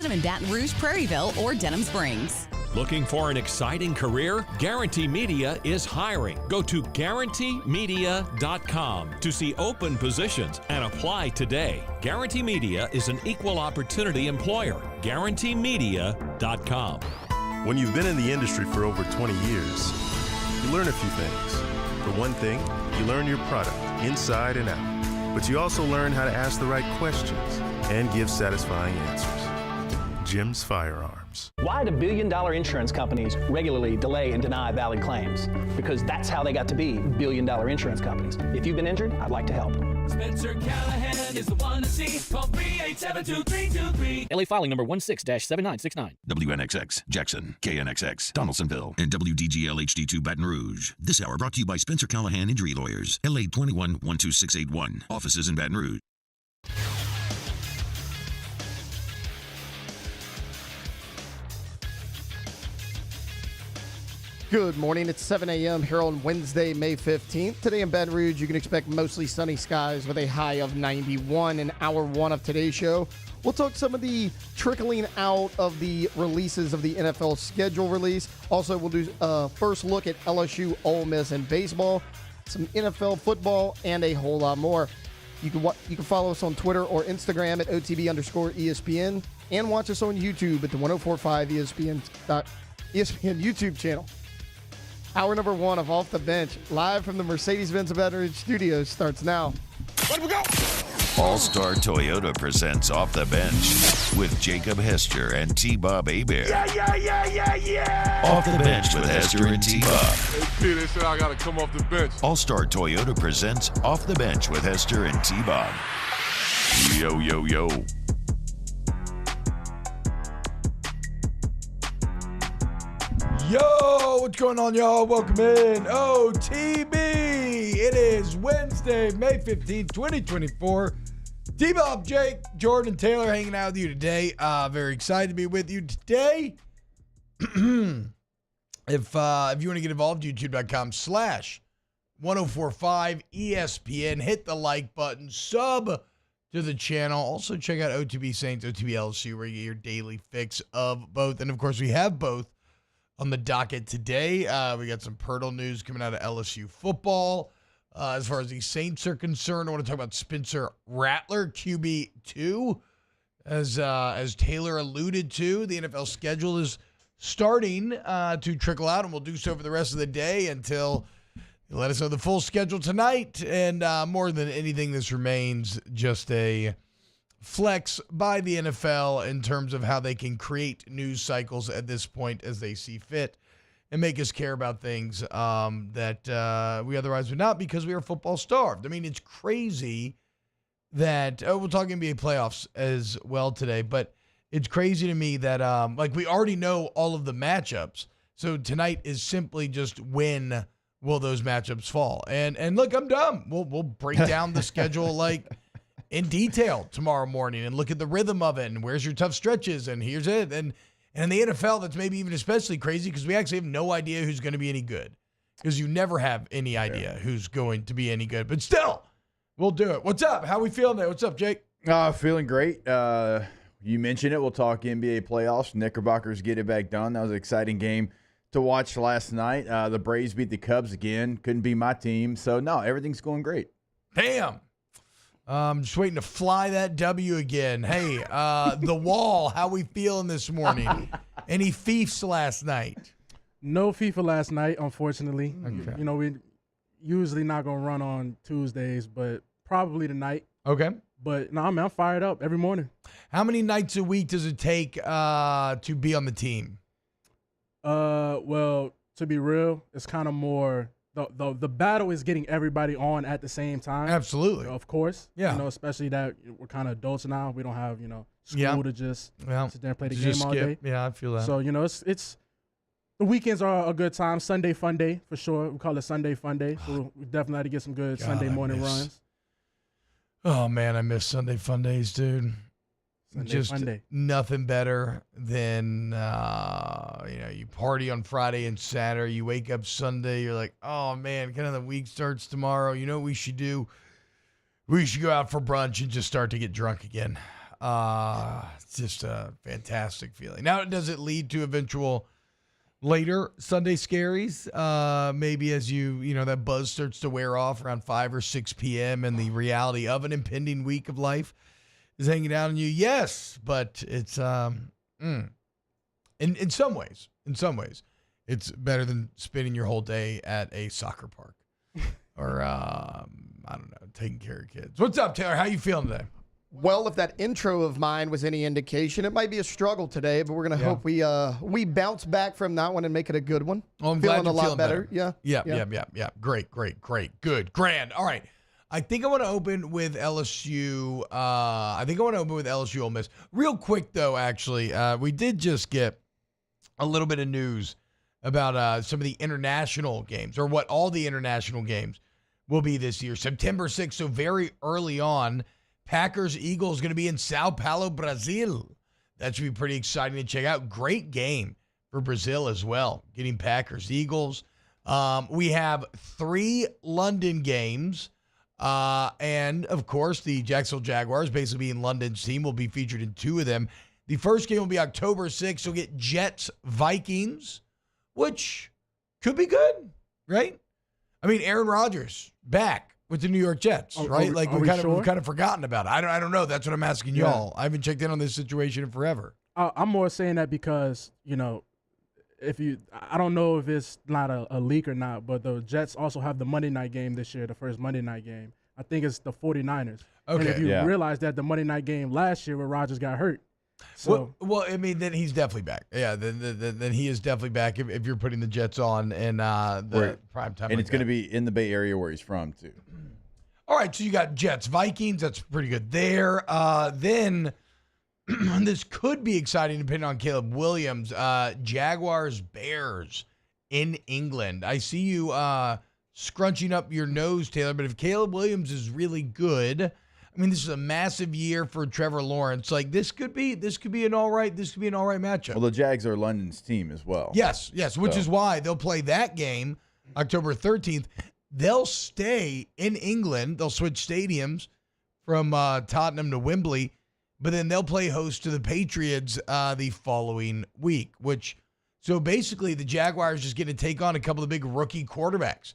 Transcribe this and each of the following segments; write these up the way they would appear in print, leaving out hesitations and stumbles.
in Baton Rouge, Prairieville, or Denham Springs. Looking for an exciting career? Guarantee Media is hiring. Go to guaranteemedia.com to see open positions and apply today. Guarantee Media is an equal opportunity employer. Guaranteemedia.com. When you've been in the industry for over 20 years, you learn a few things. For one thing, you learn your product inside and out. But you also learn how to ask the right questions and give satisfying answers. Jim's Firearms. Why do billion-dollar insurance companies regularly delay and deny valid claims? Because that's how they got to be billion-dollar insurance companies. If you've been injured, I'd like to help. Spencer Callahan is the one to see. Call 387-2323. LA filing number 16-7969. WNXX, Jackson, KNXX, Donaldsonville, and WDGL HD2 Baton Rouge. This hour brought to you by Spencer Callahan Injury Lawyers, LA 21-12681. Offices in Baton Rouge. Good morning. It's 7 a.m. here on Wednesday, May 15th. Today in Baton Rouge, you can expect mostly sunny skies with a high of 91 in hour one of today's show. We'll talk some of the trickling out of the releases of the NFL schedule release. Also, we'll do a first look at LSU-Ole Miss in baseball, some NFL football, and a whole lot more. You can follow us on Twitter or Instagram at OTB_ESPN and watch us on YouTube at the 1045 ESPN YouTube channel. Hour number one of Off the Bench, live from the Mercedes-Benz Baton Rouge studios, starts now. Let we go! All-Star Toyota presents Off the Bench with Jacob Hester and T-Bob Hebert. Yeah! Off the Bench with Hester and T-Bob. Hey, they said I got to come off the bench. All-Star Toyota presents Off the Bench with Hester and T-Bob. Yo. Yo, what's going on, y'all? Welcome in OTB. It is Wednesday, May 15th, 2024. T-Bob, Jake, Jordan, Taylor hanging out with you today. Very excited to be with you today. If you want to get involved, youtube.com/1045 ESPN. Hit the like button, sub to the channel. Also check out OTB Saints, OTB LSU, where you get your daily fix of both. And of course, we have both on the docket today. We got some Pirtle news coming out of LSU football. As far as the Saints are concerned, I want to talk about Spencer Rattler, QB2. As Taylor alluded to, the NFL schedule is starting to trickle out, and we'll do so for the rest of the day until you let us know the full schedule tonight. And more than anything, this remains just a flex by the NFL in terms of how they can create news cycles at this point as they see fit and make us care about things that we otherwise would not, because we are football starved. I mean, it's crazy that we'll talk NBA playoffs as well today, but it's crazy to me that we already know all of the matchups. So tonight is simply just when will those matchups fall. And look, I'm dumb. We'll break down the schedule in detail tomorrow morning and look at the rhythm of it and where's your tough stretches and here's it. And in the NFL, that's maybe even especially crazy because we actually have no idea who's going to be any good, because you never have any idea who's going to be any good. But still, we'll do it. What's up? How we feeling there? What's up, Jake? Feeling great. You mentioned it. We'll talk NBA playoffs. Knickerbockers get it back done. That was an exciting game to watch last night. The Braves beat the Cubs again. Couldn't be my team. So, no, everything's going great. Damn. Just waiting to fly that W again. Hey, the Wall, how we feeling this morning? Any fiefs last night? No FIFA last night, unfortunately. Okay. You know, we usually not going to run on Tuesdays, but probably tonight. Okay. But, no, I'm fired up every morning. How many nights a week does it take to be on the team? Well, to be real, it's kind of more the battle is getting everybody on at the same time. Absolutely. Of course. Yeah. You know, especially that we're kind of adults now. We don't have, school to just sit there and play the game all day. Yeah, I feel that. So, it's the weekends are a good time. Sunday fun day for sure. We call it Sunday fun day. So we definitely had to get some good Sunday morning runs. Oh man, I miss Sunday fun days, dude. Just nothing better than you party on Friday and Saturday. You wake up Sunday, you're like, oh man, kind of the week starts tomorrow. You know what we should do? We should go out for brunch and just start to get drunk again. It's just a fantastic feeling. Now, does it lead to eventual later Sunday scaries? Maybe as that buzz starts to wear off around 5 or 6 p.m. and the reality of an impending week of life is hanging out on you. Yes, but it's in some ways, it's better than spending your whole day at a soccer park or I don't know, taking care of kids. What's up, Taylor? How you feeling today? Well, if that intro of mine was any indication, it might be a struggle today, but we're going to hope we bounce back from that one and make it a good one. Oh, I'm feeling glad you're a lot better. Yeah. Great. Good. Grand. All right. I think I want to open with LSU. Ole Miss. Real quick, though, actually, we did just get a little bit of news about some of the international games, or what all the international games will be this year. September 6th, so very early on. Packers-Eagles going to be in Sao Paulo, Brazil. That should be pretty exciting to check out. Great game for Brazil as well, getting Packers-Eagles. We have 3 London games. And, of course, the Jacksonville Jaguars, basically being London's team, will be featured in 2 of them. The first game will be October 6th. We'll get Jets-Vikings, which could be good, right? I mean, Aaron Rodgers back with the New York Jets, right? We've kind of forgotten about it. I don't know. That's what I'm asking y'all. I haven't checked in on this situation in forever. I'm more saying that because, I don't know if it's not a leak or not, but the Jets also have the Monday night game this year, the first Monday night game. I think it's the 49ers. Okay. And if you realize that the Monday night game last year where Rodgers got hurt. So, well, I mean, then he's definitely back. Yeah, then he is definitely back if you're putting the Jets on in the prime time. And it's going to be in the Bay Area where he's from, too. All right, so you got Jets, Vikings. That's pretty good there. Then this could be exciting depending on Caleb Williams. Jaguars, Bears in England. I see you scrunching up your nose, Taylor, but if Caleb Williams is really good, I mean, this is a massive year for Trevor Lawrence. Like this could be an all right matchup. Well, the Jags are London's team as well. Yes, which is why they'll play that game October 13th. They'll stay in England. They'll switch stadiums from Tottenham to Wembley, but then they'll play host to the Patriots the following week. So basically, the Jaguars just get to take on a couple of big rookie quarterbacks.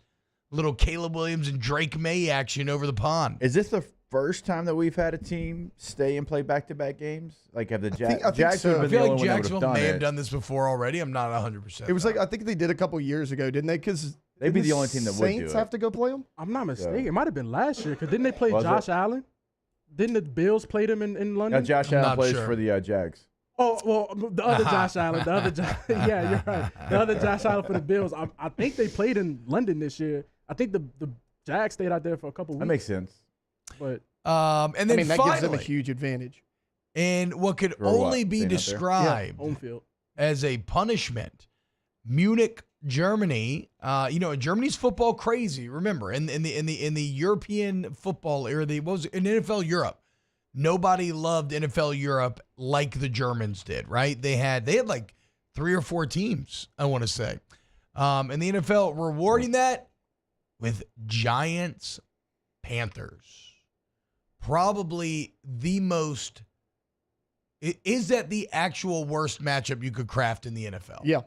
Little Caleb Williams and Drake May action over the pond. Is this the first time that we've had a team stay and play back-to-back games? Like, have the Jags? I think so. I feel like Jacksonville may have done this before already. I'm not 100%. It was I think they did a couple years ago, didn't they? Because they'd be the only team that would do it. Saints have to go play them? I'm not mistaken. It might have been last year because didn't they play Josh Allen? Didn't the Bills play them in London? Josh Allen plays for the Jags. Oh, well, the other Josh Allen. Yeah, you're right. The other Josh Allen for the Bills. I think they played in London this year. I think the Jags stayed out there for a couple weeks. That makes sense. But and then that finally, gives them a huge advantage. And what could only be described home field as a punishment, Munich, Germany. Germany's football crazy. Remember, in the European football era, in NFL Europe, nobody loved NFL Europe like the Germans did. Right? They had like 3 or 4 teams, I want to say, and the NFL rewarding that with Giants, Panthers. Probably the most. Is that the actual worst matchup you could craft in the NFL? Yeah.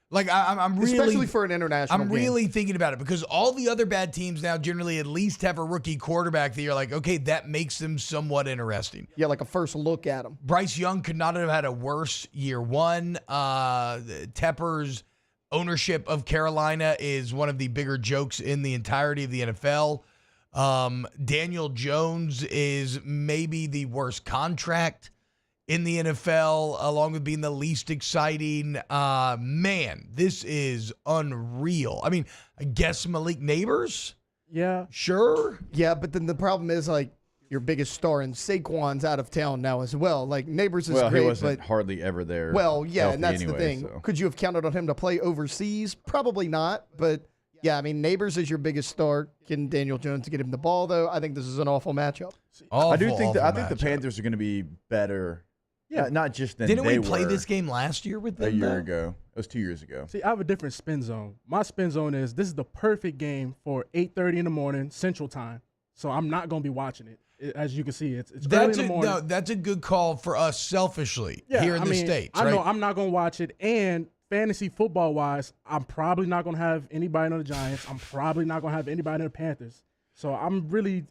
Like I'm really, especially for an international. I'm really thinking about it because all the other bad teams now generally at least have a rookie quarterback that you're like, okay, that makes them somewhat interesting. Yeah, like a first look at them. Bryce Young could not have had a worse year one. Tepper's ownership of Carolina is one of the bigger jokes in the entirety of the NFL. Daniel Jones is maybe the worst contract in the NFL, along with being the least exciting. Man, this is unreal. I mean, I guess Malik Neighbors? Yeah. Sure. Yeah, but then the problem is, your biggest star in Saquon's out of town now as well. Like, Neighbors is great, he wasn't but hardly ever there. Well, yeah, and that's anyway, the thing. So. Could you have counted on him to play overseas? Probably not, but yeah, I mean, Neighbors is your biggest star. Can Daniel Jones get him the ball, though? I think this is an awful matchup. I think the Panthers are going to be better. Yeah, not just than Didn't they we play were this game last year with them? A year ago. It was 2 years ago. See, I have a different spin zone. My spin zone is this is the perfect game for 8:30 in the morning Central Time. So I'm not going to be watching it. as you can see, it's early in the morning. No, that's a good call for us selfishly here in the States. I right? know I'm not going to watch it. And fantasy football-wise, I'm probably not going to have anybody on the Giants. I'm probably not going to have anybody on the Panthers. So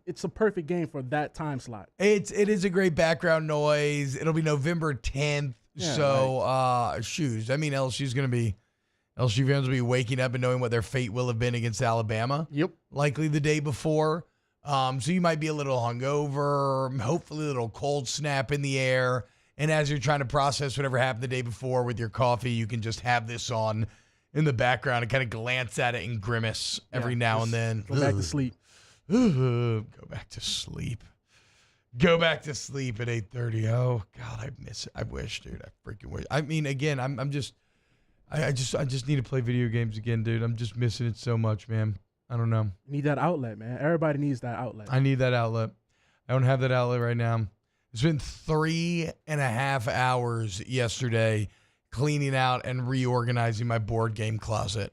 it's a perfect game for that time slot. It is a great background noise. It'll be November 10th. Yeah, so, shoes. I mean, LSU fans will be waking up and knowing what their fate will have been against Alabama. Yep. Likely the day before. So you might be a little hungover, hopefully a little cold snap in the air. And as you're trying to process whatever happened the day before with your coffee, you can just have this on in the background and kind of glance at it and grimace every now and then. Go back to sleep. Go back to sleep. Go back to sleep at 8:30. Oh God, I miss it. I wish, dude. I freaking wish. I mean, again, I just need to play video games again, dude. I'm just missing it so much, man. I don't know. You need that outlet, man. Everybody needs that outlet. I need that outlet. I don't have that outlet right now. It's been 3.5 hours yesterday cleaning out and reorganizing my board game closet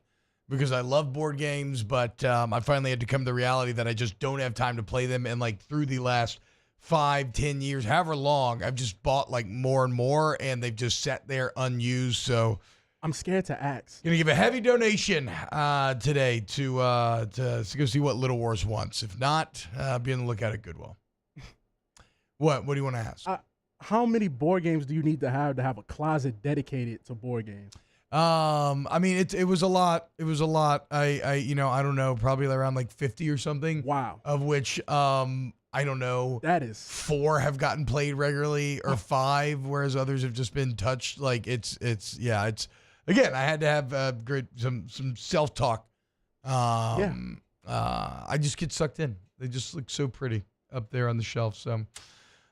because I love board games, but I finally had to come to the reality that I just don't have time to play them. And like through the last 5-10 years, however long, I've just bought like more and more, and they've just sat there unused. So I'm scared to ask. Gonna give a heavy donation today to go see what Little Wars wants. If not, be on the lookout at Goodwill. What do you want to ask? How many board games do you need to have a closet dedicated to board games? I mean, it was a lot. It was a lot. I don't know, probably around like 50 or something. Wow. Of which, I don't know. That is 4 have gotten played regularly or 5, whereas others have just been touched. Like it's again, I had to have some self-talk. I just get sucked in. They just look so pretty up there on the shelf. So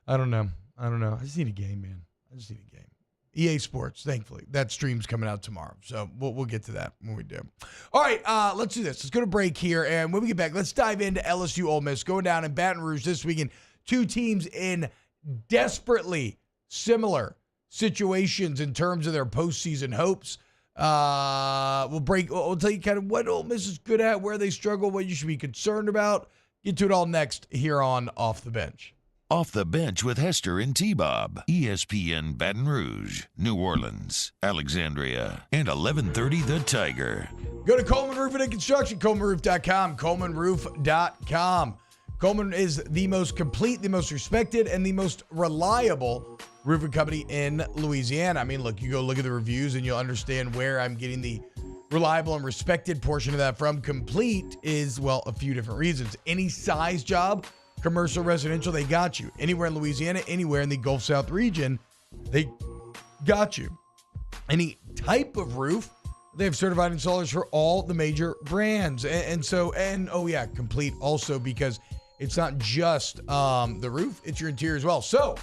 I don't know. I just need a game, man. I just need a game. EA Sports, thankfully. That stream's coming out tomorrow. So we'll get to that when we do. All right, let's do this. Let's go to break here. And when we get back, let's dive into LSU-Ole Miss. Going down in Baton Rouge this weekend. 2 teams in desperately similar situations in terms of their postseason hopes. We'll tell you kind of what Ole Miss is good at, where they struggle, what you should be concerned about. Get to it all next here on Off the Bench. Off the Bench with Hester and T-Bob. ESPN Baton Rouge, New Orleans, Alexandria, and 1130 The Tiger. Go to Coleman Roofing and Construction, ColemanRoof.com, ColemanRoof.com. Coleman is the most complete, the most respected, and the most reliable roofing company in Louisiana. I mean, look, you go look at the reviews and you'll understand where I'm getting the reliable and respected portion of that from. Complete is, well, a few different reasons. Any size job, commercial, residential, they got you. Anywhere in Louisiana, anywhere in the Gulf South region, they got you. Any type of roof, they have certified installers for all the major brands. Complete also, because it's not just the roof, it's your interior as well. So,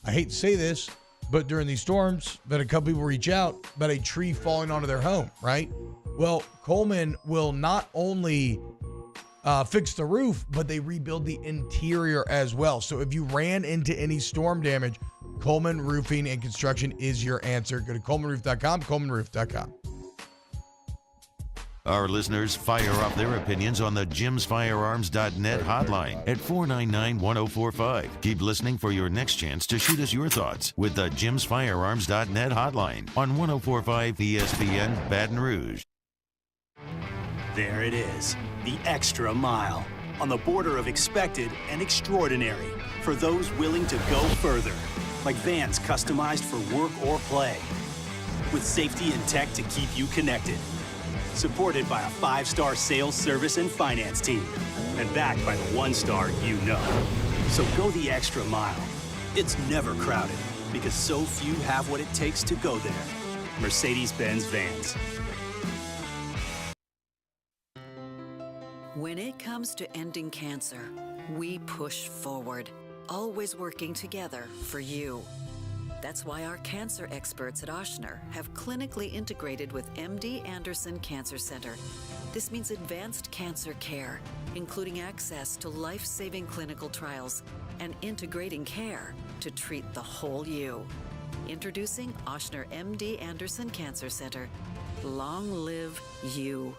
I hate to say this, but during these storms, but a couple people reach out about a tree falling onto their home, right? Well, Coleman will not only fix the roof, but they rebuild the interior as well. So if you ran into any storm damage, Coleman Roofing and Construction is your answer. Go to ColemanRoof.com, ColemanRoof.com. Our listeners fire off their opinions on the JimsFirearms.net hotline at 499-1045. Keep listening for your next chance to shoot us your thoughts with the JimsFirearms.net hotline on 1045 ESPN Baton Rouge. There it is, the extra mile, on the border of expected and extraordinary for those willing to go further, like vans customized for work or play, with safety and tech to keep you connected. Supported by a 5-star sales, service, and finance team. And backed by the 1-star you know. So go the extra mile. It's never crowded because so few have what it takes to go there. Mercedes-Benz Vans. When it comes to ending cancer, we push forward, always working together for you. That's why our cancer experts at Ochsner have clinically integrated with MD Anderson Cancer Center. This means advanced cancer care, including access to life-saving clinical trials and integrating care to treat the whole you. Introducing Ochsner MD Anderson Cancer Center. Long live you.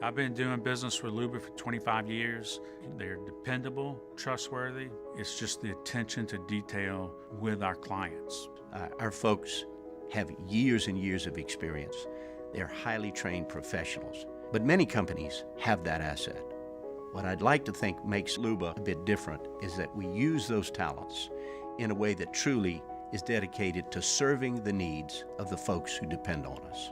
I've been doing business with Luba for 25 years. They're dependable, trustworthy. It's just the attention to detail with our clients. Our folks have years and years of experience. They're highly trained professionals. But many companies have that asset. What I'd like to think makes Luba a bit different is that we use those talents in a way that truly is dedicated to serving the needs of the folks who depend on us.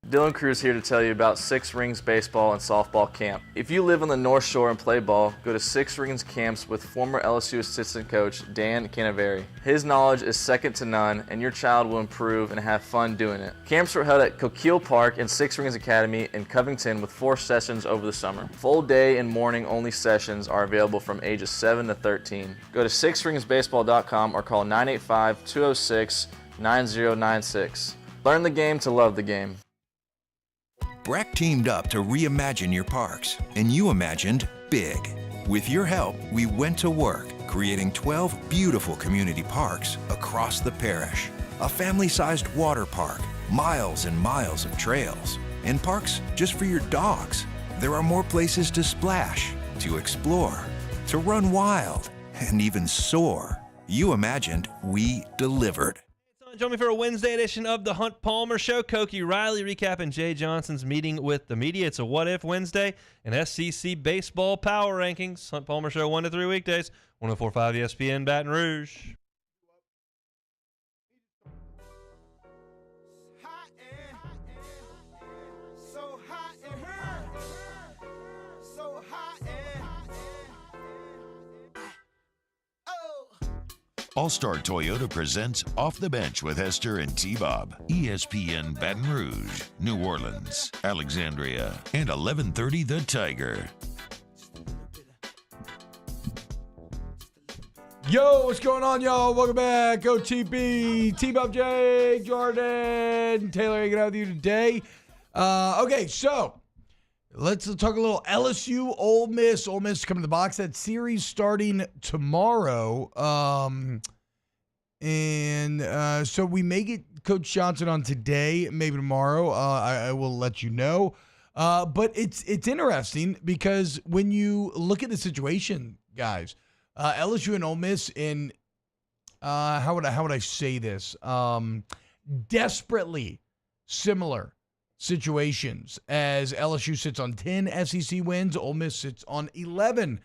Dylan Cruz here to tell you about Six Rings Baseball and Softball Camp. If you live on the North Shore and play ball, go to Six Rings Camps with former LSU assistant coach Dan Canaveri. His knowledge is second to none, and your child will improve and have fun doing it. Camps were held at Coquille Park and Six Rings Academy in Covington with 4 sessions over the summer. Full day and morning only sessions are available from ages 7 to 13. Go to sixringsbaseball.com or call 985-206-9096. Learn the game to love the game. BRAC teamed up to reimagine your parks, and you imagined big. With your help, we went to work, creating 12 beautiful community parks across the parish. A family-sized water park, miles and miles of trails, and parks just for your dogs. There are more places to splash, to explore, to run wild, and even soar. You imagined, we delivered. Join me for a Wednesday edition of the Hunt Palmer Show. Koki Riley recapping Jay Johnson's meeting with the media. It's a What If Wednesday and SEC Baseball Power Rankings. Hunt Palmer Show 1 to 3 weekdays. 104.5 ESPN Baton Rouge. All-Star Toyota presents Off the Bench with Hester and T-Bob. ESPN Baton Rouge, New Orleans, Alexandria, and 1130 The Tiger. Yo, what's going on, y'all? Welcome back. OTB, T-Bob, Jake, Jordan, Taylor hanging out with you today. Okay, so let's talk a little LSU-Ole Miss. Ole Miss coming to the box. That series starting tomorrow. So we may get Coach Johnson on today, maybe tomorrow. I will let you know. But it's interesting because when you look at the situation, guys, LSU and Ole Miss in how would I say this? Desperately similar situations, as LSU sits on 10 SEC wins, Ole Miss sits on 11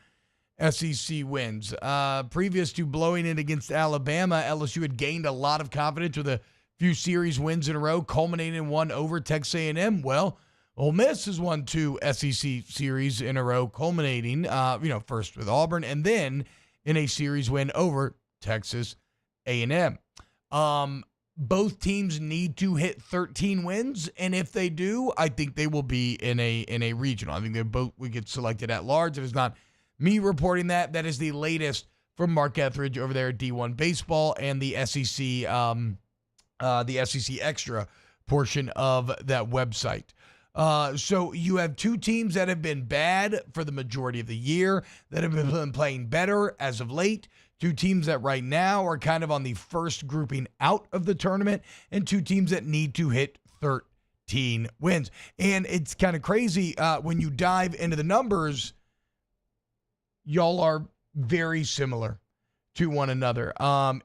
SEC wins. Previous to blowing it against Alabama, LSU had gained a lot of confidence with a few series wins in a row, culminating in one over Texas A&M. Well, Ole Miss has won 2 SEC series in a row, culminating, first with Auburn and then in a series win over Texas A&M. Both teams need to hit 13 wins, and if they do, I think they will be in a regional. I think they both would get selected at large. It is not me reporting that. That is the latest from Mark Etheridge over there at D1 Baseball and the SEC Extra portion of that website. So you have 2 teams that have been bad for the majority of the year, that have been playing better as of late. 2 teams that right now are kind of on the first grouping out of the tournament, and 2 teams that need to hit 13 wins. And it's kind of crazy when you dive into the numbers, y'all are very similar to one another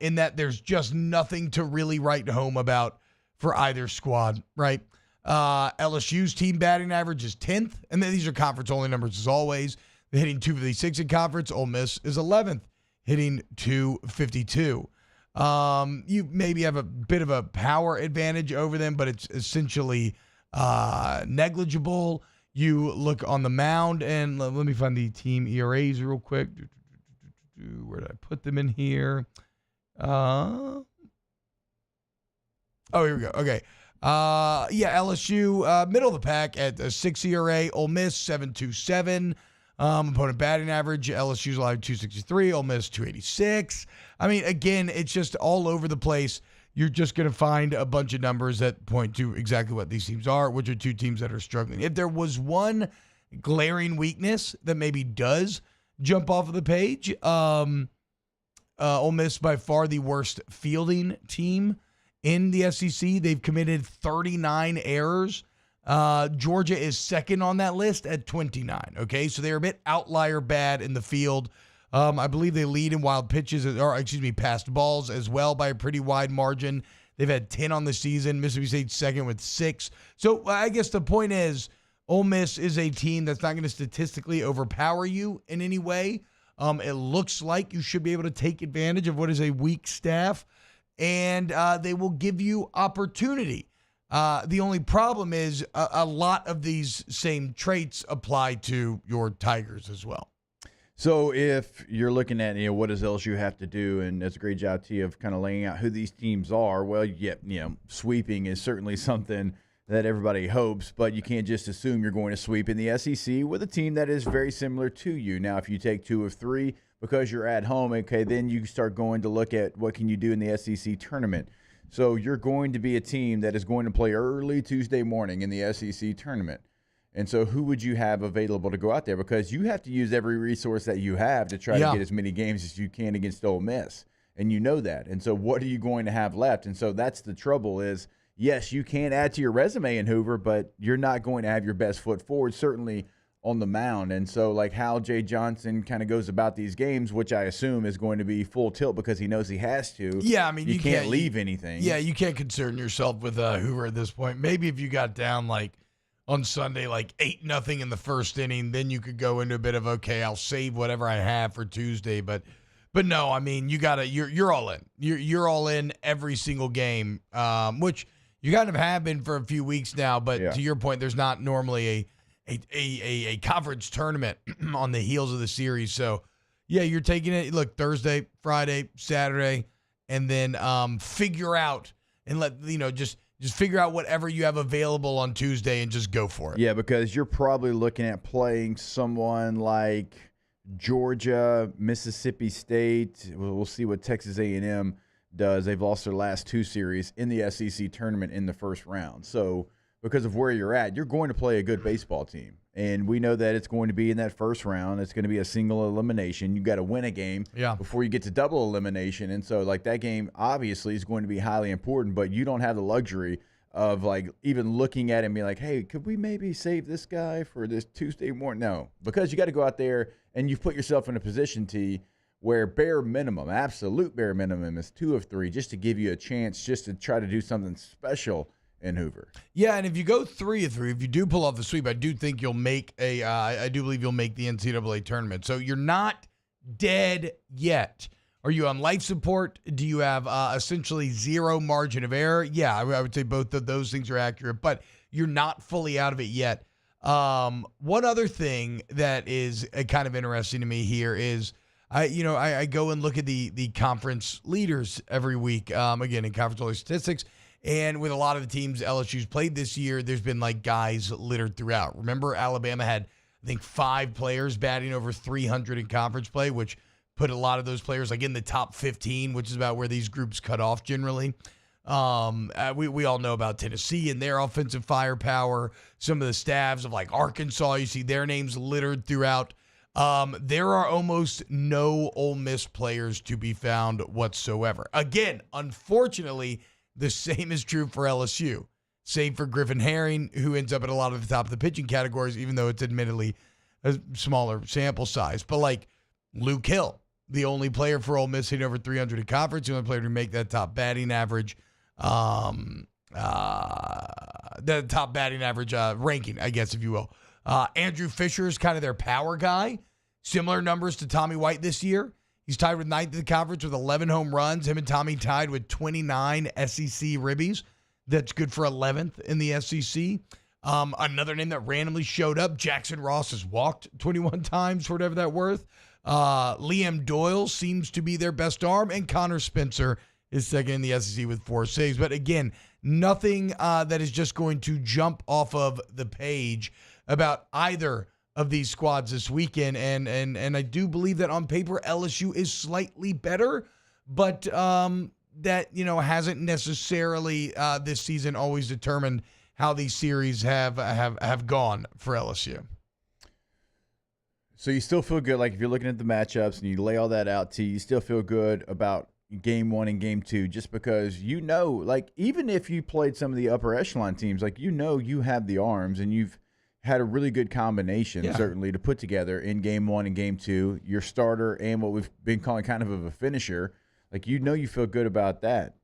in that there's just nothing to really write home about for either squad, right? LSU's team batting average is 10th, and then these are conference-only numbers as always. They're hitting .256 in conference. Ole Miss is 11th, hitting .252. You maybe have a bit of a power advantage over them, but it's essentially negligible. You look on the mound, and let me find the team ERAs real quick. Where did I put them in here? Oh, here we go. Okay. LSU, middle of the pack at a 6 ERA. Ole Miss, 7.27. Opponent batting average, LSU's allowed 263, Ole Miss 286. I mean, again, it's just all over the place. You're just going to find a bunch of numbers that point to exactly what these teams are, which are two teams that are struggling. If there was one glaring weakness that maybe does jump off of the page, Ole Miss by far the worst fielding team in the SEC. They've committed 39 errors. Georgia is second on that list at 29. Okay, so they're a bit outlier bad in the field. I believe they lead in wild pitches, passed balls as well by a pretty wide margin. They've had 10 on the season. Mississippi State's second with 6. So I guess the point is, Ole Miss is a team that's not going to statistically overpower you in any way. It looks like you should be able to take advantage of what is a weak staff, and they will give you opportunity. The only problem is a lot of these same traits apply to your Tigers as well. So if you're looking at, what does LSU have to do, and that's a great job, T, of kind of laying out who these teams are. Well, sweeping is certainly something that everybody hopes, but you can't just assume you're going to sweep in the SEC with a team that is very similar to you. Now, if you take 2 of 3 because you're at home, okay, then you start going to look at what can you do in the SEC tournament. So you're going to be a team that is going to play early Tuesday morning in the SEC tournament. And so who would you have available to go out there? Because you have to use every resource that you have to try to get as many games as you can against Ole Miss. And you know that. And so what are you going to have left? And so that's the trouble is, yes, you can add to your resume in Hoover, but you're not going to have your best foot forward, certainly on the mound. And so like how Jay Johnson kind of goes about these games, which I assume is going to be full tilt because he knows he has to. Yeah, I mean, you can't leave anything. Yeah, you can't concern yourself with Hoover at this point. Maybe if you got down like on Sunday, like 8-0 in the first inning, then you could go into a bit of, okay, I'll save whatever I have for Tuesday. But no, I mean, you're all in. You're all in every single game, which you kind of have been for a few weeks now. But to your point, there's not normally a conference tournament on the heels of the series. So yeah, you're taking it. Look, Thursday, Friday, Saturday, and then figure out and just figure out whatever you have available on Tuesday and just go for it. Yeah, because you're probably looking at playing someone like Georgia, Mississippi State. We'll see what Texas A&M does. They've lost their last 2 series in the SEC tournament in the first round. So because of where you're at, you're going to play a good baseball team. And we know that it's going to be in that first round. It's going to be a single elimination. You got to win a game before you get to double elimination. And so, like, that game obviously is going to be highly important, but you don't have the luxury of, like, even looking at it and being like, hey, could we maybe save this guy for this Tuesday morning? No, because you got to go out there and you've put yourself in a position, T, where bare minimum, absolute bare minimum is 2 of 3 just to give you a chance just to try to do something special in Hoover. Yeah, and if you go 3 of 3, if you do pull off the sweep, I do think you'll make I do believe you'll make the NCAA tournament. So you're not dead yet. Are you on life support? Do you have essentially 0 margin of error? Yeah, I would say both of those things are accurate, but you're not fully out of it yet. One other thing that is kind of interesting to me here is I go and look at the conference leaders every week, again, in conference only statistics. And with a lot of the teams LSU's played this year, there's been like guys littered throughout. Remember, Alabama had, I think, 5 players batting over 300 in conference play, which put a lot of those players like in the top 15, which is about where these groups cut off generally. We all know about Tennessee and their offensive firepower. Some of the staffs of like Arkansas, you see their names littered throughout. There are almost no Ole Miss players to be found whatsoever. Again, unfortunately, the same is true for LSU, save for Griffin Herring, who ends up at a lot of the top of the pitching categories, even though it's admittedly a smaller sample size. But like Luke Hill, the only player for Ole Miss hitting over 300 in conference, the only player to make that top batting average, ranking, I guess, if you will. Andrew Fisher is kind of their power guy. Similar numbers to Tommy White this year. He's tied with 9th in the conference with 11 home runs. Him and Tommy tied with 29 SEC ribbies. That's good for 11th in the SEC. Another name that randomly showed up, Jackson Ross has walked 21 times for whatever that's worth. Liam Doyle seems to be their best arm, and Connor Spencer is second in the SEC with 4 saves. But again, nothing that is just going to jump off of the page about either of these squads this weekend. And I do believe that on paper, LSU is slightly better, but that, hasn't necessarily this season always determined how these series have gone for LSU. So you still feel good, like if you're looking at the matchups and you lay all that out to you still feel good about game 1 and game 2, just because like even if you played some of the upper echelon teams, like you have the arms and you've had a really good combination certainly to put together in game 1 and game 2, your starter and what we've been calling kind of a finisher, like you feel good about that.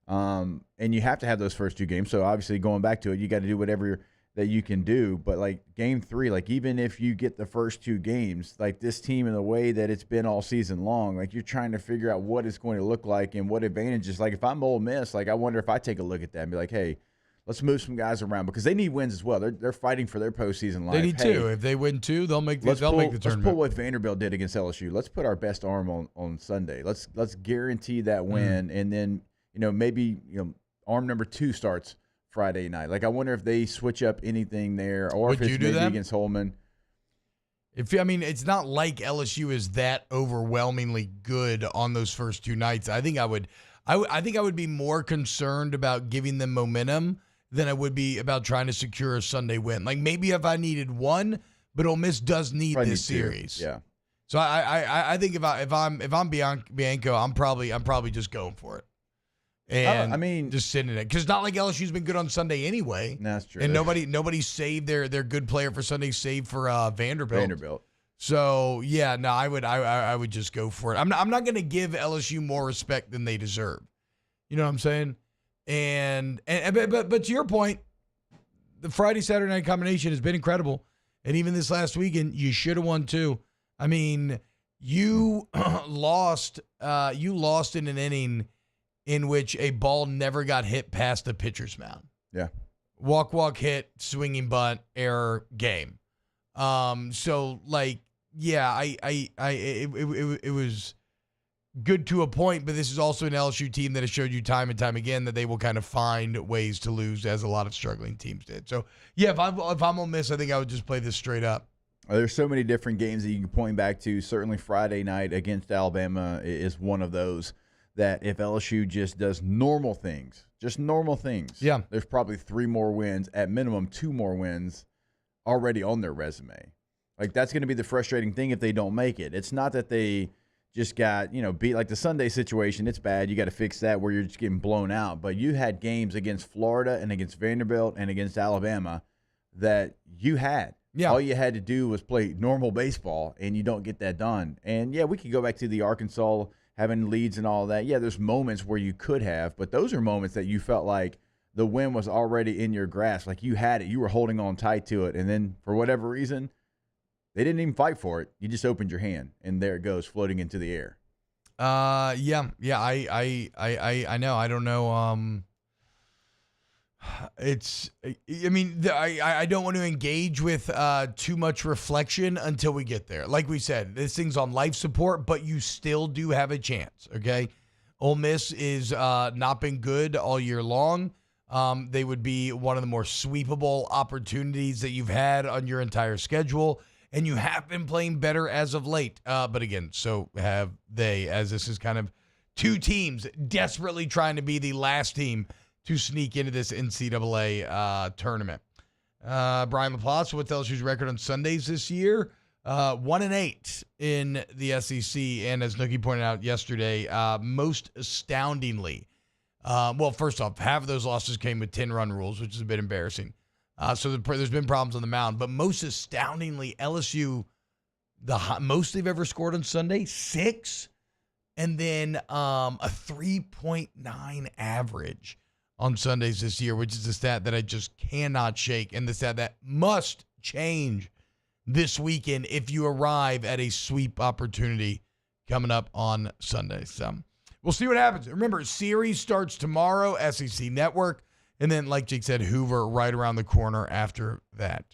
And you have to have those first 2 games. So obviously going back to it, you got to do whatever that you can do. But like game 3, like even if you get the first 2 games, like this team in the way that it's been all season long, like you're trying to figure out what it's going to look like and what advantages. Like if I'm Ole Miss, like I wonder if I take a look at that and be like, hey, let's move some guys around because they need wins as well. They're fighting for their postseason life. They need 2. If they win 2, they'll make the tournament. Let's pull what Vanderbilt did against LSU. Let's put our best arm on Sunday. Let's guarantee that win, and then maybe arm number 2 starts Friday night. Like I wonder if they switch up anything there, or if it's maybe against Holman. It's not like LSU is that overwhelmingly good on those first 2 nights. I think I would be more concerned about giving them momentum than I would be about trying to secure a Sunday win. Like maybe if I needed 1, but Ole Miss does need this series. 2. Yeah. So I think if I'm Bianco, I'm probably just going for it. And just sitting in it, because it's not like LSU's been good on Sunday anyway. That's true. And nobody saved their good player for Sunday, save for Vanderbilt. So yeah, no, I would just go for it. I'm not going to give LSU more respect than they deserve. You know what I'm saying? But to your point, the Friday Saturday night combination has been incredible, and even this last weekend, you should have won 2. I mean, you lost in an inning in which a ball never got hit past the pitcher's mound. Yeah. Walk, hit, swinging bunt, error, game. So like, yeah, it was good to a point, but this is also an LSU team that has showed you time and time again that they will kind of find ways to lose, as a lot of struggling teams did. So yeah, if I'm Ole Miss, I think I would just play this straight up. There's so many different games that you can point back to. Certainly Friday night against Alabama is one of those that if LSU just does normal things, yeah, there's probably 3 more wins, at minimum 2 more wins already on their resume. Like that's going to be the frustrating thing if they don't make it. It's not that they just got, beat, like the Sunday situation. It's bad. You got to fix that where you're just getting blown out. But you had games against Florida and against Vanderbilt and against Alabama that you had. Yeah. All you had to do was play normal baseball, and you don't get that done. And, yeah, we could go back to the Arkansas having leads and all that. Yeah, there's moments where you could have, but those are moments that you felt like the win was already in your grasp. Like you had it. You were holding on tight to it. And then for whatever reason, they didn't even fight for it. You just opened your hand, and there it goes, floating into the air. Yeah. I know. I don't know. I don't want to engage with too much reflection until we get there. Like we said, this thing's on life support, but you still do have a chance. Okay, Ole Miss is not been good all year long. They would be one of the more sweepable opportunities that you've had on your entire schedule. And you have been playing better as of late. But again, so have they, as this is kind of 2 teams desperately trying to be the last team to sneak into this NCAA tournament. Brian LaPlace, what's LSU's record on Sundays this year? 1-8 in the SEC. And as Nookie pointed out yesterday, most astoundingly, first off, half of those losses came with 10-run rules, which is a bit embarrassing. So there's been problems on the mound. But most astoundingly, LSU, the most they've ever scored on Sunday, 6. And then a 3.9 average on Sundays this year, which is a stat that I just cannot shake, and the stat that must change this weekend if you arrive at a sweep opportunity coming up on Sunday. So we'll see what happens. Remember, series starts tomorrow, SEC Network, and then, like Jake said, Hoover right around the corner after that.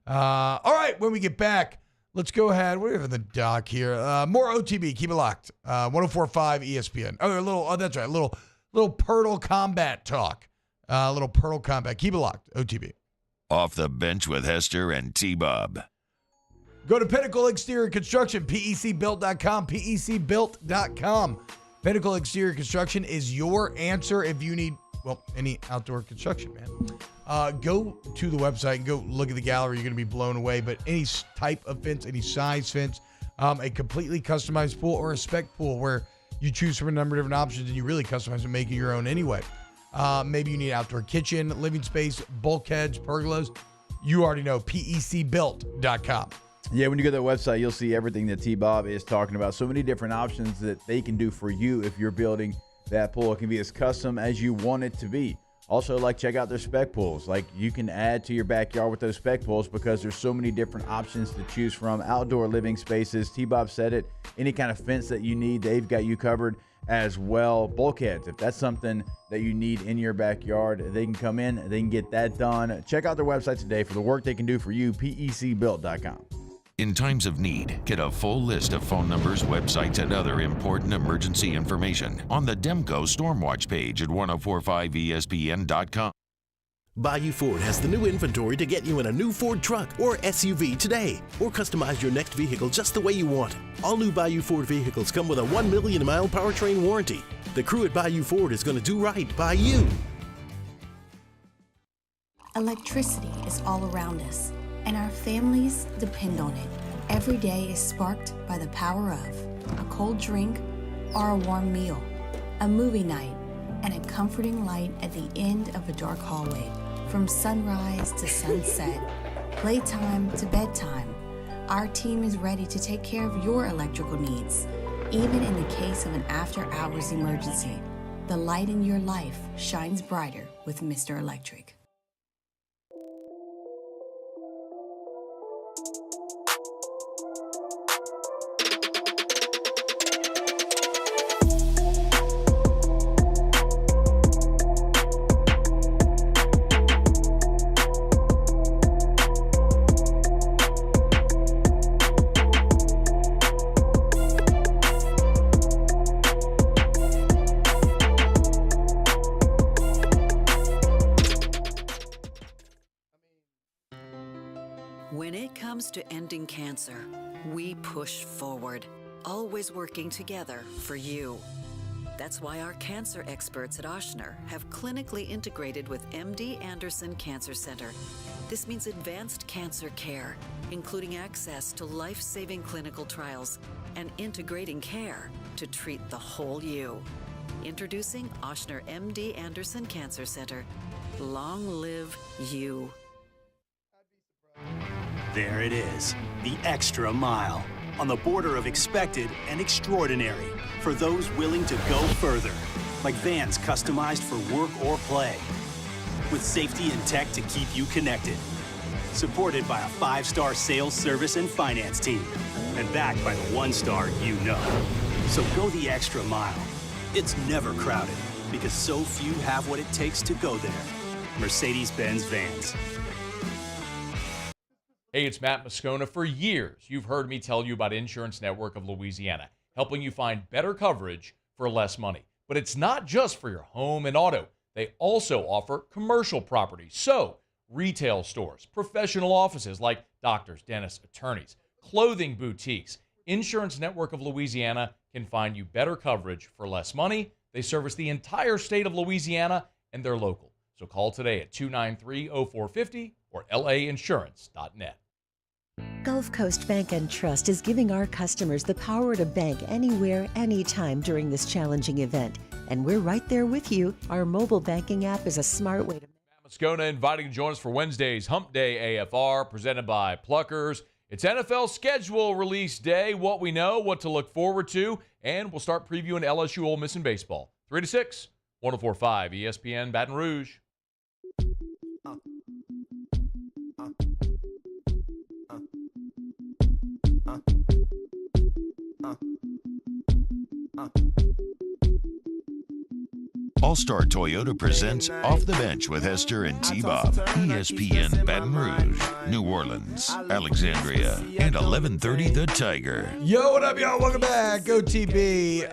All right, when we get back, let's go ahead. What do we have in the doc here? More OTB. Keep it locked. 104.5 ESPN. That's right. A little little Pirtle combat talk. Little Pirtle combat. Keep it locked. OTB. Off the bench with Hester and T-Bob. Go to Pinnacle Exterior Construction, PECbuilt.com, PECbuilt.com. Pinnacle Exterior Construction is your answer if you need, any outdoor construction, man. Go to the website and go look at the gallery. You're going to be blown away. But any type of fence, any size fence, a completely customized pool or a spec pool where you choose from a number of different options and you really customize and make it your own anyway. Maybe you need outdoor kitchen, living space, bulkheads, pergolas. You already know, PECbuilt.com. Yeah, when you go to the website, you'll see everything that T-Bob is talking about. So many different options that they can do for you if you're building that pool. It can be as custom as you want it to be. Also, check out their spec pools. You can add to your backyard with those spec pools because there's so many different options to choose from. Outdoor living spaces, T-Bob said it. Any kind of fence that you need, they've got you covered as well. Bulkheads, if that's something that you need in your backyard, they can come in, they can get that done. Check out their website today for the work they can do for you, PECbuilt.com. In times of need, get a full list of phone numbers, websites, and other important emergency information on the Demco Stormwatch page at 1045ESPN.com. Bayou Ford has the new inventory to get you in a new Ford truck or SUV today, or customize your next vehicle just the way you want. All new Bayou Ford vehicles come with a 1 million mile powertrain warranty. The crew at Bayou Ford is going to do right by you. Electricity is all around us, and our families depend on it. Every day is sparked by the power of a cold drink or a warm meal, a movie night, and a comforting light at the end of a dark hallway. From sunrise to sunset, playtime to bedtime, our team is ready to take care of your electrical needs. Even in the case of an after-hours emergency, the light in your life shines brighter with Mr. Electric. When it comes to ending cancer, we push forward, always working together for you. That's why our cancer experts at Ochsner have clinically integrated with MD Anderson Cancer Center. This means advanced cancer care, including access to life-saving clinical trials and integrating care to treat the whole you. Introducing Ochsner MD Anderson Cancer Center. Long live you. There it is, the extra mile, on the border of expected and extraordinary, for those willing to go further, like vans customized for work or play, with safety and tech to keep you connected, supported by a 5-star sales, service, and finance team, and backed by the 1-star you know. So go the extra mile. It's never crowded, because so few have what it takes to go there. Mercedes-Benz Vans. Hey, it's Matt Moscona. For years, you've heard me tell you about Insurance Network of Louisiana, helping you find better coverage for less money. But it's not just for your home and auto. They also offer commercial property. So, retail stores, professional offices like doctors, dentists, attorneys, clothing boutiques. Insurance Network of Louisiana can find you better coverage for less money. They service the entire state of Louisiana, and they're local. So call today at 293-0450 or lainsurance.net. Gulf Coast Bank and Trust is giving our customers the power to bank anywhere, anytime during this challenging event. And we're right there with you. Our mobile banking app is a smart way to... Moscona inviting to join us for Wednesday's Hump Day AFR, presented by Pluckers. It's NFL schedule release day, what we know, what to look forward to, and we'll start previewing LSU-Ole Miss in baseball. 3 to 6, 104.5 ESPN Baton Rouge. All-Star Toyota presents Off the Bench with Hester and T-Bob. ESPN Baton Rouge, New Orleans, Alexandria, and 1130 The Tiger. Yo, what up, y'all? Welcome back. OTB.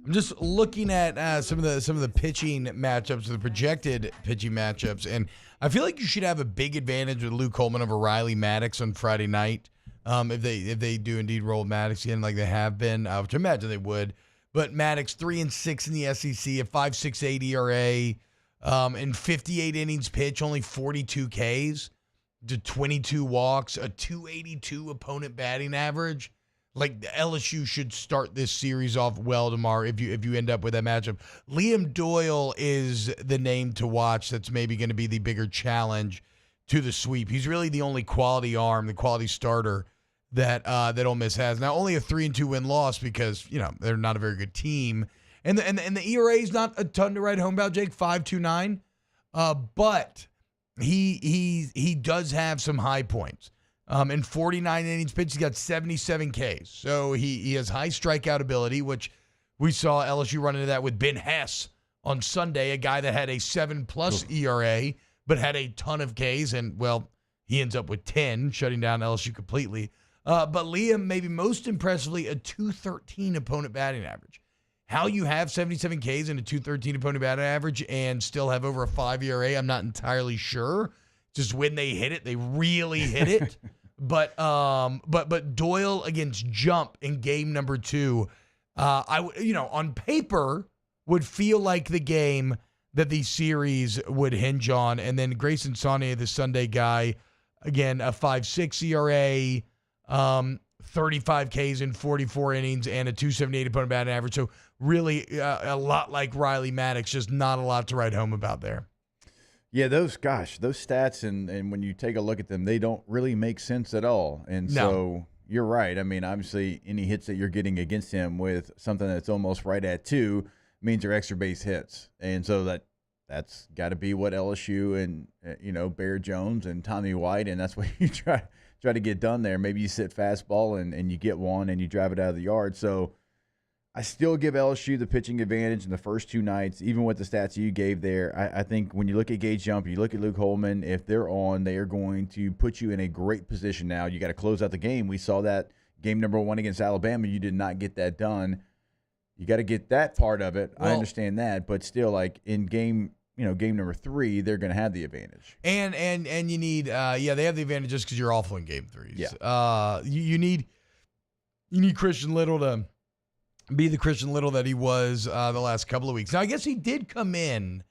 I'm just looking at some of the pitching matchups, the projected pitching matchups, and I feel like you should have a big advantage with Luke Coleman over Riley Maddox on Friday night. If they do indeed roll Maddox again like they have been, which I imagine they would. But Maddox 3-6 in the SEC, a 5.68 ERA, in 58 innings pitched, only 42 Ks to 22 walks, a 282 opponent batting average. Like LSU should start this series off well tomorrow if you end up with that matchup. Liam Doyle is the name to watch. That's maybe going to be the bigger challenge to the sweep. He's really the only quality arm, the quality starter that Ole Miss has. Now, only a 3-2 win-loss because, they're not a very good team. And the ERA is not a ton to write home about, Jake, 5.29. But he does have some high points. In 49 innings pitched, he's got 77 Ks. So he has high strikeout ability, which we saw LSU run into that with Ben Hess on Sunday, a guy that had a 7+ ERA, but had a ton of Ks. And, well, he ends up with 10, shutting down LSU completely. But Liam, maybe most impressively, a 213 opponent batting average. How you have 77 Ks and a 213 opponent batting average and still have over a 5 ERA, I'm not entirely sure. Just when they hit it, they really hit it. But Doyle against Jump in game number 2, on paper would feel like the game that the series would hinge on. And then Grayson Saunier, the Sunday guy, again, a 5.6 ERA, 35 Ks in 44 innings, and a 278 opponent batting average. So really a lot like Riley Maddox, just not a lot to write home about there. Yeah, those stats, and when you take a look at them, they don't really make sense at all. And so you're right. I mean, obviously, any hits that you're getting against him with something that's almost right at 2 means they're extra base hits. And so that's got to be what LSU and, Bear Jones and Tommy White, and that's what you try to get done there. Maybe you sit fastball and you get one and you drive it out of the yard. So I still give LSU the pitching advantage in the first 2 nights, even with the stats you gave there. I think when you look at Gage Jump, you look at Luke Holman, if they're on, they are going to put you in a great position now. You got to close out the game. We saw that game number 1 against Alabama. You did not get that done. You got to get that part of it. Well, I understand that, but still, like in game number 3, they're going to have the advantage. And you need, they have the advantage just because you're awful in game 3s. Yeah. You need Christian Little to be the Christian Little that he was the last couple of weeks. Now, I guess he did come in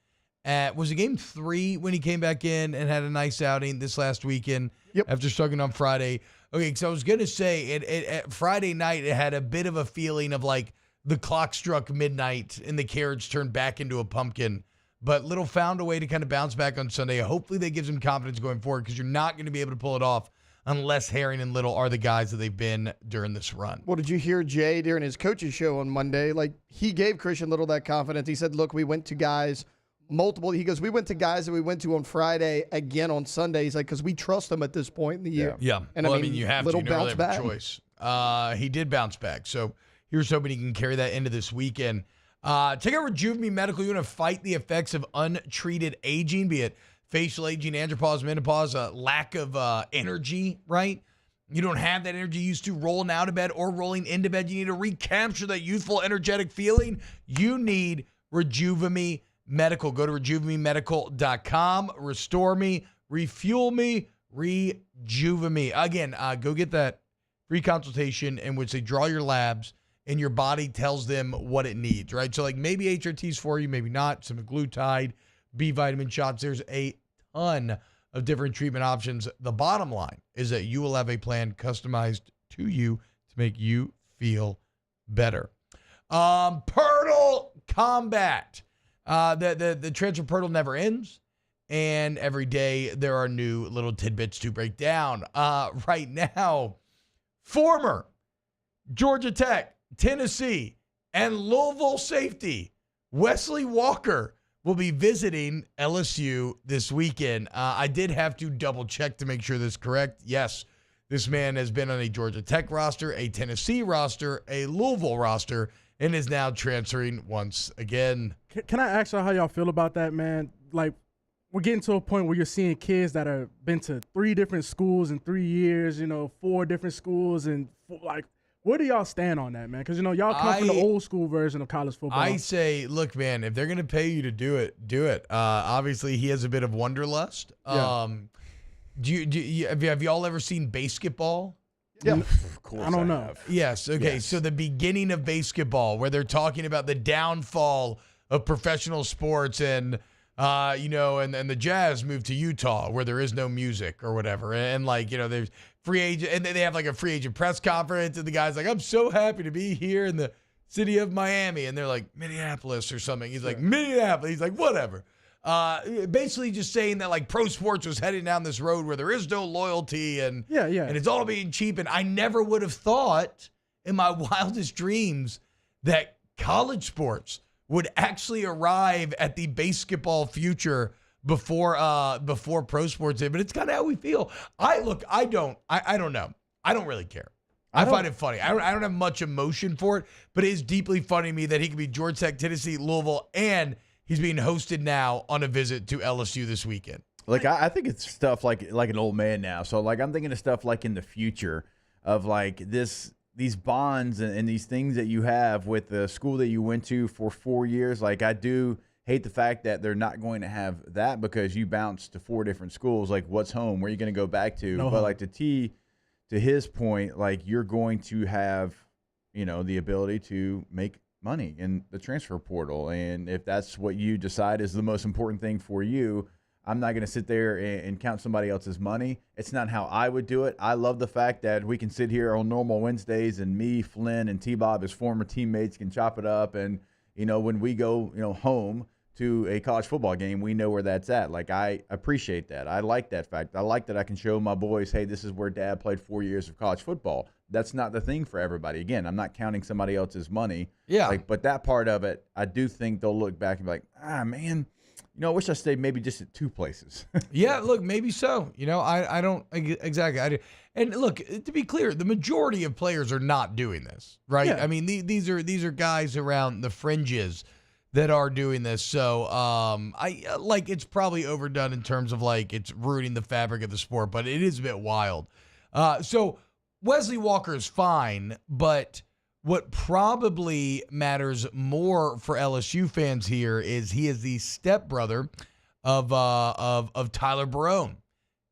was it game 3 when he came back in and had a nice outing this last weekend after struggling on Friday? Okay, so I was going to say, at Friday night, it had a bit of a feeling of like the clock struck midnight and the carriage turned back into a pumpkin. But Little found a way to kind of bounce back on Sunday. Hopefully that gives him confidence going forward because you're not going to be able to pull it off unless Herring and Little are the guys that they've been during this run. Well, did you hear Jay during his coach's show on Monday? Like, he gave Christian Little that confidence. He said, look, we went to guys multiple. He goes, we went to guys that we went to on Friday, again on Sunday. He's like, because we trust them at this point in the year. Yeah. And well, I mean, you have Little to. You bounce have back. a choice. He did bounce back. So here's hoping he can carry that into this weekend. Take out Rejuve Me Medical. You want to fight the effects of untreated aging, be it facial aging, andropause, menopause, lack of energy, right? You don't have that energy you used to rolling out of bed or rolling into bed. You need to recapture that youthful, energetic feeling. You need Rejuve Me Medical. Go to RejuveMeMedical.com. Restore me, refuel me, rejuve me. Again, go get that free consultation in which they draw your labs and your body tells them what it needs, right? So like maybe HRT's for you, maybe not. Semaglutide, B vitamin shots. There's a ton of different treatment options. The bottom line is that you will have a plan customized to you to make you feel better. Pirtle Combat. The transfer portal never ends, and every day there are new little tidbits to break down. Right now, former Georgia Tech, Tennessee, and Louisville safety Wesley Walker will be visiting LSU this weekend. I did have to double check to make sure this is correct. Yes, this man has been on a Georgia Tech roster, a Tennessee roster, a Louisville roster, and is now transferring once again. Can I ask y'all how y'all feel about that, man? Like, we're getting to a point where you're seeing kids that have been to 3 different schools in 3 years, 4 different schools, and like Where do y'all stand on that, man? Because, y'all come from the old school version of college football. I say, look, man, if they're going to pay you to do it, do it. Obviously, he has a bit of wanderlust. Yeah. Have y'all ever seen basketball? Yeah. Of course I don't know. Yes. Okay. Yes. So the beginning of basketball, where they're talking about the downfall of professional sports, and and the Jazz moved to Utah, where there is no music or whatever, and there's free agent, and they have like a free agent press conference, and the guy's like, "I'm so happy to be here in the city of Miami," and they're like, "Minneapolis" or something. He's like, "Minneapolis." He's like, "Whatever." Basically just saying that like pro sports was heading down this road where there is no loyalty and it's all being cheap. And I never would have thought in my wildest dreams that college sports would actually arrive at the basketball future before pro sports did. But it's kind of how we feel. I don't know. I don't really care. I find it funny. I don't have much emotion for it, but it is deeply funny to me that he could be Georgia Tech, Tennessee, Louisville, and he's being hosted now on a visit to LSU this weekend. Like I think it's stuff like an old man now. So like I'm thinking of stuff like in the future of like these bonds and these things that you have with the school that you went to for 4 years. Like I do hate the fact that they're not going to have that because you bounced to 4 different schools. Like what's home? Where are you going to go back to? No but home. like to his point, like you're going to have, the ability to make money in the transfer portal. And if that's what you decide is the most important thing for you, I'm not going to sit there and count somebody else's money. It's not how I would do it. I love the fact that we can sit here on normal Wednesdays and me, Flynn, and T-Bob as former teammates can chop it up. And, when we go, home to a college football game, we know where that's at. Like, I appreciate that. I like that fact. I like that I can show my boys, hey, this is where Dad played 4 years of college football. That's not the thing for everybody. Again, I'm not counting somebody else's money. Yeah. But that part of it, I do think they'll look back and be like, man, I wish I stayed maybe just at 2 places. Yeah, look, maybe so. I don't exactly. And look, to be clear, the majority of players are not doing this, right? Yeah. I mean, these are guys around the fringes that are doing this. So, it's probably overdone in terms of like it's ruining the fabric of the sport, but it is a bit wild. So Wesley Walker is fine, but what probably matters more for LSU fans here is he is the stepbrother of Tyler Barone.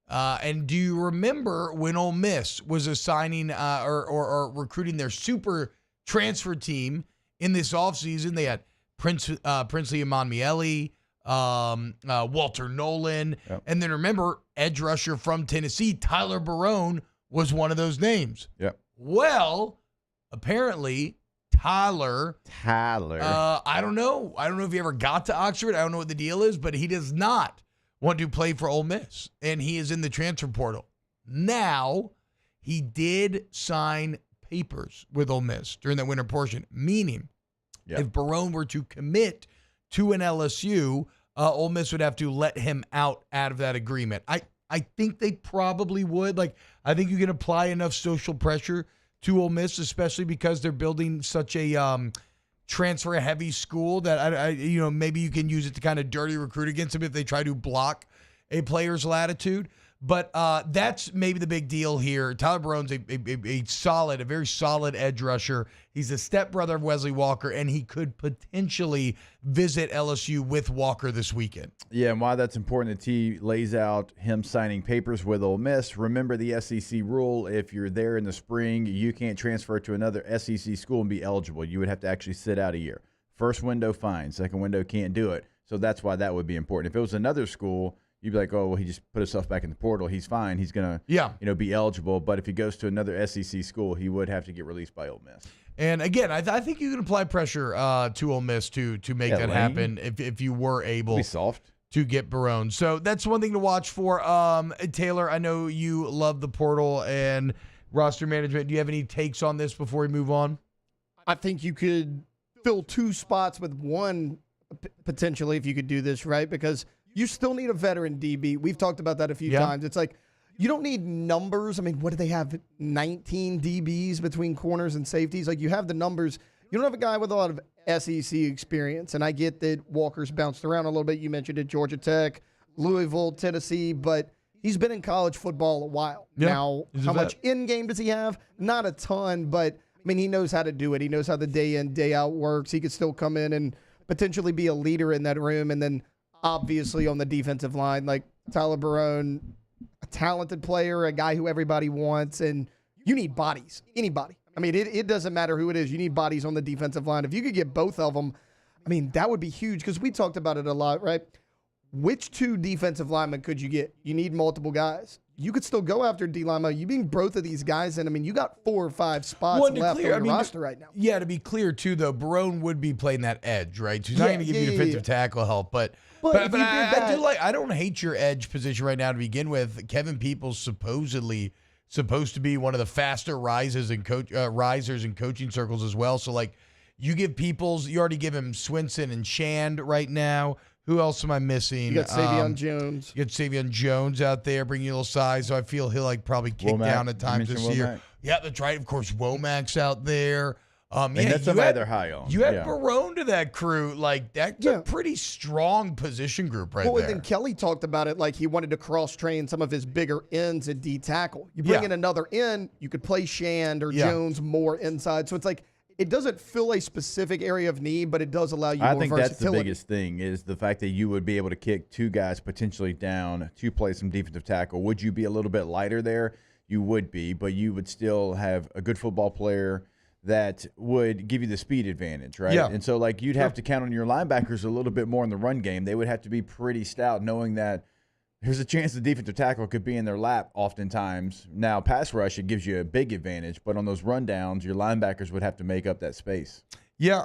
And do you remember when Ole Miss was assigning or recruiting their super transfer team in this offseason? They had Princely Emanmiele, Walter Nolan, and then remember edge rusher from Tennessee, Tyler Barone was one of those names. Yep. Well, apparently Tyler. I don't know. I don't know if he ever got to Oxford. I don't know what the deal is, but he does not want to play for Ole Miss, and he is in the transfer portal. Now, he did sign papers with Ole Miss during that winter portion, meaning if Barone were to commit to an LSU, Ole Miss would have to let him out of that agreement. I think they probably would. Like, I think you can apply enough social pressure to Ole Miss, especially because they're building such a transfer-heavy school that maybe you can use it to kind of dirty recruit against them if they try to block a player's latitude. But that's maybe the big deal here. Tyler Barone's a very solid edge rusher. He's a stepbrother of Wesley Walker, and he could potentially visit LSU with Walker this weekend. Yeah, and why that's important, the T lays out him signing papers with Ole Miss. Remember the SEC rule, if you're there in the spring, you can't transfer to another SEC school and be eligible. You would have to actually sit out a year. First window, fine. Second window, can't do it. So that's why that would be important. If it was another school, you'd be like, oh, well, he just put himself back in the portal. He's fine. He's going to be eligible. But if he goes to another SEC school, he would have to get released by Ole Miss. And again, I think you can apply pressure to Ole Miss to make that happen if you were able to get Barone. So that's one thing to watch for. Taylor, I know you love the portal and roster management. Do you have any takes on this before we move on? I think you could fill 2 spots with one potentially if you could do this, right? Because you still need a veteran DB. We've talked about that a few times. It's like you don't need numbers. I mean, what do they have? 19 DBs between corners and safeties. Like, you have the numbers. You don't have a guy with a lot of SEC experience. And I get that Walker's bounced around a little bit. You mentioned it, Georgia Tech, Louisville, Tennessee, but he's been in college football a while. Now, how much in-game does he have? Not a ton, but I mean, he knows how to do it. He knows how the day in, day out works. He could still come in and potentially be a leader in that room. And then obviously on the defensive line, like Tyler Barone, a talented player, a guy who everybody wants, and you need bodies. Anybody. I mean, it doesn't matter who it is. You need bodies on the defensive line. If you could get both of them, I mean, that would be huge because we talked about it a lot, right? Which 2 defensive linemen could you get? You need multiple guys. You could still go after D Lima. You bring both of these guys in. I mean, you got 4 or 5 spots left on your roster right now. Yeah, to be clear, too, though, Barone would be playing that edge, right? So he's not going to give you defensive tackle help. But I don't hate your edge position right now to begin with. Kevin Peoples supposedly supposed to be one of the faster risers in coaching circles as well. So, like, you give Peoples, you already give him Swinson and Shand right now. Who else am I missing? You got Savion Jones. You got Savion Jones out there, bringing you a little size. So I feel he'll probably kick down at times this year. Yeah, that's right. Of course, Womack's out there. And that's somebody they're high on. You had Barone to that crew. Like, that's a pretty strong position group right there. Well, and then Kelly talked about it like he wanted to cross-train some of his bigger ends at D-tackle. You bring in another end, you could play Shand or Jones more inside. So it's like, it doesn't fill a specific area of need, but it does allow you more versatility. That's the biggest thing is the fact that you would be able to kick 2 guys potentially down to play some defensive tackle. Would you be a little bit lighter there? You would be, but you would still have a good football player that would give you the speed advantage, right? Yeah. And so, like, you'd have to count on your linebackers a little bit more in the run game. They would have to be pretty stout, knowing that there's a chance the defensive tackle could be in their lap oftentimes. Now, pass rush, it gives you a big advantage, but on those rundowns, your linebackers would have to make up that space. Yeah,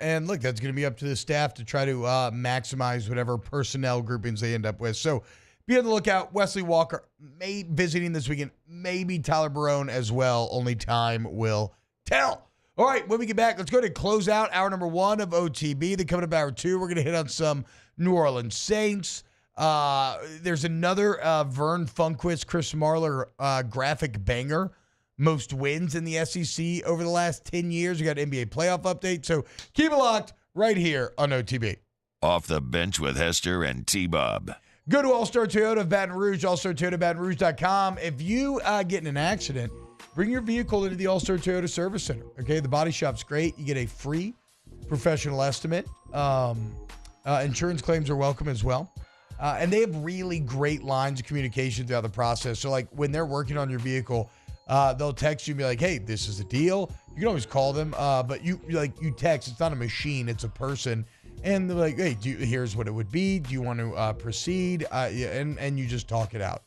and look, that's going to be up to the staff to try to maximize whatever personnel groupings they end up with. So be on the lookout. Wesley Walker may visiting this weekend, maybe Tyler Barone as well. Only time will tell. All right, when we get back, let's go ahead and close out hour number 1 of OTB. Then coming up hour 2, we're going to hit on some New Orleans Saints. There's another Vern Funquist, Chris Marler graphic banger. Most wins in the SEC over the last 10 years. We got NBA playoff update. So keep it locked right here on OTB. Off the bench with Hester and T-Bob. Go to All-Star Toyota of Baton Rouge, allstartoyotabatonrouge.com. If you get in an accident, bring your vehicle into the All-Star Toyota Service Center. Okay, the body shop's great. You get a free professional estimate. Insurance claims are welcome as well. And they have really great lines of communication throughout the process. So, like, when they're working on your vehicle, they'll text you and be like, hey, this is a deal. You can always call them, but you text. It's not a machine. It's a person. And they're like, hey, here's what it would be. Do you want to proceed? And you just talk it out.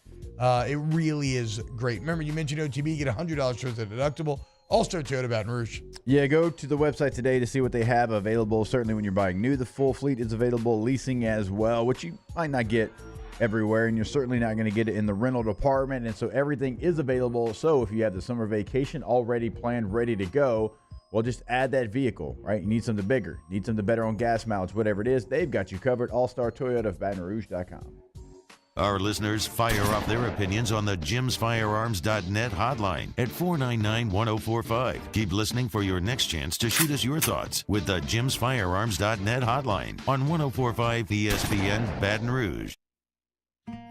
It really is great. Remember, you mentioned OTB. You get $100 towards the deductible. All-Star Toyota Baton Rouge. Yeah, go to the website today to see what they have available. Certainly when you're buying new, the full fleet is available. Leasing as well, which you might not get everywhere, and you're certainly not going to get it in the rental department. And so everything is available. So if you have the summer vacation already planned, ready to go, well, just add that vehicle, right? You need something bigger. Need something better on gas mileage, whatever it is. They've got you covered. All-Star Toyota of BatonRouge.com. Our listeners fire off their opinions on the JimsFirearms.net hotline at 499-1045. Keep listening for your next chance to shoot us your thoughts with the JimsFirearms.net hotline on 1045 ESPN Baton Rouge.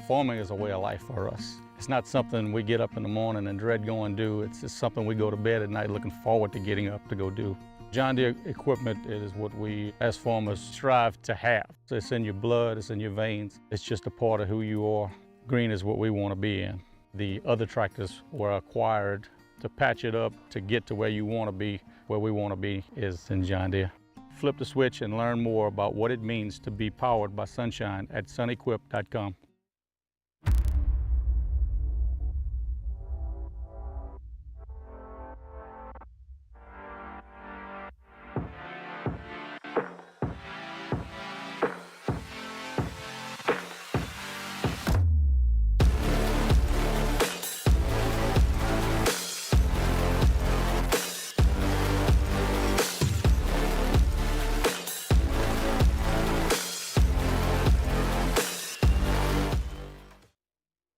Farming is a way of life for us. It's not something we get up in the morning and dread going do. It's just something we go to bed at night looking forward to getting up to go do. John Deere equipment is what we as farmers strive to have. It's in your blood, it's in your veins. It's just a part of who you are. Green is what we want to be in. The other tractors were acquired to patch it up to get to where you want to be. Where we want to be is in John Deere. Flip the switch and learn more about what it means to be powered by sunshine at sunequip.com.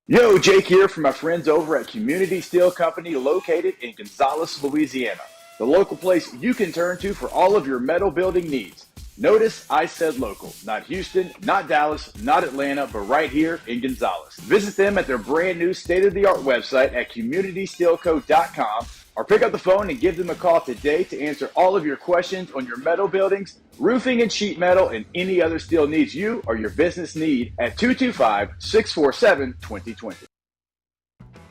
Yo, Jake here from my friends over at Community Steel Company located in Gonzales, Louisiana. The local place you can turn to for all of your metal building needs. Notice I said local, not Houston, not Dallas, not Atlanta, but right here in Gonzales. Visit them at their brand new state-of-the-art website at communitysteelco.com or pick up the phone and give them a call today to answer all of your questions on your metal buildings, roofing and sheet metal, and any other steel needs you or your business need at 225-647-2020.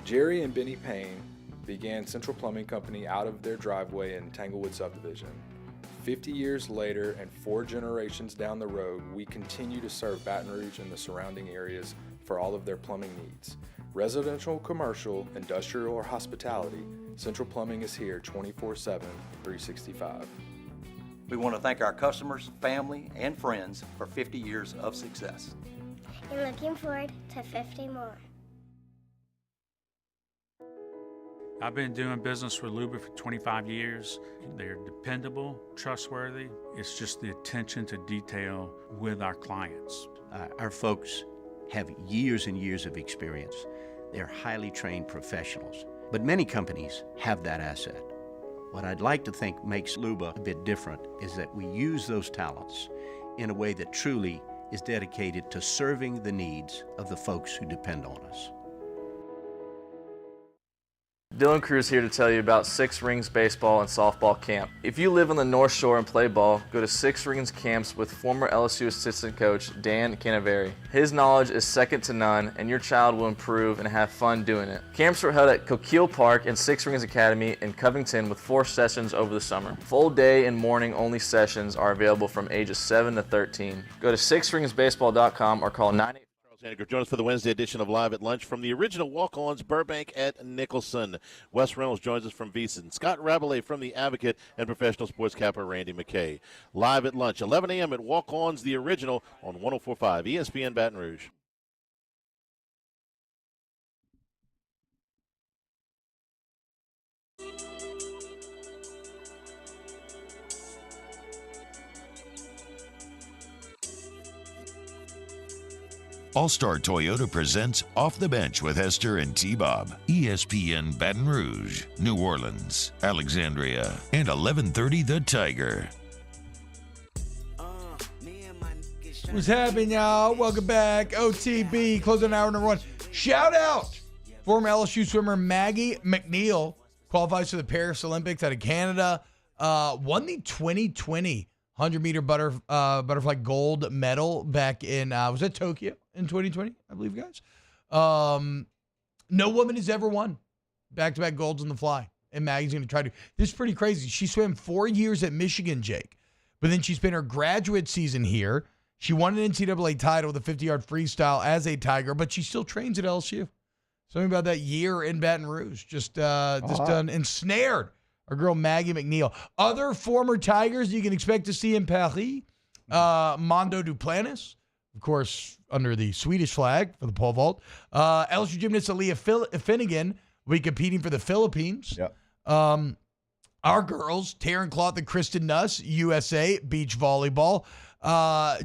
Jerry and Benny Payne began Central Plumbing Company out of their driveway in Tanglewood subdivision. 50 years later and 4 generations down the road, we continue to serve Baton Rouge and the surrounding areas for all of their plumbing needs. Residential, commercial, industrial, or hospitality, Central Plumbing is here 24/7, 365. We want to thank our customers, family, and friends for 50 years of success. And looking forward to 50 more. I've been doing business with Luba for 25 years. They're dependable, trustworthy. It's just the attention to detail with our clients. Our folks have years and years of experience. They're highly trained professionals, but many companies have that asset. What I'd like to think makes Luba a bit different is that we use those talents in a way that truly is dedicated to serving the needs of the folks who depend on us. Dylan Cruz here to tell you about Six Rings Baseball and Softball Camp. If you live on the North Shore and play ball, go to Six Rings Camps with former LSU assistant coach Dan Canaveri. His knowledge is second to none, and your child will improve and have fun doing it. Camps were held at Coquille Park and Six Rings Academy in Covington with 4 sessions over the summer. Full day and morning only sessions are available from ages 7 to 13. Go to sixringsbaseball.com or call 988. Join us for the Wednesday edition of Live at Lunch from the original Walk-Ons, Burbank at Nicholson. Wes Reynolds joins us from VEASAN. Scott Rabelais from The Advocate and professional sports capper Randy McKay. Live at Lunch, 11 a.m. at Walk-Ons, the original on 104.5 ESPN Baton Rouge. All-Star Toyota presents Off the Bench with Hester and T-Bob. ESPN Baton Rouge, New Orleans, Alexandria, and 1130 The Tiger. What's happening, y'all? Welcome back. OTB, closing hour number 1. Shout out former LSU swimmer Maggie McNeil. Qualifies for the Paris Olympics out of Canada. Won the 2020 100-meter butterfly gold medal back in, was that Tokyo in 2020, I believe, guys? No woman has ever won back-to-back golds in the fly, and Maggie's going to try to. This is pretty crazy. She swam 4 years at Michigan, Jake, but then she spent her graduate season here. She won an NCAA title with a 50-yard freestyle as a Tiger, but she still trains at LSU. Something about that year in Baton Rouge. Just done ensnared. Our girl Maggie McNeil. Other former Tigers you can expect to see in Paris. Mondo Duplantis, of course, under the Swedish flag for the pole vault. LSU gymnast Aaliyah Finnegan will be competing for the Philippines. Yep. Our girls, Taryn Cloth and Kristen Nuss, USA, beach volleyball.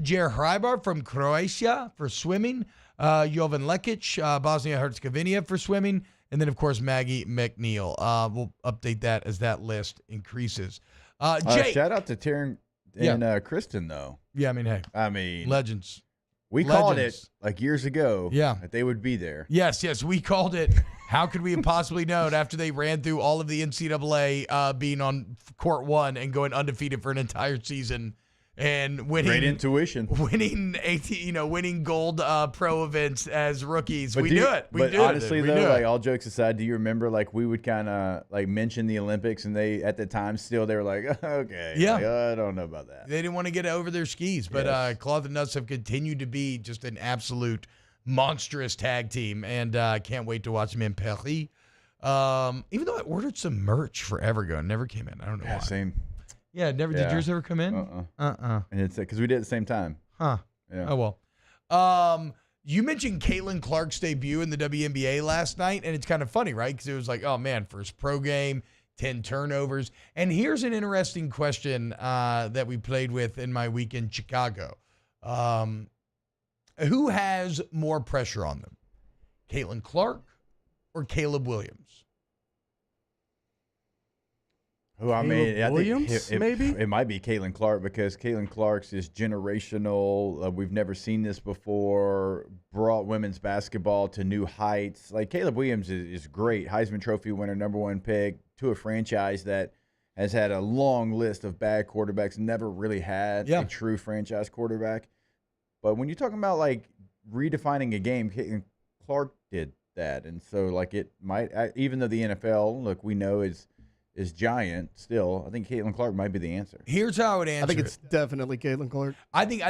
Jer Hrybar from Croatia for swimming. Jovan Lekic, Bosnia-Herzegovina for swimming. And then, of course, Maggie McNeil. We'll update that as that list increases. Jake. Shout out to Taryn and Kristen, though. Yeah, hey. Legends. We called it like years ago that they would be there. Yes, we called it. How could we have possibly known after they ran through all of the NCAA being on court 1 and going undefeated for an entire season and winning. Great intuition. Winning gold pro events as rookies. But we do it. But honestly, though, all jokes aside, do you remember we would kind of mention the Olympics, and they at the time still they were like, okay, I don't know about that. They didn't want to get over their skis, but Cloth and Nuts have continued to be just an absolute monstrous tag team, and can't wait to watch them in Paris. Even though I ordered some merch forever ago, it never came in. I don't know why. Same. Yeah, never. Did yours ever come in? And it's because we did it at the same time. Huh. Yeah. Oh, well. You mentioned Caitlin Clark's debut in the WNBA last night, and it's kind of funny, right? Because it was like, oh, man, first pro game, 10 turnovers. And here's an interesting question that we played with in my week in Chicago. Who has more pressure on them? Caitlin Clark or Caleb Williams? Who I mean, I Williams, think maybe? It might be Caitlin Clark because Caitlin Clark's is generational. We've never seen this before. Brought women's basketball to new heights. Like Caleb Williams is great. Heisman Trophy winner, #1 pick to a franchise that has had a long list of bad quarterbacks. Never really had a true franchise quarterback. But when you're talking about like redefining a game, Caitlin Clark did that, and so like it might, even though the NFL, look, we know is giant still, I think Caitlin Clark might be the answer. Here's how I would answer. I think it's definitely Caitlin Clark. I think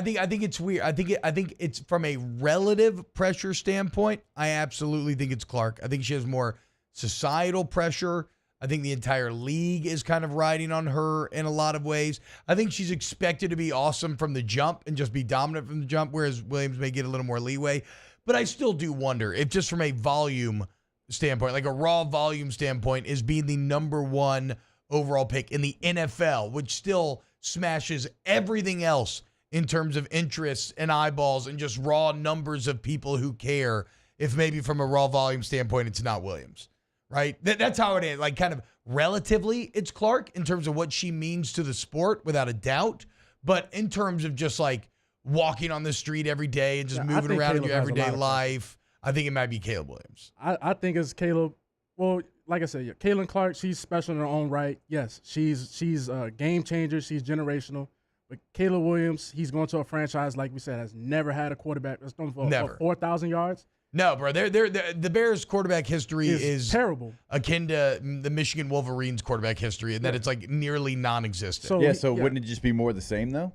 it's weird. I think it's from a relative pressure standpoint. I absolutely think it's Clark. I think she has more societal pressure. I think the entire league is kind of riding on her in a lot of ways. I think she's expected to be awesome from the jump and just be dominant from the jump, whereas Williams may get a little more leeway. But I still do wonder if just from a volume standpoint, like a raw volume standpoint, is being the #1 overall pick in the NFL, which still smashes everything else in terms of interests and eyeballs and just raw numbers of people who care, if maybe from a raw volume standpoint, it's not Williams, right? That's how it is. Like kind of relatively, it's Clark in terms of what she means to the sport, without a doubt. But in terms of just like walking on the street every day and just moving around in your everyday life, I think it might be Caleb Williams. I think it's Caleb. Well, like I said, Caitlin Clark, she's special in her own right. Yes, she's a game changer. She's generational. But Caleb Williams, he's going to a franchise, like we said, has never had a quarterback that's thrown for 4,000 yards. No, bro. The Bears' quarterback history is terrible, akin to the Michigan Wolverines' quarterback history, and that it's like nearly non-existent. So wouldn't it just be more the same though?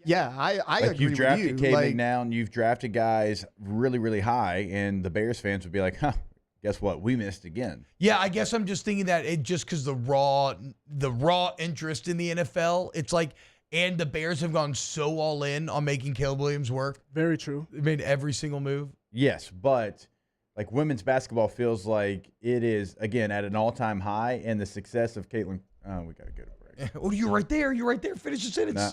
Yeah, I like agree you've drafted with you. Cade McNown, you've drafted guys really, really high, and the Bears fans would be like, guess what? We missed again. Yeah, I guess I'm just thinking that it just because the raw interest in the NFL, it's like, and the Bears have gone so all in on making Caleb Williams work. Very true. They made every single move. Yes, but like women's basketball feels like it is, again, at an all-time high, and the success of Caitlin. We got to go to break. Oh, you're right there. You're right there. Finish the sentence. Nah.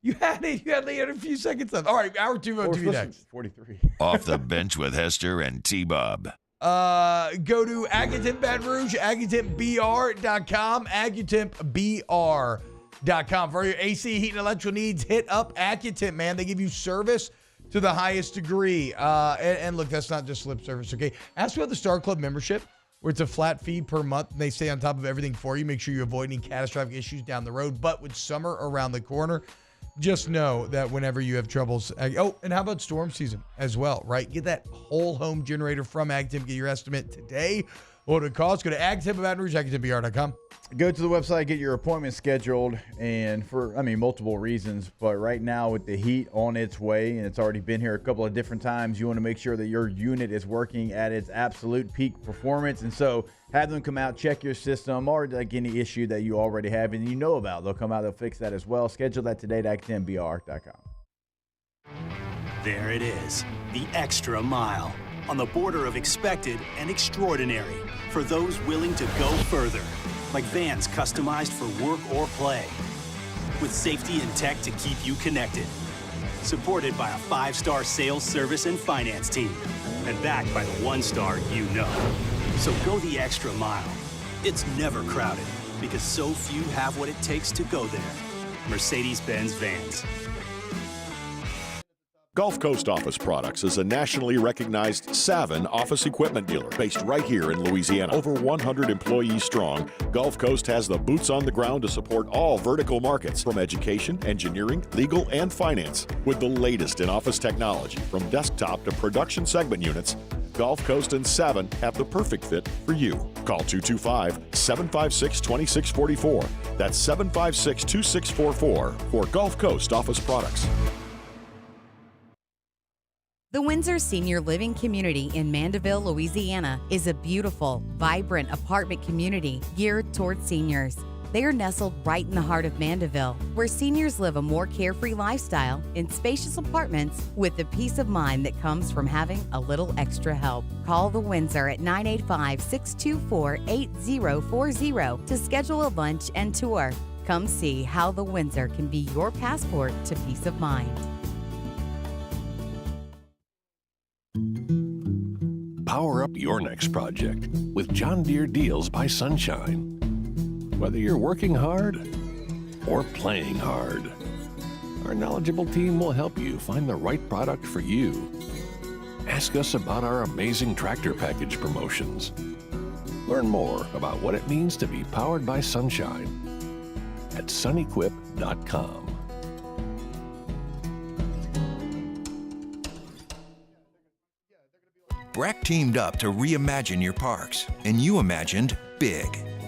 You had it. You had a few seconds left. All right, hour 2 of OTB next. 43. Off the bench with Hester and T-Bob. Go to Aggitemp Baton Rouge, AggiTempBR.com, AggiTempBR.com. For your AC, heat, and electrical needs, hit up Aggitemp, man. They give you service to the highest degree. And look, that's not just lip service, okay? Ask about the Star Club membership, where it's a flat fee per month, and they stay on top of everything for you. Make sure you avoid any catastrophic issues down the road. But with summer around the corner, just know that whenever you have troubles, and how about storm season as well, right? Get that whole home generator from Aggitemp. Get your estimate today. What it costs? Go to Aggitemp Baton Rouge, AggiTempBR.com. Go to the website, get your appointment scheduled, and for, multiple reasons, but right now with the heat on its way, and it's already been here a couple of different times, you want to make sure that your unit is working at its absolute peak performance, and so have them come out, check your system, or like any issue that you already have and you know about. They'll come out, they'll fix that as well. Schedule that today at AggiTempBR.com. There it is, the extra mile, on the border of expected and extraordinary, for those willing to go further. Like vans customized for work or play, with safety and tech to keep you connected. Supported by a 5-star sales, service, and finance team, and backed by the 1-star you know. So go the extra mile. It's never crowded, because so few have what it takes to go there. Mercedes-Benz Vans. Gulf Coast Office Products is a nationally recognized Savin office equipment dealer based right here in Louisiana. Over 100 employees strong, Gulf Coast has the boots on the ground to support all vertical markets, from education, engineering, legal, and finance. With the latest in office technology, from desktop to production segment units, Gulf Coast and Savin have the perfect fit for you. Call 225-756-2644. That's 756-2644 for Gulf Coast Office Products. The Windsor Senior Living Community in Mandeville, Louisiana is a beautiful, vibrant apartment community geared toward seniors. They are nestled right in the heart of Mandeville, where seniors live a more carefree lifestyle in spacious apartments with the peace of mind that comes from having a little extra help. Call the Windsor at 985-624-8040 to schedule a lunch and tour. Come see how the Windsor can be your passport to peace of mind. Power up your next project with John Deere Deals by Sunshine. Whether you're working hard or playing hard, our knowledgeable team will help you find the right product for you. Ask us about our amazing tractor package promotions. Learn more about what it means to be powered by sunshine at sunequip.com. Breck teamed up to reimagine your parks, and you imagined big.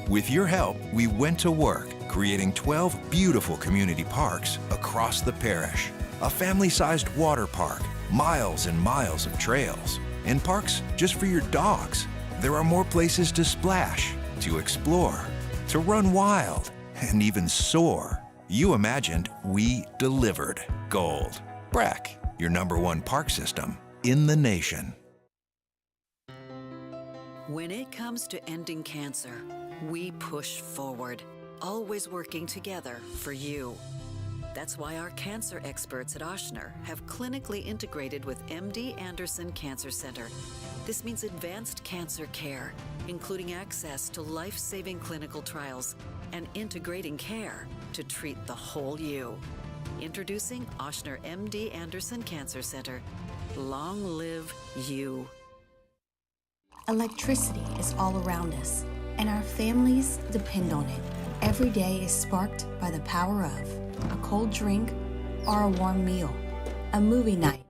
With your help, we went to work creating 12 beautiful community parks across the parish. A family-sized water park, miles and miles of trails, and parks just for your dogs. There are more places to splash, to explore, to run wild, and even soar. You imagined, we delivered. Gold. Breck, your #1 park system in the nation. When it comes to ending cancer, we push forward, always working together for you. That's why our cancer experts at Ochsner have clinically integrated with MD Anderson Cancer Center. This means advanced cancer care, including access to life-saving clinical trials and integrating care to treat the whole you. Introducing Ochsner MD Anderson Cancer Center. Long live you. Electricity is all around us, and our families depend on it. Every day is sparked by the power of a cold drink or a warm meal, a movie night.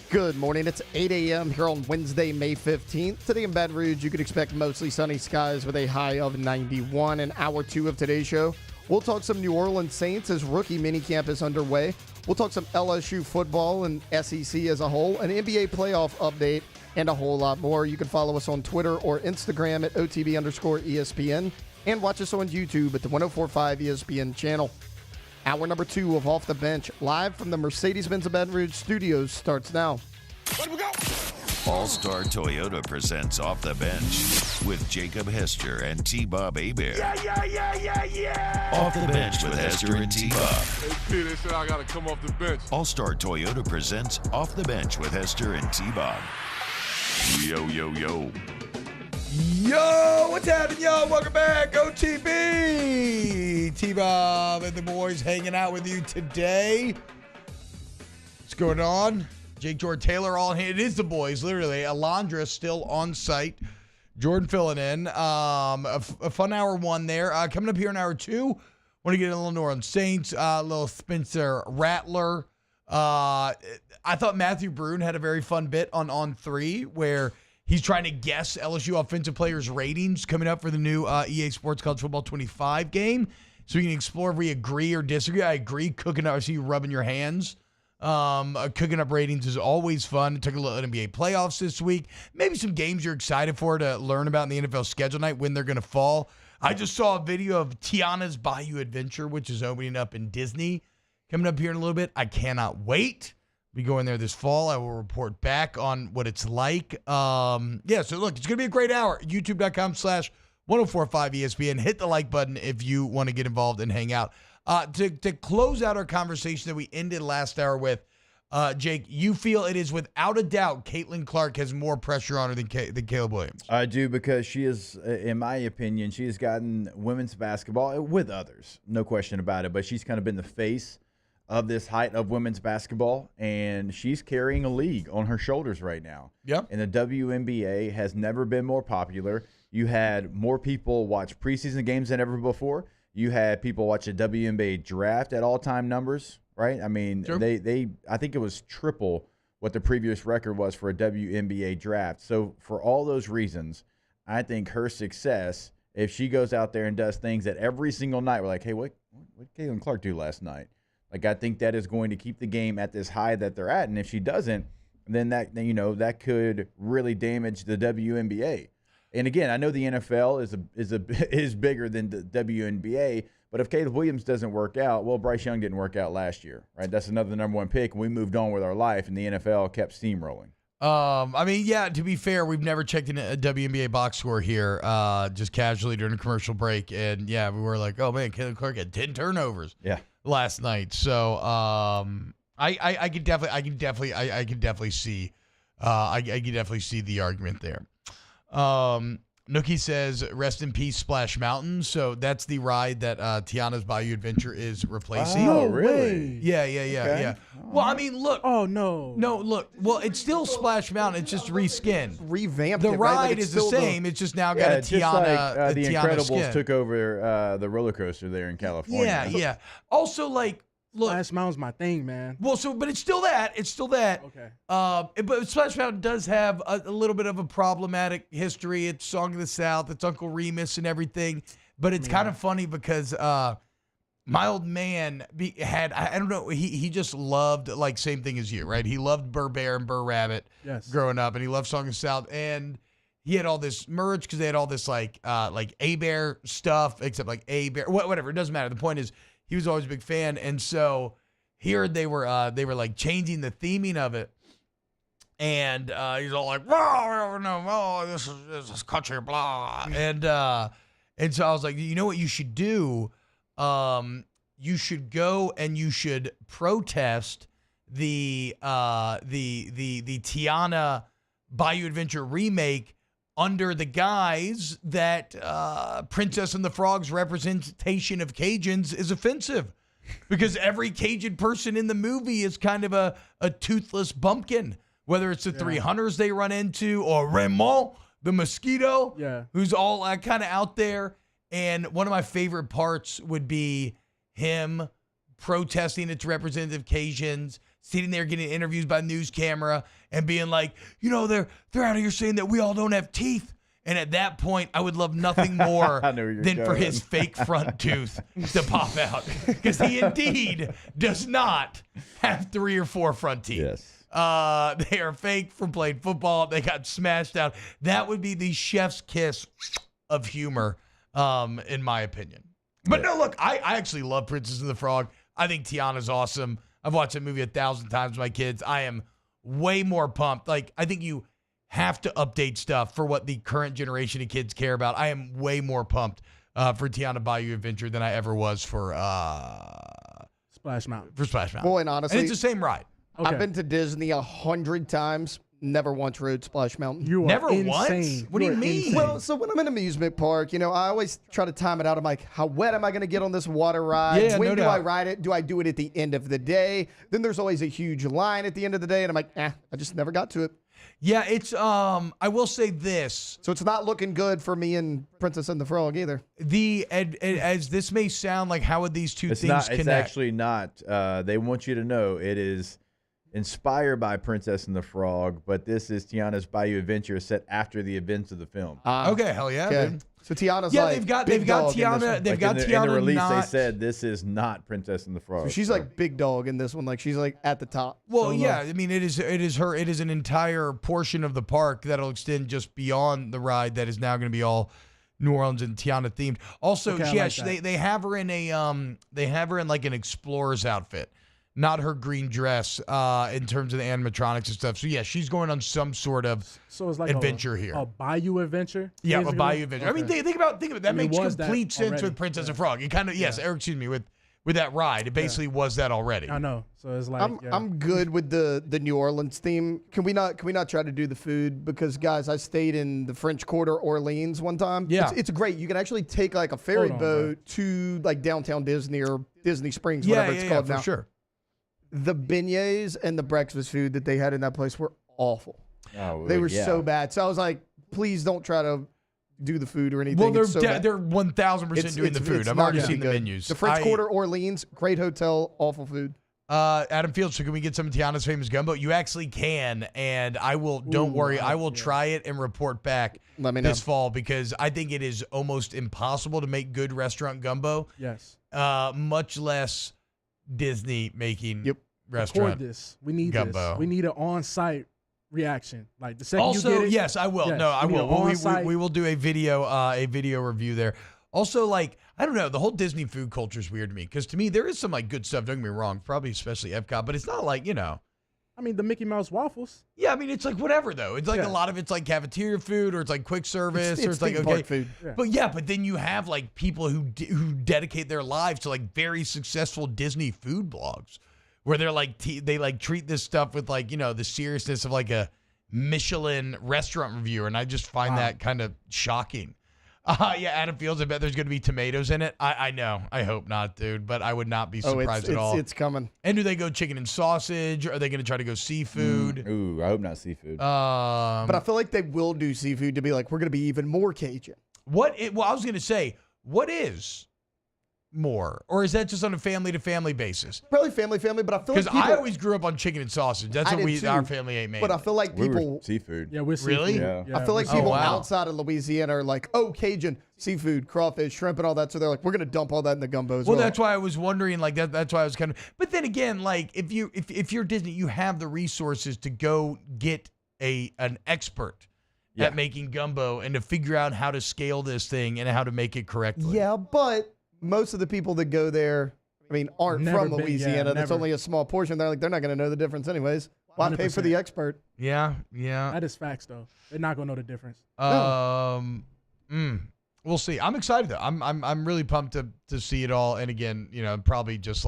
Good morning. It's 8 a.m. here on Wednesday, May 15th. Today in Baton Rouge, you can expect mostly sunny skies with a high of 91. In hour 2 of today's show, we'll talk some New Orleans Saints as rookie minicamp is underway. We'll talk some LSU football and SEC as a whole, an NBA playoff update, and a whole lot more. You can follow us on Twitter or Instagram at OTB_ESPN and watch us on YouTube at the 1045 ESPN channel. Hour number 2 of Off the Bench, live from the Mercedes-Benz of Baton Rouge studios, starts now. All-Star Toyota presents Off the Bench with Jacob Hester and T-Bob Hebert. Yeah. Off the Bench with Hester and T-Bob. Hey, P, they said I got to come off the bench. All-Star Toyota presents Off the Bench with Hester and T-Bob. Yo, yo, yo. Yo, what's happening, y'all? Welcome back, OTB. T-Bob and the boys hanging out with you today. What's going on? Jake, Jordan, Taylor, all in. It is the boys, literally. Alondra still on site. Jordan filling in. A fun hour 1 there. Coming up here in hour 2, want to get a little New Orleans Saints, a little Spencer Rattler. I thought Matthew Brune had a very fun bit on 3 where he's trying to guess LSU offensive players' ratings coming up for the new EA Sports College Football 25 game. So we can explore if we agree or disagree. I agree. Cooking up, I see you rubbing your hands. Cooking up ratings is always fun. Took a little NBA playoffs this week. Maybe some games you're excited for to learn about in the NFL schedule night, when they're going to fall. I just saw a video of Tiana's Bayou Adventure, which is opening up in Disney, coming up here in a little bit. I cannot wait. Be going there this fall. I will report back on what it's like. So look, it's going to be a great hour. YouTube.com/1045ESPN. Hit the like button if you want to get involved and hang out. To close out our conversation that we ended last hour with, Jake, you feel it is without a doubt Caitlin Clark has more pressure on her than Caleb Williams. I do, because she is, in my opinion, she has gotten women's basketball with others, no question about it, but she's kind of been the face of this height of women's basketball, and she's carrying a league on her shoulders right now. Yep. And the WNBA has never been more popular. You had more people watch preseason games than ever before. You had people watch the WNBA draft at all-time numbers, right? I mean, Sure. I think it was triple what the previous record was for a WNBA draft. So for all those reasons, I think her success, if she goes out there and does things that every single night we're like, hey, what did Caitlin Clark do last night? Like, I think that is going to keep the game at this high that they're at. And if she doesn't, then that could really damage the WNBA. And again, I know the NFL is bigger than the WNBA, but if Caleb Williams doesn't work out, well, Bryce Young didn't work out last year, right? That's another #1 pick, and we moved on with our life, and the NFL kept steamrolling. To be fair, we've never checked in a WNBA box score here, just casually during a commercial break, and we were like, oh man, Caitlin Clark had 10 turnovers last night. So I can definitely see the argument there. Nookie says, rest in peace, Splash Mountain. So that's the ride that Tiana's Bayou Adventure is replacing. Oh, really? Yeah. Okay. Well, I mean, look. Oh, no. No, look. Well, it's still Splash Mountain. It's just reskinned. Revamped The it, right? Like, ride it's is the still same. It's just now got a just Tiana. like the Tiana Incredibles skin. took over the roller coaster there in California. Yeah. Also, like, look. Splash Mountain's my thing, man. Well, but it's still that. Okay. But Splash Mountain does have a little bit of a problematic history. It's Song of the South. It's Uncle Remus and everything. But it's kind of funny because my old man I don't know, he just loved, like, same thing as you, right? He loved Burr Bear and Burr Rabbit growing up, and he loved Song of the South. And he had all this merch because they had all this, like A-Bear stuff, except, like, A-Bear, whatever. It doesn't matter. The point is, he was always a big fan, and so here they were like changing the theming of it, and he's all like, this is country, blah, and so I was like, you know what you should do? You should go and you should protest the Tiana Bayou Adventure remake under the guise that Princess and the Frog's representation of Cajuns is offensive. Because every Cajun person in the movie is kind of a toothless bumpkin. Whether it's the three hunters they run into or Raymond, the mosquito, who's all kind of out there. And one of my favorite parts would be him protesting its representative Cajuns, sitting there getting interviews by news camera and being like, they're out here saying that we all don't have teeth. And at that point, I would love nothing more than for his fake front tooth to pop out. Because he indeed does not have 3 or 4 front teeth. Yes. They are fake from playing football. They got smashed out. That would be the chef's kiss of humor, in my opinion. But no, look, I actually love Princess and the Frog. I think Tiana's awesome. I've watched that movie 1,000 times with my kids. I am way more pumped. Like, I think you have to update stuff for what the current generation of kids care about. I am way more pumped for Tiana Bayou Adventure than I ever was for Splash Mountain. Boy, and honestly, and it's the same ride. Okay. I've been to Disney 100 times. Never once rode Splash Mountain. You are Never insane. once? What do you mean? Insane. Well, so when I'm in an amusement park, I always try to time it out. I'm like, how wet am I going to get on this water ride? Yeah, when no do doubt. I ride it? Do I do it at the end of the day? Then there's always a huge line at the end of the day, and I'm like, I just never got to it. Yeah, it's I will say this. So it's not looking good for me and Princess and the Frog either. As this may sound like, how would these two things connect? It's actually not. They want you to know it is inspired by Princess and the Frog, but this is Tiana's Bayou Adventure set after the events of the film. Okay, hell yeah, dude. So Tiana's they've got Tiana. They've got Tiana. In the release, not, they said this is not Princess and the Frog. So she's like big dog in this one. Like she's like at the top. Well, yeah. I mean, it is her. It is an entire portion of the park that'll extend just beyond the ride that is now going to be all New Orleans and Tiana themed. Also, they have her in like an explorer's outfit. Not her green dress in terms of the animatronics and stuff. So, yeah, she's going on some sort of adventure here. A Bayou Adventure? Yeah, basically? a Bayou Adventure. Okay. I mean, think about it. That makes complete sense already. with Princess and Frog. It kind of, with that ride, it basically was that already. I know. So it's like, I'm good with the New Orleans theme. Can we not try to do the food? Because, guys, I stayed in the French Quarter, Orleans one time. Yeah. It's great. You can actually take like a ferry boat to like downtown Disney or Disney Springs, whatever it's called now. For sure. The beignets and the breakfast food that they had in that place were awful. Oh, they were so bad. So I was like, please don't try to do the food or anything. Well, they're It's so bad. they're 1,000% doing the food. I've already seen the menus. The French Quarter, Orleans, great hotel, awful food. Adam Fields, so can we get some of Tiana's famous gumbo? You actually can, and I will. Don't worry, I will try it and report back this fall because I think it is almost impossible to make good restaurant gumbo. Yes. Much less Disney making restaurant. Record this. We need gumbo. this. We need an on-site reaction. Like the second Also, you get it. yes, I will. Yes, No, I will. We will do a video review there. Also, like, I don't know, the whole Disney food culture is weird to me because to me there is some like good stuff. Don't get me wrong, probably especially Epcot, but it's not like I mean, the Mickey Mouse waffles. Yeah, I mean, it's like whatever though. It's like a lot of it's like cafeteria food or it's like quick service or it's like okay food. Yeah. But then you have like people who dedicate their lives to like very successful Disney food blogs, where they're like they like treat this stuff with like, the seriousness of like a Michelin restaurant reviewer, and I just find that kind of shocking. Yeah, Adam Fields, I bet there's going to be tomatoes in it. I know. I hope not, dude, but I would not be surprised at all. It's coming. And do they go chicken and sausage? Are they going to try to go seafood? Ooh, I hope not seafood. But I feel like they will do seafood to be like, we're going to be even more Cajun. Well, I was going to say, what is more? Or is that just on a family-to-family basis? Probably family, but I feel like because I always grew up on chicken and sausage. That's what our family ate made. But I feel like We people... were seafood. Yeah, we're Really? seafood. Yeah. I feel like people outside of Louisiana are like, oh, Cajun, seafood, crawfish, shrimp, and all that. So they're like, we're going to dump all that in the gumbo as well. Well, that's why I was wondering, like, that's why I was kind of... But then again, like, if you're Disney, you have the resources to go get an expert at making gumbo and to figure out how to scale this thing and how to make it correctly. Yeah, but most of the people that go there, aren't Never from been- Louisiana. yeah, That's never. only a small portion. They're like, they're not going to know the difference anyways. Why pay for 100%. the expert? Yeah. That is facts, though. They're not gonna know the difference. We'll see. I'm excited though. I'm really pumped to see it all. And again, probably just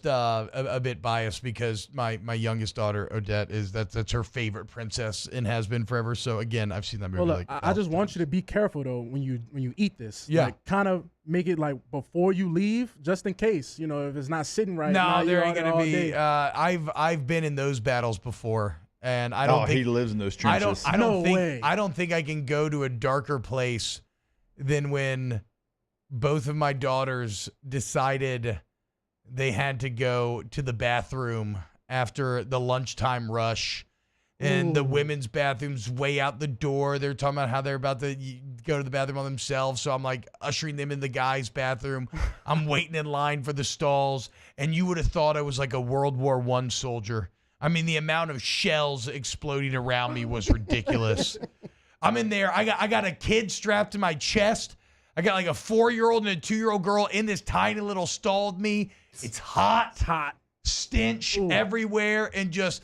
a bit biased because my youngest daughter Odette that's her favorite princess and has been forever. So again, I've seen that movie. Well, look, I just want you to be careful though when you eat this. Yeah. Like, kind of make it like before you leave, just in case. If it's not sitting right. No, now there you're ain't out there gonna all be. day. I've been in those battles before, and I don't think he lives in those trenches. I don't No think way. I don't think I can go to a darker place than when both of my daughters decided they had to go to the bathroom after the lunchtime rush. And the women's bathroom's way out the door. They're talking about how they're about to go to the bathroom on themselves. So I'm like ushering them in the guys' bathroom. I'm waiting in line for the stalls. And you would have thought I was like a World War I soldier. The amount of shells exploding around me was ridiculous. I'm in there. I got a kid strapped to my chest. I got like a 4-year-old and a 2-year-old girl in this tiny little stall with me. It's hot. It's hot. Stench everywhere and just...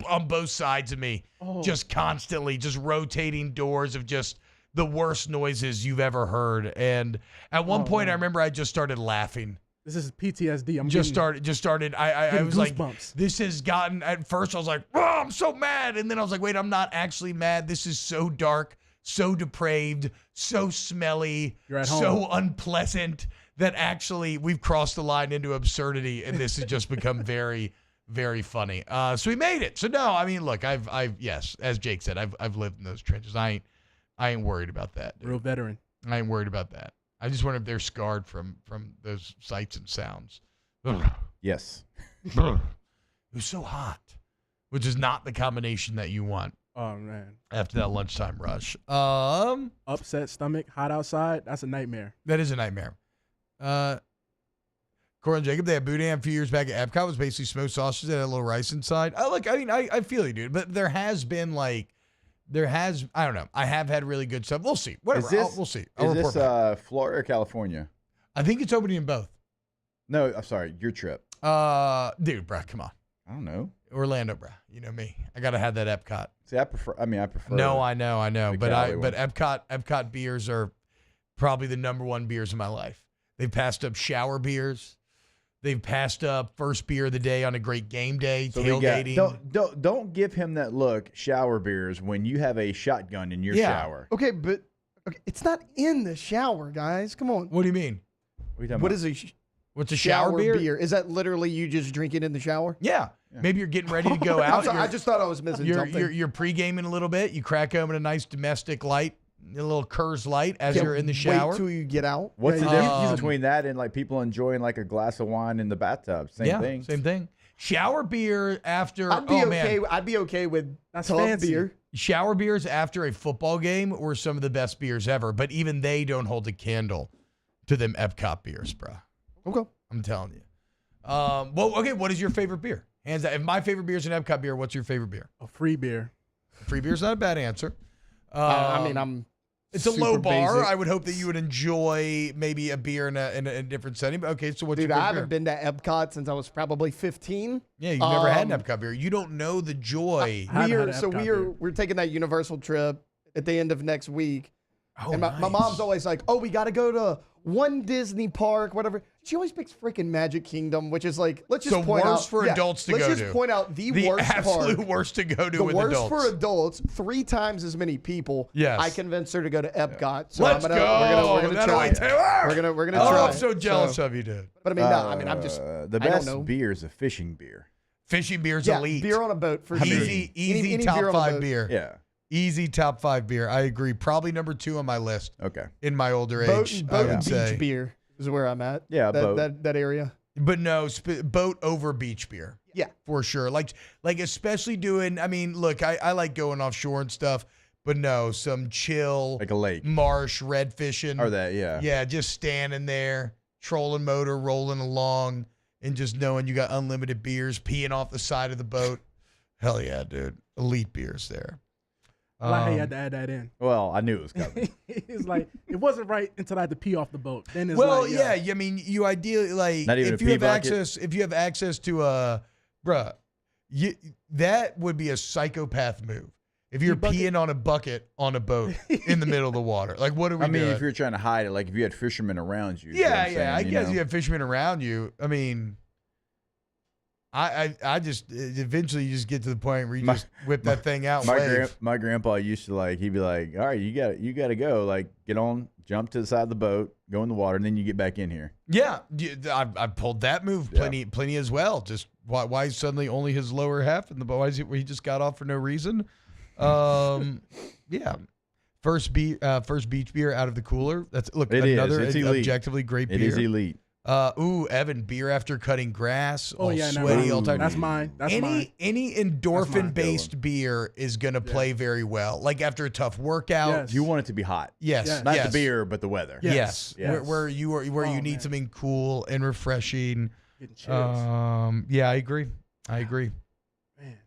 on both sides of me, just constantly, just rotating doors of just the worst noises you've ever heard. And at one point, I remember I just started laughing. This is PTSD. I was like, goosebumps. this has gotten, at first I was like, oh, I'm so mad. And then I was like, wait, I'm not actually mad. This is so dark, so depraved, so smelly, You're at so home. unpleasant that actually we've crossed the line into absurdity. And this has just become very, very funny. So we made it. So no, look, I've yes, as Jake said, I've lived in those trenches. I ain't worried about that, dude. Real veteran. I ain't worried about that. I just wonder if they're scarred from those sights and sounds. Yes. It was so hot, which is not the combination that you want. Oh man. After that lunchtime rush. Upset stomach, hot outside. That's a nightmare. That is a nightmare. Corey and Jacob, they had boudin a few years back at Epcot. It was basically smoked sausage that had a little rice inside. I feel you, dude. But there has been I don't know. I have had really good stuff. We'll see. Whatever. We'll see. Is this Florida or California? I think it's opening in both. No, I'm sorry. Your trip. Dude, bruh, come on. I don't know. Orlando, bruh. You know me. I gotta have that Epcot. See, I prefer. No, I know. the But Cali one. Epcot beers are probably the number one beers in my life. They've passed up shower beers. They've passed up first beer of the day on a great game day, So tailgating. don't give him that look. Shower beers when you have a shotgun in your shower. Okay, but it's not in the shower, guys. Come on. What do you mean? What is a What's a shower beer? Is that literally you just drink it in the shower? Yeah. Maybe you're getting ready to go out. I just thought I was missing something. You're pre-gaming a little bit. You crack open a nice domestic light, a little Coors Light as you're in the shower. Wait till you get out. What's the difference between that and like people enjoying like a glass of wine in the bathtub? Same thing. Same thing. Shower beer after. I'd be okay with That's tub fancy. beer. Shower beers after a football game were some of the best beers ever, but even they don't hold a candle to them Epcot beers, bro. Okay. I'm telling you. What is your favorite beer? Hands down. If my favorite beer is an Epcot beer, what's your favorite beer? A free beer. Free beer's not a bad answer. It's a low super bar. basic. I would hope that you would enjoy maybe a beer in a different setting. But okay, so what's Dude, your I favorite haven't beer? been to Epcot since I was probably 15. Yeah, you've never had an Epcot beer. You don't know the joy. We're taking that Universal trip at the end of next week. And my mom's always like, oh, we got to go to one Disney park, whatever. She always picks freaking Magic Kingdom, which is like, let's just point out. The worst for adults to go to. Let's just point out the worst absolute park. worst to go to with adults. The worst for adults, 3 times as many people. Yes. I convinced her to go to Epcot. So Let's go. We're gonna try. We're gonna try. I'm so jealous of you, dude. But I mean, no, I mean, I'm just. The best beer is a fishing beer. Fishing beer's elite. Beer on a boat for easy, sure. easy Any top beer on a 5 boat. beer. Yeah. Easy top 5 beer. I agree. Probably number 2 on my list. Okay. In my older age, Boat I would and say. beach beer is where I'm at. Yeah, that area. But no, boat over beach beer. Yeah, for sure. Like especially doing. I mean, look, I like going offshore and stuff, but no, some chill, like a lake, marsh, red fishing, or that. Yeah, yeah, just standing there, trolling motor, rolling along, and just knowing you got unlimited beers, peeing off the side of the boat. Hell yeah, dude, elite beers there. I like how you had to add that in. Well, I knew it was coming. It's like it wasn't right until I had to pee off the boat. Then it's yeah. I mean, you ideally like Not even if a you pee have bucket? access to that would be a psychopath move. If you're peeing on a bucket on a boat in the middle of the water, like what are we doing? if you're trying to hide it, like if you had fishermen around you. I guess you have fishermen around you. I mean, I just eventually you just get to the point where you just whip that thing out. My grandpa used to he'd be like, all right, you got to go, like get on, jump to the side of the boat, go in the water, and then you get back in here. Yeah, I've pulled that move plenty as well. Just why suddenly only his lower half in the boat? Why is it where he just got off for no reason? Yeah. First beach beer out of the cooler. That's another objectively great beer. It is elite. Evan, beer after cutting grass. Oh yeah, sweaty all time. That's mine. Any endorphin based beer is gonna play very well. Like after a tough workout, You want it to to be hot. Yes. Not the beer, but the weather. Yes. Where you need something cool and refreshing. Getting chills. Yeah, I agree. Man.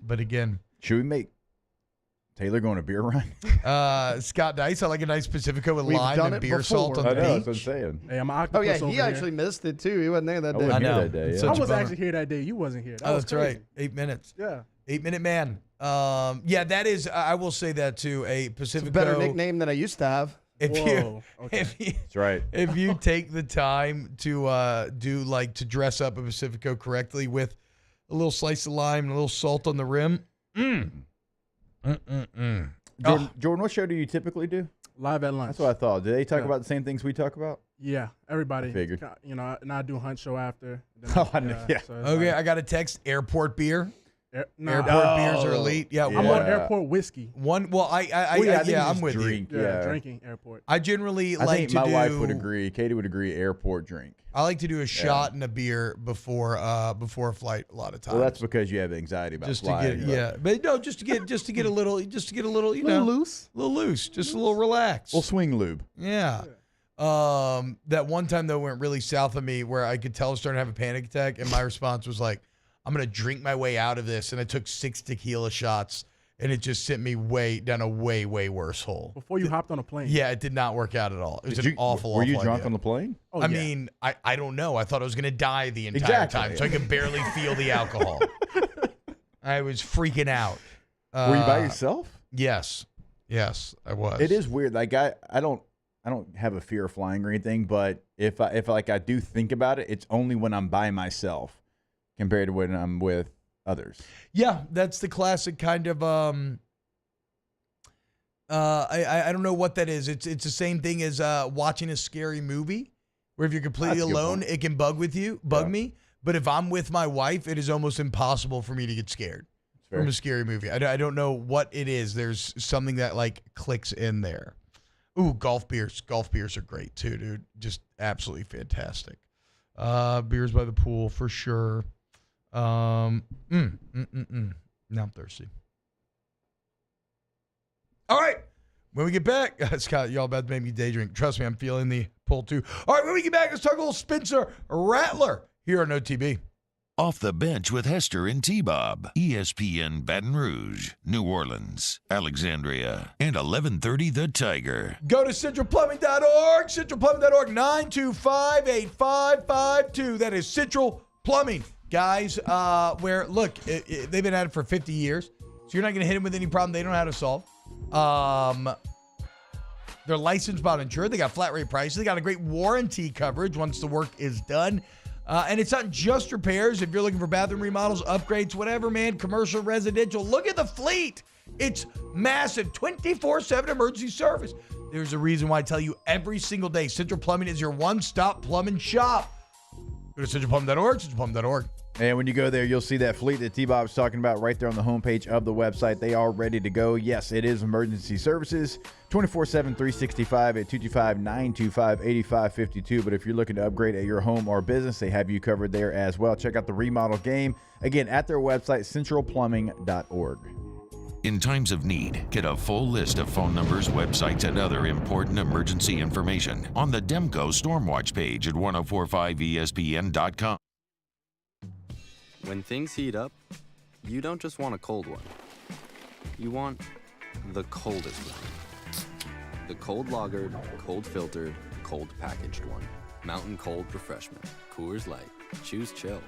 But again, should we make Taylor going a beer run? Scott Dice, I like a nice Pacifico with We've lime done and it beer before. salt on the beach. That's what I'm saying. Hey, I'm an Oh octopus yeah, over he here. actually missed it too. He wasn't there that day. I know. That day, yeah. I was actually here that day. You wasn't here. That was That's crazy. right. 8 minutes. Yeah. 8 Minute Man. Yeah, that is. I will say that too. A Pacifico. It's a better nickname than I used to have. That's right. If you take the time to to dress up a Pacifico correctly with a little slice of lime and a little salt on the rim. Jordan, what show do you typically do? Live at lunch. That's what I thought. Do they talk about the same things we talk about? Yeah, everybody. I figured. And I do Hunt Show after. Yeah. So it's Okay, like- I got a text. Airport beer. No. Airport beers are elite. Yeah, I'm on airport whiskey. One. Well, I think I'm you with just drink, you. yeah. Drinking airport. I generally I like think to my do. wife would agree. Katie would agree. Airport drink. I like to do a shot and a beer before a flight. A lot of times. Well, that's because you have anxiety about just flying. to get but no, just to get a little, you know, loose, a little loose, just a little relaxed. Well, swing lube. Yeah. That one time though went really south of me where I could tell I was starting to have a panic attack, and my response was like, I'm gonna drink my way out of this, and I took 6 tequila shots, and it just sent me down a way worse hole. Before you hopped on a plane. Yeah, it did not work out at all. It was awful. Were you drunk idea. on the plane? Oh, I yeah. mean, I don't know. I thought I was gonna die the entire time, so I could barely feel the alcohol. I was freaking out. Were you by yourself? Yes, I was. It is weird. Like I don't have a fear of flying or anything, but if I do think about it, it's only when I'm by myself compared to when I'm with others. Yeah, that's the classic kind of I don't know what that is. It's the same thing as watching a scary movie where if you're completely alone, it can bug me. But if I'm with my wife, it is almost impossible for me to get scared from a scary movie. I don't know what it is. There's something that like clicks in there. Ooh, golf beers. Golf beers are great too, dude. Just absolutely fantastic. Beers by the pool for sure. Now I'm thirsty. All right. When we get back, Scott, y'all about to make me day drink. Trust me, I'm feeling the pull too. All right, when we get back, let's talk a little Spencer Rattler here on OTB. Off the Bench with Hester and T-Bob. ESPN Baton Rouge, New Orleans, Alexandria, and 1130 The Tiger. Go to centralplumbing.org, centralplumbing.org, 925-8552. That is Central Plumbing, guys, where, look, they've been at it for 50 years, so you're not going to hit them with any problem they don't know how to solve. They're licensed, bought, insured. They got flat rate prices. They got a great warranty coverage once the work is done. And it's not just repairs. If you're looking for bathroom remodels, upgrades, whatever, man, commercial, residential, look at the fleet. It's massive, 24/7 emergency service. There's a reason why I tell you every single day, Central Plumbing is your one-stop plumbing shop. Go to centralplumbing.org, centralplumbing.org. And when you go there, you'll see that fleet that T-Bob's talking about right there on the homepage of the website. They are ready to go. Yes, it is emergency services, 24/7, 365 at 225-925-8552. But if you're looking to upgrade at your home or business, they have you covered there as well. Check out the remodel game, again, at their website, centralplumbing.org. In times of need, get a full list of phone numbers, websites, and other important emergency information on the Demco Stormwatch page at 1045ESPN.com. When things heat up, you don't just want a cold one. You want the coldest one. The cold lagered, cold filtered, cold packaged one. Mountain Cold Refreshment. Coors Light. Choose chill.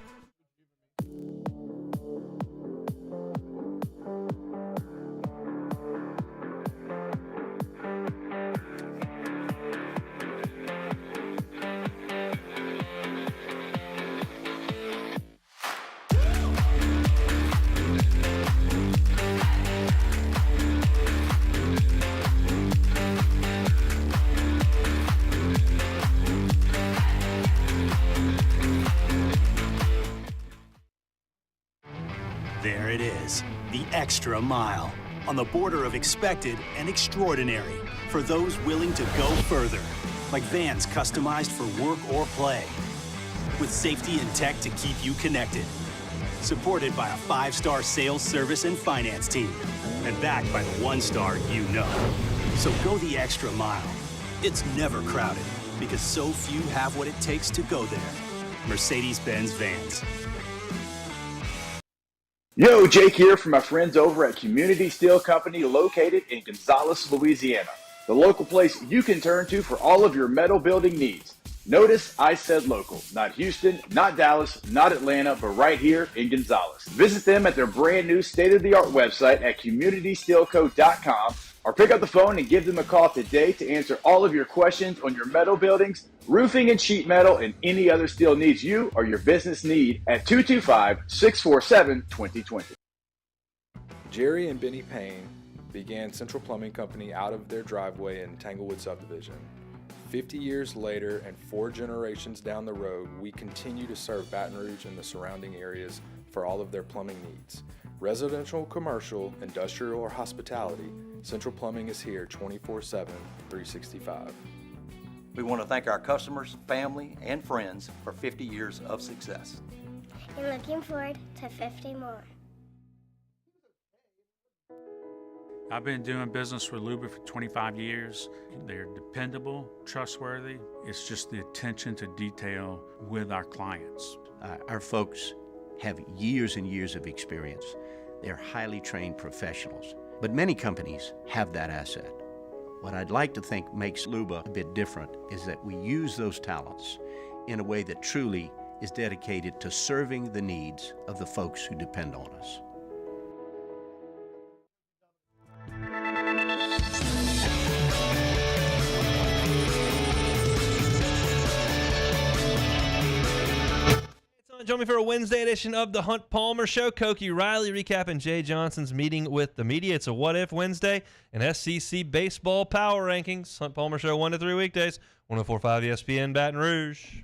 There it is, the extra mile, on the border of expected and extraordinary, for those willing to go further, like vans customized for work or play, with safety and tech to keep you connected, supported by a 5-star sales, service, and finance team, and backed by the 1-star you know. So go the extra mile. It's never crowded, because so few have what it takes to go there. Mercedes-Benz Vans. Yo, Jake here from my friends over at Community Steel Company located in Gonzales, Louisiana. The local place you can turn to for all of your metal building needs. Notice I said local, not Houston, not Dallas, not Atlanta, but right here in Gonzales. Visit them at their brand new state-of-the-art website at communitysteelco.com or pick up the phone and give them a call today to answer all of your questions on your metal buildings, roofing and sheet metal, and any other steel needs you or your business need at 225-647-2020. Jerry and Benny Payne began Central Plumbing Company out of their driveway in Tanglewood subdivision. 50 years later and 4 generations down the road, we continue to serve Baton Rouge and the surrounding areas for all of their plumbing needs. Residential, commercial, industrial, or hospitality, Central Plumbing is here 24/7, 365. We want to thank our customers, family, and friends for 50 years of success. And looking forward to 50 more. I've been doing business with Luba for 25 years. They're dependable, trustworthy. It's just the attention to detail with our clients. Our folks have years and years of experience. They're highly trained professionals. But many companies have that asset. What I'd like to think makes Luba a bit different is that we use those talents in a way that truly is dedicated to serving the needs of the folks who depend on us. Join me for a Wednesday edition of the Hunt Palmer Show. Koki Riley recapping Jay Johnson's meeting with the media. It's a What If Wednesday and SEC baseball power rankings. Hunt Palmer Show 1 to 3 weekdays. 104.5 ESPN Baton Rouge.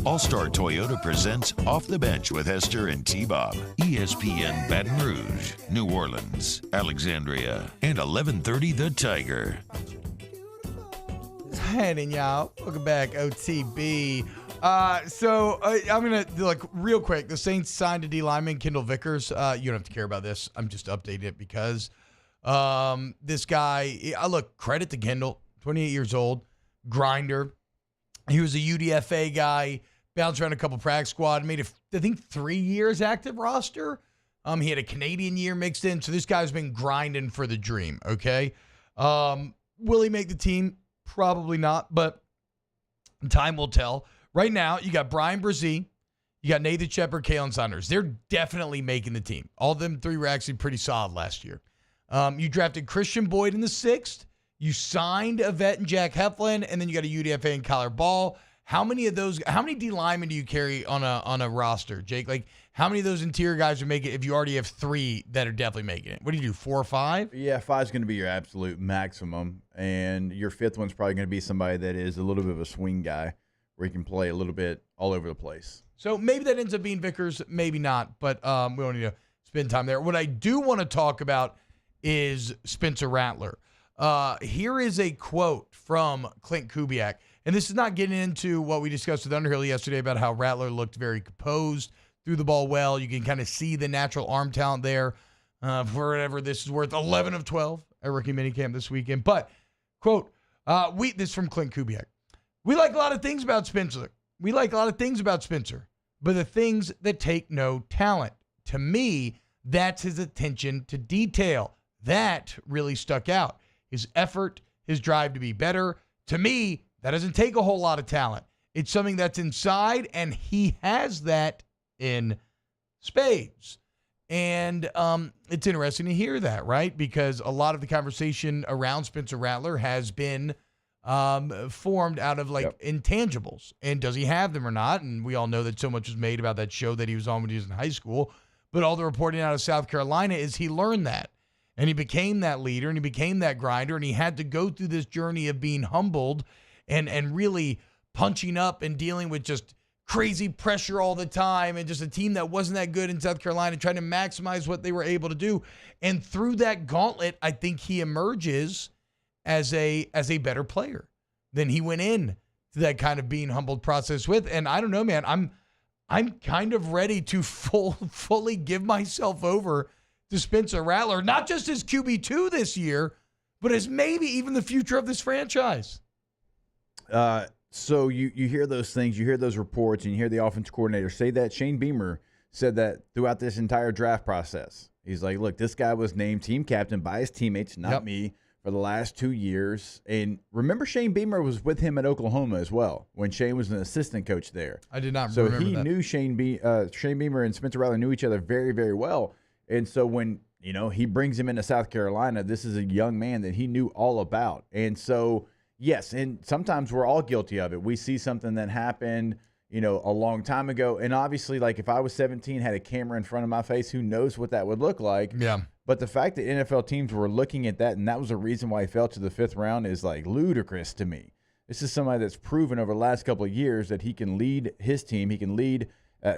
All-Star Toyota presents Off the Bench with Hester and T-Bob. ESPN Baton Rouge, New Orleans, Alexandria, and 1130 The Tiger. What's happening, y'all? Welcome back, OTB. I'm going to do real quick. The Saints signed a D lineman, Kendall Vickers. You don't have to care about this. I'm just updating it because this guy, look, credit to Kendall, 28 years old, grinder. He was a UDFA guy. Bounced around a couple practice squad, made I think 3 years active roster. He had a Canadian year mixed in, so this guy's been grinding for the dream, okay? Will he make the team? Probably not, but time will tell. Right now, you got Brian Brzee, you got Nathan Shepard, Kalen Saunders. They're definitely making the team. All of them three were actually pretty solid last year. You drafted Christian Boyd in the 6th. You signed Yvette and Jack Heflin, and then you got a UDFA and Kyler Ball. How many D linemen do you carry on a roster, Jake? Like, how many of those interior guys would make it if you already have 3 that are definitely making it? What do you do, 4 or 5? Yeah, 5 is going to be your absolute maximum, and your 5th one's probably going to be somebody that is a little bit of a swing guy where he can play a little bit all over the place. So maybe that ends up being Vickers, maybe not, but we don't need to spend time there. What I do want to talk about is Spencer Rattler. Here is a quote from Clint Kubiak, and this is not getting into what we discussed with Underhill yesterday about how Rattler looked very composed, threw the ball well. You can kind of see the natural arm talent there. For whatever this is worth, 11 of 12 at rookie minicamp this weekend. But, quote, this is from Clint Kubiak. We like a lot of things about Spencer. But the things that take no talent. To me, that's his attention to detail. That really stuck out. His effort, his drive to be better. To me, that doesn't take a whole lot of talent. It's something that's inside, and he has that in spades. And it's interesting to hear that, right? Because a lot of the conversation around Spencer Rattler has been formed out of intangibles. And does he have them or not? And we all know that so much was made about that show that he was on when he was in high school. But all the reporting out of South Carolina is he learned that. And he became that leader, and he became that grinder, and he had to go through this journey of being humbled and really punching up and dealing with just crazy pressure all the time and just a team that wasn't that good in South Carolina, trying to maximize what they were able to do. And through that gauntlet, I think he emerges as a better player than he went in to that kind of being humbled process with. And I don't know, man, I'm kind of ready to fully give myself over to Spencer Rattler, not just as QB2 this year, but as maybe even the future of this franchise. So you hear those things, you hear those reports, and you hear the offense coordinator say that. Shane Beamer said that throughout this entire draft process. He's like, look, this guy was named team captain by his teammates, not me, for the last 2 years. And remember, Shane Beamer was with him at Oklahoma as well when Shane was an assistant coach there. I did not remember that. So he knew Shane Beamer and Spencer Rattler knew each other very, very well. And so when, he brings him into South Carolina, this is a young man that he knew all about. And so, yes, and sometimes we're all guilty of it. We see something that happened, a long time ago. And obviously, like if I was 17, had a camera in front of my face, who knows what that would look like. Yeah. But the fact that NFL teams were looking at that, and that was the reason why he fell to the 5th round, is like ludicrous to me. This is somebody that's proven over the last couple of years that he can lead his team. He can lead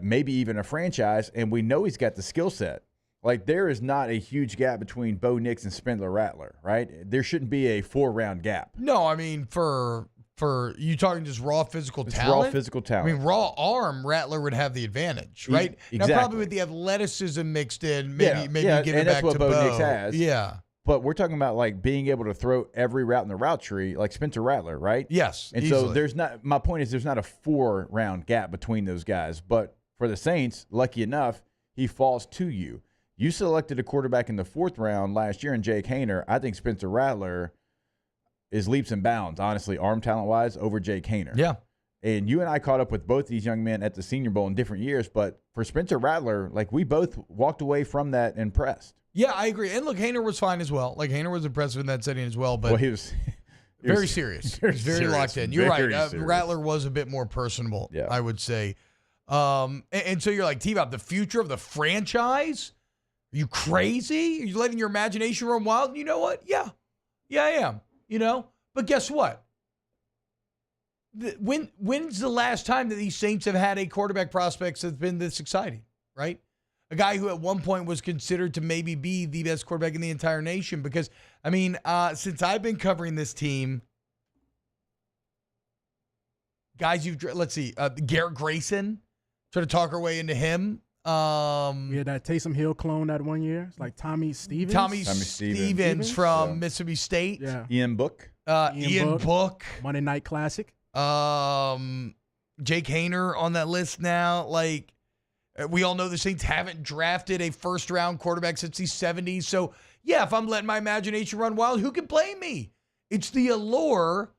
maybe even a franchise, and we know he's got the skill set. Like, there is not a huge gap between Bo Nix and Spencer Rattler, right? There shouldn't be a 4-round gap. No, I mean, for you talking just raw physical talent? Raw physical talent. I mean, raw arm, Rattler would have the advantage, right? Exactly. Now, probably with the athleticism mixed in, maybe give it back to Bo. That's what Bo Nix has. Yeah. But we're talking about, like, being able to throw every route in the route tree, like Spencer Rattler, right? Yes, And easily. so there's not – my point is there's not a 4-round gap between those guys. But for the Saints, lucky enough, he falls to you. You selected a quarterback in the 4th round last year in Jake Haener. I think Spencer Rattler is leaps and bounds, honestly, arm talent-wise, over Jake Haener. Yeah. And you and I caught up with both these young men at the Senior Bowl in different years. But for Spencer Rattler, like, we both walked away from that impressed. Yeah, I agree. And look, Haener was fine as well. Like, Haener was impressive in that setting as well. But he was very serious. He was very serious. locked in. You're Very right. serious. Rattler was a bit more personable, I would say. And so you're like, T-Bob, the future of the franchise? Are you crazy? Are you letting your imagination run wild? You know what? Yeah, I am. But guess what? When's the last time that these Saints have had a quarterback prospect that's been this exciting, right? A guy who at one point was considered to maybe be the best quarterback in the entire nation. Because, I mean, since I've been covering this team, guys, let's see, Garrett Grayson, try to talk our way into him. Yeah, that Taysom Hill clone that 1 year. It's like Tommy Stevens. Tommy Stevens from Mississippi State. Yeah. Ian Book. Ian Book. Monday Night Classic. Jake Haener on that list now. Like, we all know the Saints haven't drafted a first-round quarterback since the 70s. So, yeah, if I'm letting my imagination run wild, who can blame me? It's the allure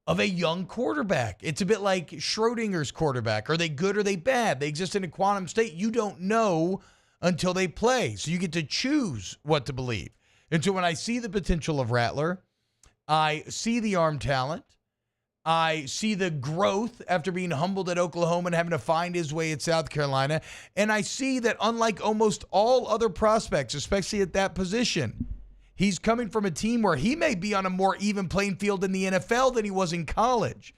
of a young quarterback. It's a bit like Schrodinger's quarterback. Are they good or are they bad? They exist in a quantum state. You don't know until they play. So you get to choose what to believe. And so when I see the potential of Rattler, I see the arm talent. I see the growth after being humbled at Oklahoma and having to find his way at South Carolina. And I see that unlike almost all other prospects, especially at that position, he's coming from a team where he may be on a more even playing field in the NFL than he was in college.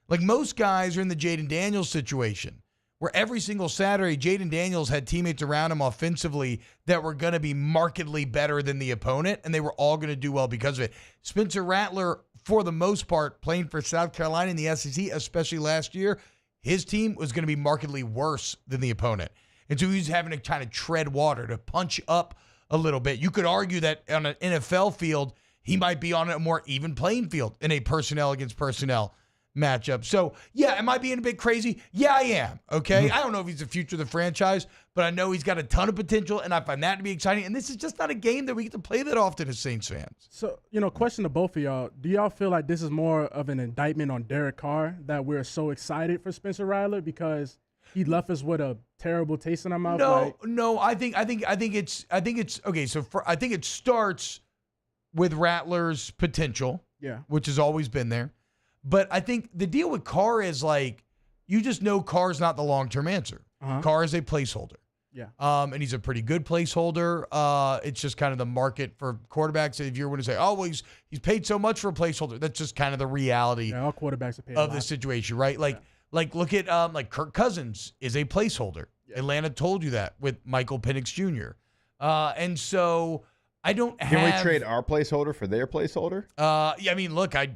Like most guys are in the Jaden Daniels situation, where every single Saturday, Jaden Daniels had teammates around him offensively that were going to be markedly better than the opponent, and they were all going to do well because of it. Spencer Rattler, for the most part, playing for South Carolina in the SEC, especially last year, his team was going to be markedly worse than the opponent. And so he was having to kind of tread water to punch up a little bit. You could argue that on an NFL field, he might be on a more even playing field in a personnel against personnel matchup. So, yeah, am I being a bit crazy? Yeah, I am. Okay. I don't know if he's the future of the franchise, but I know he's got a ton of potential, and I find that to be exciting. And this is just not a game that we get to play that often as Saints fans. So, question to both of y'all. Do y'all feel like this is more of an indictment on Derek Carr that we're so excited for Spencer Rattler because he left us with a terrible taste in our mouth? No. I think it's okay. So I think it starts with Rattler's potential, which has always been there. But I think the deal with Carr is like, you just know Carr's not the long-term answer. Carr is a placeholder. Yeah. And he's a pretty good placeholder. It's just kind of the market for quarterbacks. If you're going to say, oh, well, he's paid so much for a placeholder, that's just kind of the reality all quarterbacks are paid of the situation, right? Like look at like Kirk Cousins is a placeholder. Yeah. Atlanta told you that with Michael Penix Jr. And so I don't have. Can we trade our placeholder for their placeholder? Yeah, I mean, look, I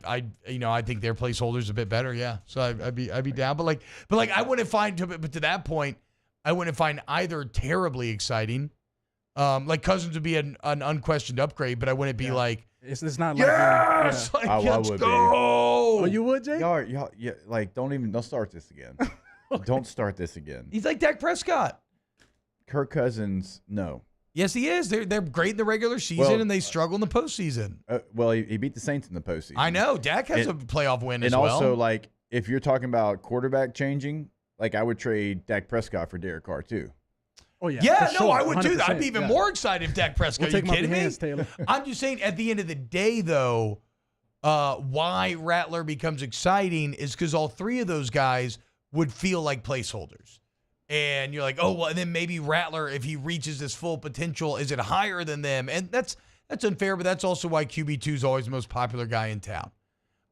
think their placeholder's a bit better. Yeah, so I'd be down, but I wouldn't find to that point, I wouldn't find either terribly exciting. Like Cousins would be an unquestioned upgrade, but I wouldn't be like, it's not yes, like I would go. Oh, you would, Jake? Y'all, yeah, like don't start this again. Okay. Don't start this again. He's like Dak Prescott. Kirk Cousins, no. Yes, he is. They're great in the regular season, and they struggle in the postseason. He beat the Saints in the postseason. I know. Dak has a playoff win as well. And also, like, if you're talking about quarterback changing, like, I would trade Dak Prescott for Derek Carr, too. Oh, yeah. Yeah, no, I would do that. I'd be even more excited if Dak Prescott. We'll Are you kidding me? hands, Taylor. I'm just saying, at the end of the day, though, why Rattler becomes exciting is because all three of those guys would feel like placeholders. And you're like, oh, well, and then maybe Rattler, if he reaches his full potential, is it higher than them? And that's unfair, but that's also why QB2 is always the most popular guy in town.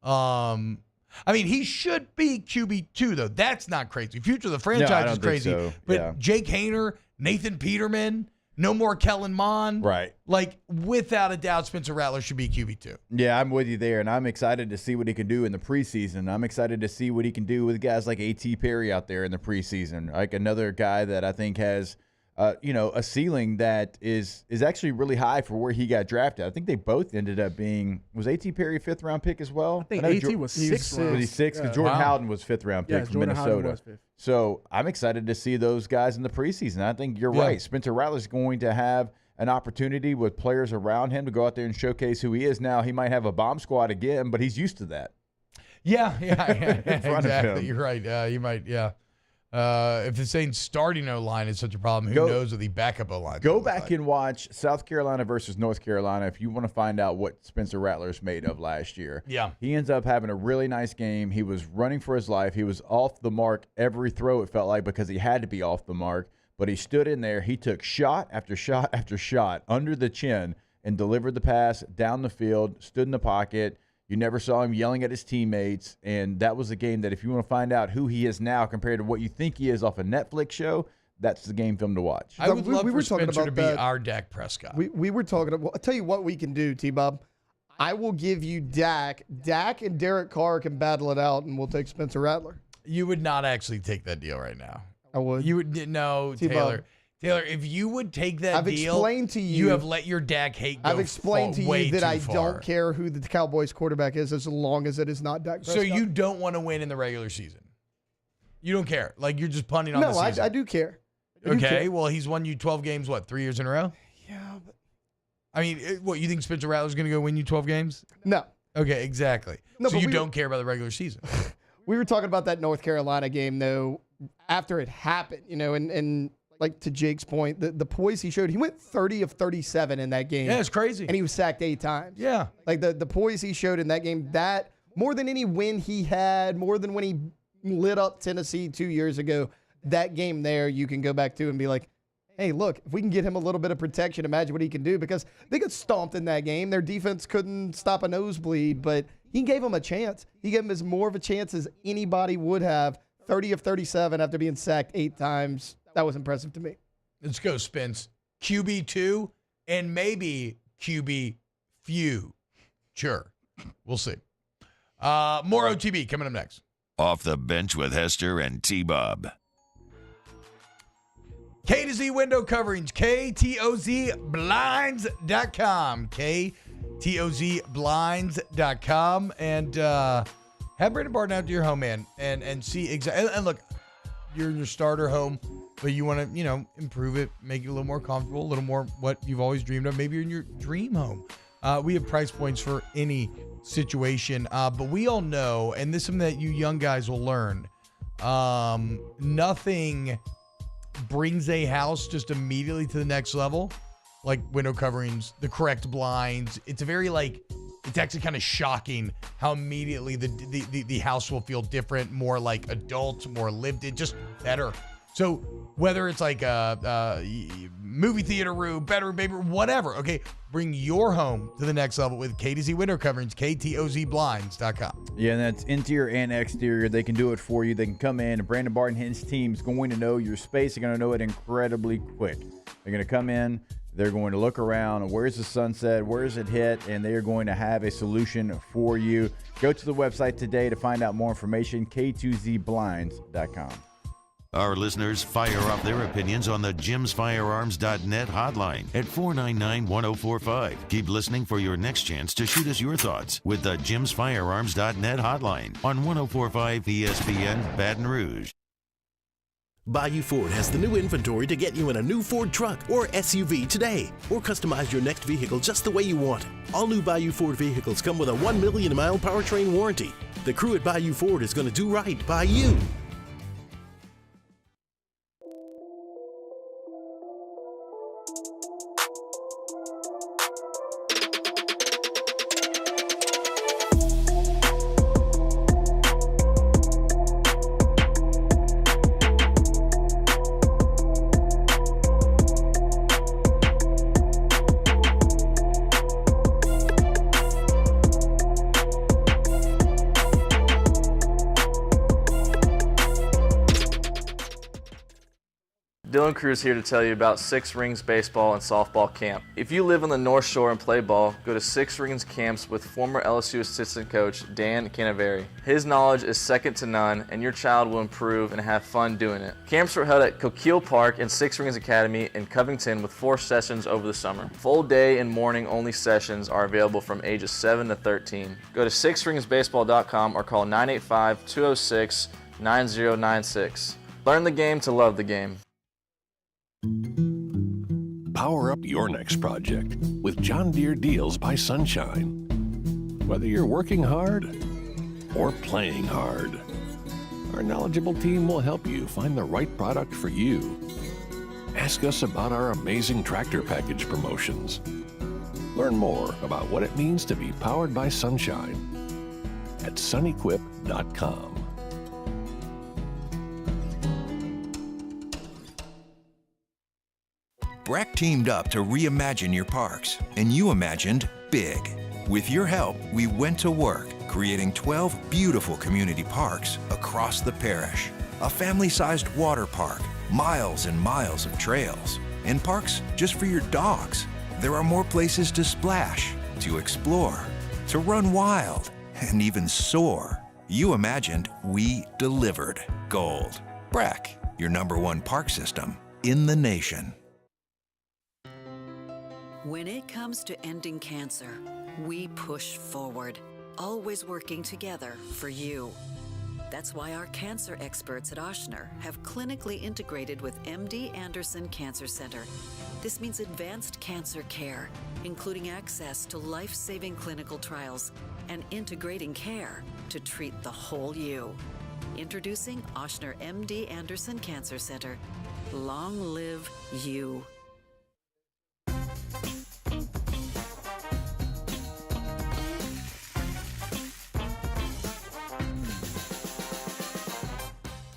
I mean, he should be QB2, though. That's not crazy. Future of the franchise is crazy. So. But yeah. Jake Haener, Nathan Peterman, no more Kellen Mond. Right. Like, without a doubt, Spencer Rattler should be QB2. Yeah, I'm with you there, and I'm excited to see what he can do in the preseason. I'm excited to see what he can do with guys like A.T. Perry out there in the preseason, like another guy that I think has, a ceiling that is actually really high for where he got drafted. I think they both ended up being – was A.T. Perry a fifth-round pick as well? I think A.T. was sixth. Was he sixth? Because Jordan Howden was fifth-round pick from Minnesota. So I'm excited to see those guys in the preseason. I think you're right. Spencer Rattler's going to have an opportunity with players around him to go out there and showcase who he is. Now, he might have a bomb squad again, but he's used to that. Yeah, exactly. You're right. You might, if the Saints starting O-line is such a problem, who knows what the backup O-line Go back and watch South Carolina versus North Carolina if you want to find out what Spencer Rattler's made of last year. Yeah. He ends up having a really nice game. He was running for his life. He was off the mark every throw, it felt like, because he had to be off the mark. But he stood in there. He took shot after shot after shot under the chin and delivered the pass down the field, stood in the pocket. You never saw him yelling at his teammates. And that was a game that if you want to find out who he is now compared to what you think he is off a Netflix show, that's the game film to watch. I would love for Spencer to be our Dak Prescott. We were talking about – I'll tell you what we can do, T-Bob. I will give you Dak. Dak and Derek Carr can battle it out, and we'll take Spencer Rattler. You would not actually take that deal right now. I would. You would no, Taylor. Taylor, if you would take that deal, explained to you, you have let your Dak hate go. I've explained to you that I don't care who the Cowboys quarterback is as long as it is not Dak Prescott. So you don't want to win in the regular season? You don't care? Like you're just punting on the season? No, I do care. Well, he's won you 12 games, 3 years in a row? Yeah. But I mean, what, you think Spencer Rattler's going to go win you 12 games? No. Okay, exactly. No, so but you we- don't care about the regular season. We were talking about that North Carolina game, though, after it happened, and like to Jake's point, the poise he showed, he went 30 of 37 in that game. Yeah, it's crazy. And he was sacked 8 times. Yeah. Like the poise he showed in that game, that more than any win he had, more than when he lit up Tennessee 2 years ago, that game there you can go back to and be like, hey, look, if we can get him a little bit of protection, imagine what he can do, because they got stomped in that game. Their defense couldn't stop a nosebleed, but he gave them a chance. He gave them as more of a chance as anybody would have. 30 of 37 after being sacked 8 times. That was impressive to me. Let's go, Spence. QB2 and maybe QB few. Sure. We'll see. More OTB coming up next. Off the bench with Hester and T-Bob. K to Z window coverings, KTOZblinds.com, KTOZblinds.com, and have Brandon Barton out to your home, man, and see exactly. And look, you're in your starter home, but you want to, improve it, make it a little more comfortable, a little more what you've always dreamed of. Maybe you're in your dream home. We have price points for any situation, but we all know, and this is something that you young guys will learn. Nothing brings a house just immediately to the next level, like window coverings, the correct blinds. It's it's actually kind of shocking how immediately the house will feel different, more like adult, more lived in, just better. So whether it's like a movie theater room, bedroom, baby room, whatever, okay, bring your home to the next level with K to Z window coverings, KTOZblinds.com. Yeah, and that's interior and exterior. They can do it for you. They can come in, and Brandon Barton and his team is going to know your space. They're going to know it incredibly quick. They're going to come in. They're going to look around. Where's the sunset? Where's it hit? And they are going to have a solution for you. Go to the website today to find out more information, K2ZBlinds.com. Our listeners fire off their opinions on the jimsfirearms.net hotline at 499-1045. Keep listening for your next chance to shoot us your thoughts with the jimsfirearms.net hotline on 1045 ESPN Baton Rouge. Bayou Ford has the new inventory to get you in a new Ford truck or SUV today, or customize your next vehicle just the way you want. All new Bayou Ford vehicles come with a 1 million mile powertrain warranty. The crew at Bayou Ford is going to do right by you. Dylan Cruz here to tell you about Six Rings Baseball and Softball Camp. If you live on the North Shore and play ball, go to Six Rings Camps with former LSU assistant coach Dan Canaveri. His knowledge is second to none, and your child will improve and have fun doing it. Camps were held at Coquille Park and Six Rings Academy in Covington with 4 sessions over the summer. Full day and morning only sessions are available from ages 7 to 13. Go to sixringsbaseball.com or call 985-206-9096. Learn the game to love the game. Power up your next project with John Deere Deals by Sunshine. Whether you're working hard or playing hard, our knowledgeable team will help you find the right product for you. Ask us about our amazing tractor package promotions. Learn more about what it means to be powered by Sunshine at sunequip.com. Breck teamed up to reimagine your parks, and you imagined big. With your help, we went to work, creating 12 beautiful community parks across the parish. A family-sized water park, miles and miles of trails, and parks just for your dogs. There are more places to splash, to explore, to run wild, and even soar. You imagined, we delivered. Gold. Breck, your #1 park system in the nation. When it comes to ending cancer, we push forward, always working together for you. That's why our cancer experts at Ochsner have clinically integrated with MD Anderson Cancer Center. This means advanced cancer care, including access to life-saving clinical trials and integrating care to treat the whole you. Introducing Ochsner MD Anderson Cancer Center. Long live you.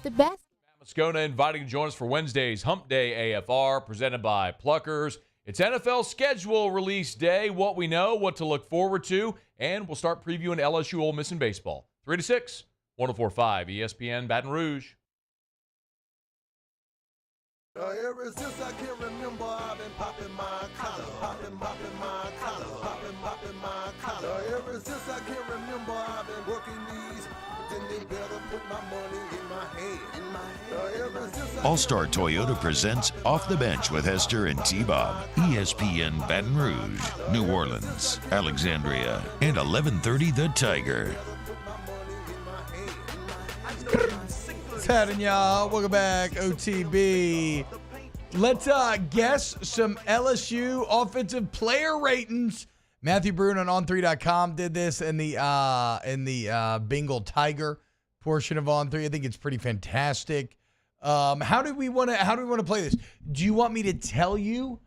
The best. Moscona inviting to join us for Wednesday's Hump Day AFR presented by Pluckers. It's NFL schedule release day, what we know, what to look forward to, and we'll start previewing LSU-Ole Miss in baseball. 3 to 6, 104.5 ESPN Baton Rouge. Ever since I can remember, I've been popping my collar, popping my collar, popping my collar. Ever since I can remember, I've been working these. Then they better put my money in my hand. Ever since All-Star Toyota presents Off the Bench with Hester and T-Bob. ESPN Baton Rouge, New Orleans, Alexandria, and 1130 The Tiger. What's happening, y'all? Welcome back, OTB. Let's guess some LSU offensive player ratings. Matthew Brune on On3.com did this in the Bengal Tiger portion of On3. I think it's pretty fantastic. How do we want to play this? Do you want me to tell you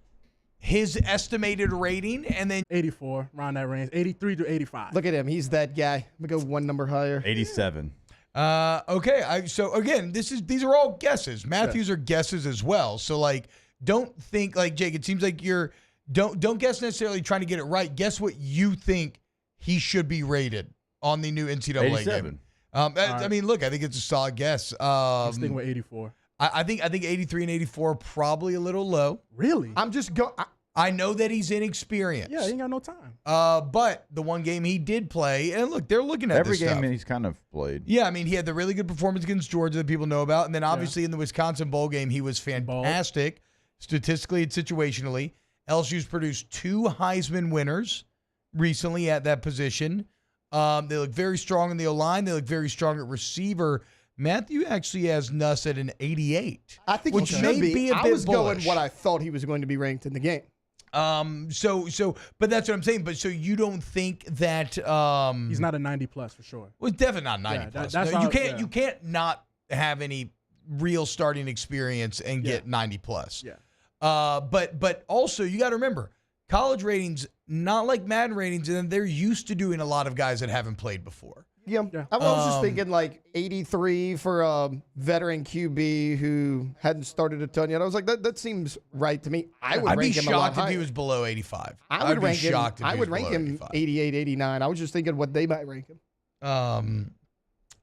his estimated rating and then 84, around that range, 83 to 85. Look at him. He's that guy. I'm going to go one number higher. 87. Okay. So again, these are all guesses. Matthews are guesses as well. So like, don't think like Jake. It seems like don't guess necessarily trying to get it right. Guess what you think he should be rated on the new NCAA 87. game. I mean, look, I think it's a solid guess. I was thinking with 84. I think 83 and 84 are probably a little low. Really? I'm just going. I know that he's inexperienced. Yeah, he ain't got no time. But the one game he did play, and look, they're looking at every this game stuff. he's kind of played. Yeah, I mean, he had the really good performance against Georgia that people know about, and then obviously in the Wisconsin bowl game, he was fantastic, statistically and situationally. LSU's produced 2 Heisman winners recently at that position. They look very strong in the O-line. They look very strong at receiver. Matthew actually has Nuss at an 88. I think which he may should be a bit I was bullish. going what I thought he was going to be ranked in the game. But that's what I'm saying. But so you don't think that he's not a 90 plus for sure. Well, definitely not 90 plus. No, you can't not have any real starting experience and get 90 plus. Yeah. But also you got to remember, college ratings not like Madden ratings, and they're used to doing a lot of guys that haven't played before. Yeah. I was just thinking like 83 for a veteran QB who hadn't started a ton yet. I was like, that seems right to me. I'd be shocked if he was below 85. I would rank him 85. 88, 89. I was just thinking what they might rank him.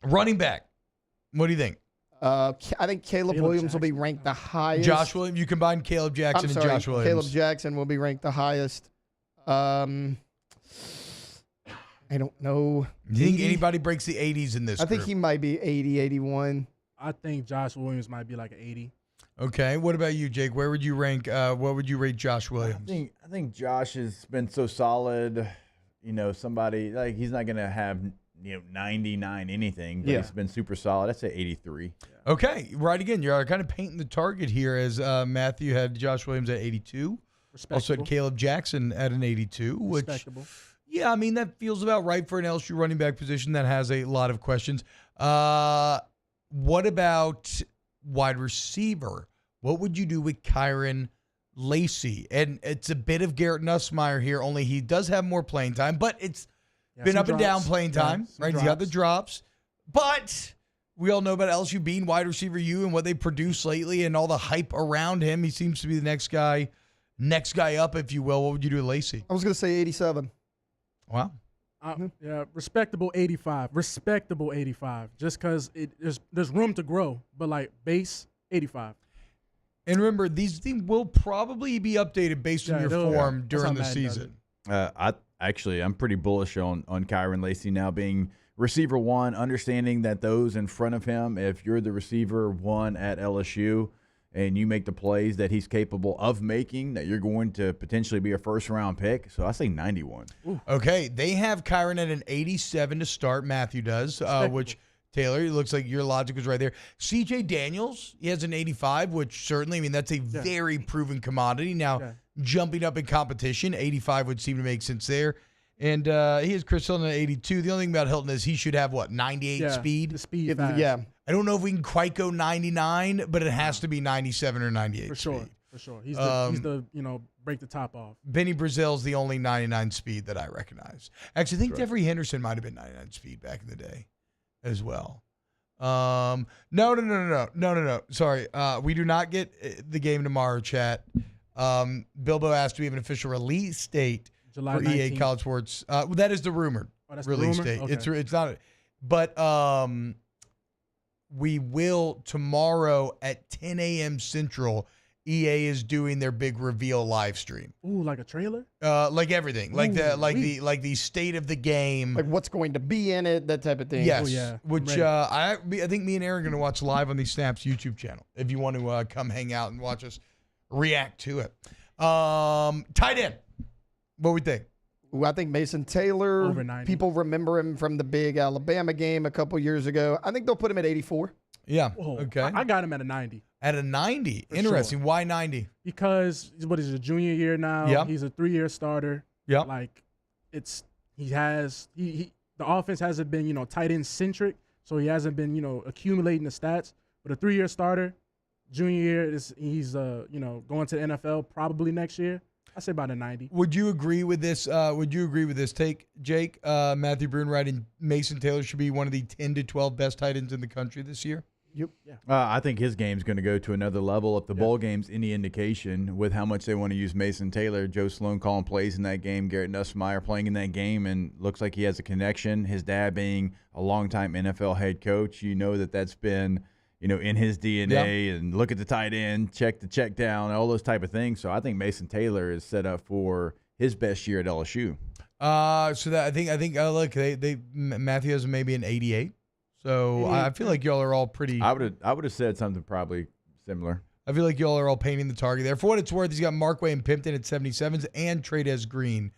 Running back. What do you think? I think Caleb Williams will be ranked the highest. Josh Williams. You combine Caleb Jackson and Josh Williams. Caleb Jackson will be ranked the highest. I don't know. Do you think anybody breaks the 80s in this I think group? he might be 80, 81. I think Josh Williams might be like an 80. Okay. What about you, Jake? Where would you rank? What would you rate Josh Williams? I think Josh has been so solid. Somebody like he's not going to have 99 anything, but he's been super solid. I'd say 83. Okay, right again. You're kind of painting the target here as Matthew had Josh Williams at 82. Also had Caleb Jackson at an 82, which Respectable. Yeah, I mean, that feels about right for an LSU running back position that has a lot of questions. What about wide receiver? What would you do with Kyron Lacey? And it's a bit of Garrett Nussmeier here, only he does have more playing time, but it's been up and down playing time, right? He's got the drops. But we all know about LSU being wide receiver U and what they produced lately and all the hype around him. He seems to be the next guy up, if you will. What would you do with Lacey? I was going to say 87. Wow. Yeah, respectable 85. Respectable 85. Just because there's room to grow, but like base 85. And remember, these things will probably be updated based on your form during the season. I'm pretty bullish on Kyron Lacey now being receiver 1, understanding that those in front of him, if you're the receiver 1 at LSU and you make the plays that he's capable of making, that you're going to potentially be a first-round pick. So I say 91. Ooh. Okay, they have Kyron at an 87 to start. Matthew does, which Taylor. It looks like your logic was right there. CJ Daniels, he has an 85, which certainly, I mean, that's a very proven commodity. Now, jumping up in competition, 85 would seem to make sense there. And he has Chris Hilton at 82. The only thing about Hilton is he should have, 98 speed? The speed. I don't know if we can quite go 99, but it has to be 97 or 98 For speed. sure. He's the break the top off. Benny Brazil's the only 99 speed that I recognize. Actually, I think Jeffrey Henderson might have been 99 speed back in the day as well. No. Sorry. We do not get the game tomorrow, chat. Bilbo asked, do we have an official release date July for EA 19th. College Sports? That is the rumored That's the release rumor? date. Okay. It's not. But we will tomorrow at 10 a.m. Central. EA is doing their big reveal live stream. Ooh, like a trailer? Like everything, like the state of the game, like what's going to be in it, that type of thing. Yes, Oh, yeah. which I think me and Aaron are going to watch live on the Snaps YouTube channel. If you want to come hang out and watch us react to it. Tight end, what we think? Ooh, I think Mason Taylor. Over 90. People remember him from the big Alabama game a couple years ago. I think they'll put him at 84. Yeah. Whoa, Okay. I got him at a 90. At a 90. For Interesting. sure. Why 90? Because what is his junior year now? Yep. He's a 3-year starter. Yep. Like the offense hasn't been, tight end centric, so he hasn't been, accumulating the stats. But a 3-year starter, junior year he's going to the NFL probably next year. I say about a 90. Would you agree with this? Take, Jake? Matthew Brune writing Mason Taylor should be one of the 10 to 12 best tight ends in the country this year. Yep. Yeah. I think his game's going to go to another level. If the bowl game's any indication with how much they want to use Mason Taylor, Joe Sloan calling plays in that game, Garrett Nussmeier playing in that game, and looks like he has a connection. His dad being a longtime NFL head coach, that's been in his DNA. And look at the tight end, check the check down, all those type of things. So I think Mason Taylor is set up for his best year at LSU. So that I think look, Matthew has maybe an 88. So I feel like y'all are all pretty. I would have said something probably similar. I feel like y'all are all painting the target there. For what it's worth, he's got Markway and Pimpton at 77s and Tradez Green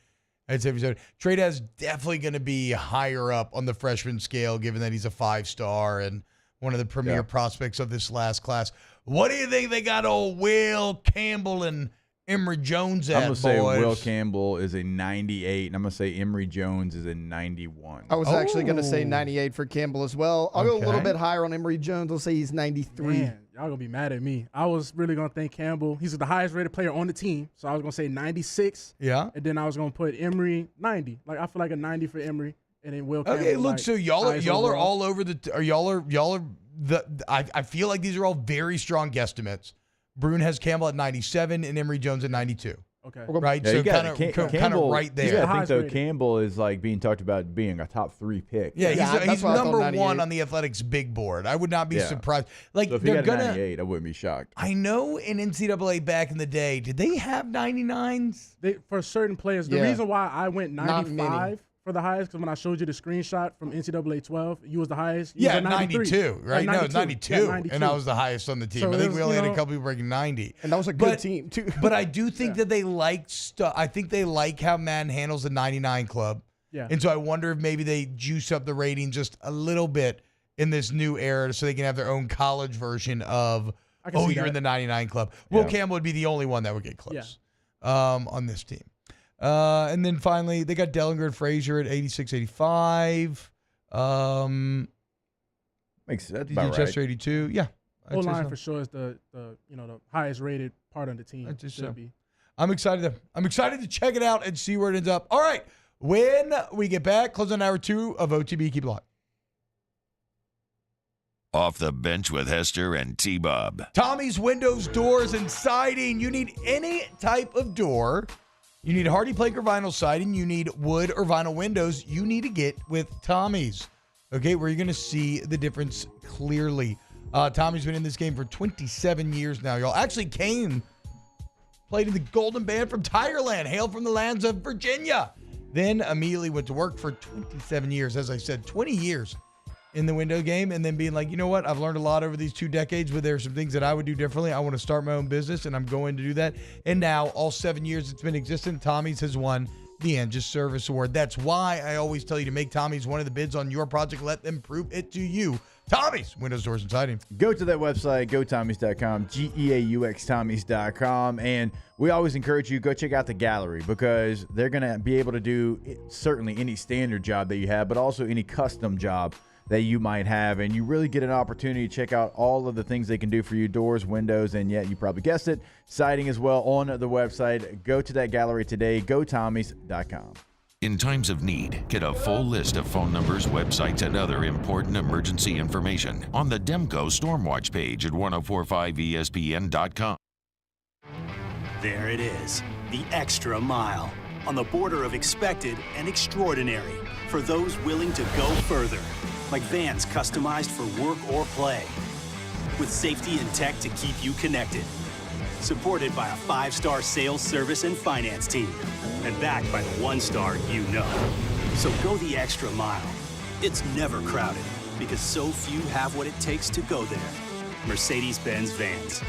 at 77. Tradez definitely going to be higher up on the freshman scale, given that he's a 5-star and one of the premier prospects of this last class. What do you think they got old Will Campbell and Emory Jones at, I'm going to say boys? Will Campbell is a 98, and I'm going to say Emory Jones is a 91. I was actually going to say 98 for Campbell as well. I'll go a little Okay. bit higher on Emory Jones. I'll say he's 93. Man, y'all gonna be mad at me. I was really gonna think Campbell. He's the highest rated player on the team, so I was gonna say 96. Yeah. And then I was gonna put Emory 90. Like I feel like a 90 for Emory, and then Will Campbell. Okay, look, like, so y'all highest are overall. all over I feel like these are all very strong guesstimates. Brune has Campbell at 97 and Emory Jones at 92. Okay. Right? Yeah, so you got kind of right there. I think, though, Campbell is like being talked about being a top 3 pick. Yeah, he's number 1 on the Athletics big board. I would not be surprised. Like, so if he they're got a gonna 98, I wouldn't be shocked. I know in NCAA back in the day, did they have 99s? For certain players. The Yeah. reason why I went Not 95 for the highest, because when I showed you the screenshot from NCAA 12, you was the highest. You Yeah, was at 92, right? No, it's 92, Yeah, 92. and I was the highest on the team. So I think it we was, only you had a know- couple people breaking 90. And that was a good team, too. But I do think that they like stuff. I think they like how Madden handles the 99 club. Yeah. And so I wonder if maybe they juice up the rating just a little bit in this new era so they can have their own college version of, I can see you're that. in the 99 club. Will Yeah. Campbell would be the only one that would get close on this team. And then finally, they got Dellinger and Frazier at 86, 85. Makes sense. DJ Chester 82. Yeah. I'd say O-line so. for sure is the highest rated part of the team. I'd say so. Should be. I'm excited to check it out and see where it ends up. All right. When we get back, close on hour 2 of OTB. Keep it locked. Off the bench with Hester and T-Bob. Tommy's Windows, Doors, and Siding. You need any type of door. You need hardy plank or vinyl siding. You need wood or vinyl windows. You need to get with Tommy's. Okay, where you're going to see the difference clearly. Tommy's been in this game for 27 years now, y'all. Actually played in the Golden Band from Tireland, hailed from the lands of Virginia. Then immediately went to work for 27 years. As I said, 20 years in the window game, and then being like, you know what? I've learned a lot over these 2 decades, but there are some things that I would do differently. I want to start my own business, and I'm going to do that. And now, all 7 years it's been existent, Tommy's has won the Angis Service Award. That's why I always tell you to make Tommy's one of the bids on your project. Let them prove it to you. Tommy's Windows, Doors, and Siding. Go to that website, gotommys.com, GEAUXtommys.com, and we always encourage you, go check out the gallery because they're going to be able to do certainly any standard job that you have, but also any custom job that you might have, and you really get an opportunity to check out all of the things they can do for you, doors, windows, and yet you probably guessed it, siding as well on the website. Go to that gallery today, gotommys.com. In times of need, get a full list of phone numbers, websites, and other important emergency information on the Demco Stormwatch page at 1045ESPN.com. There it is, the extra mile, on the border of expected and extraordinary for those willing to go further, like vans customized for work or play, with safety and tech to keep you connected. Supported by a 5-star sales, service, and finance team, and backed by the 1-star you know. So go the extra mile. It's never crowded, because so few have what it takes to go there. Mercedes-Benz Vans.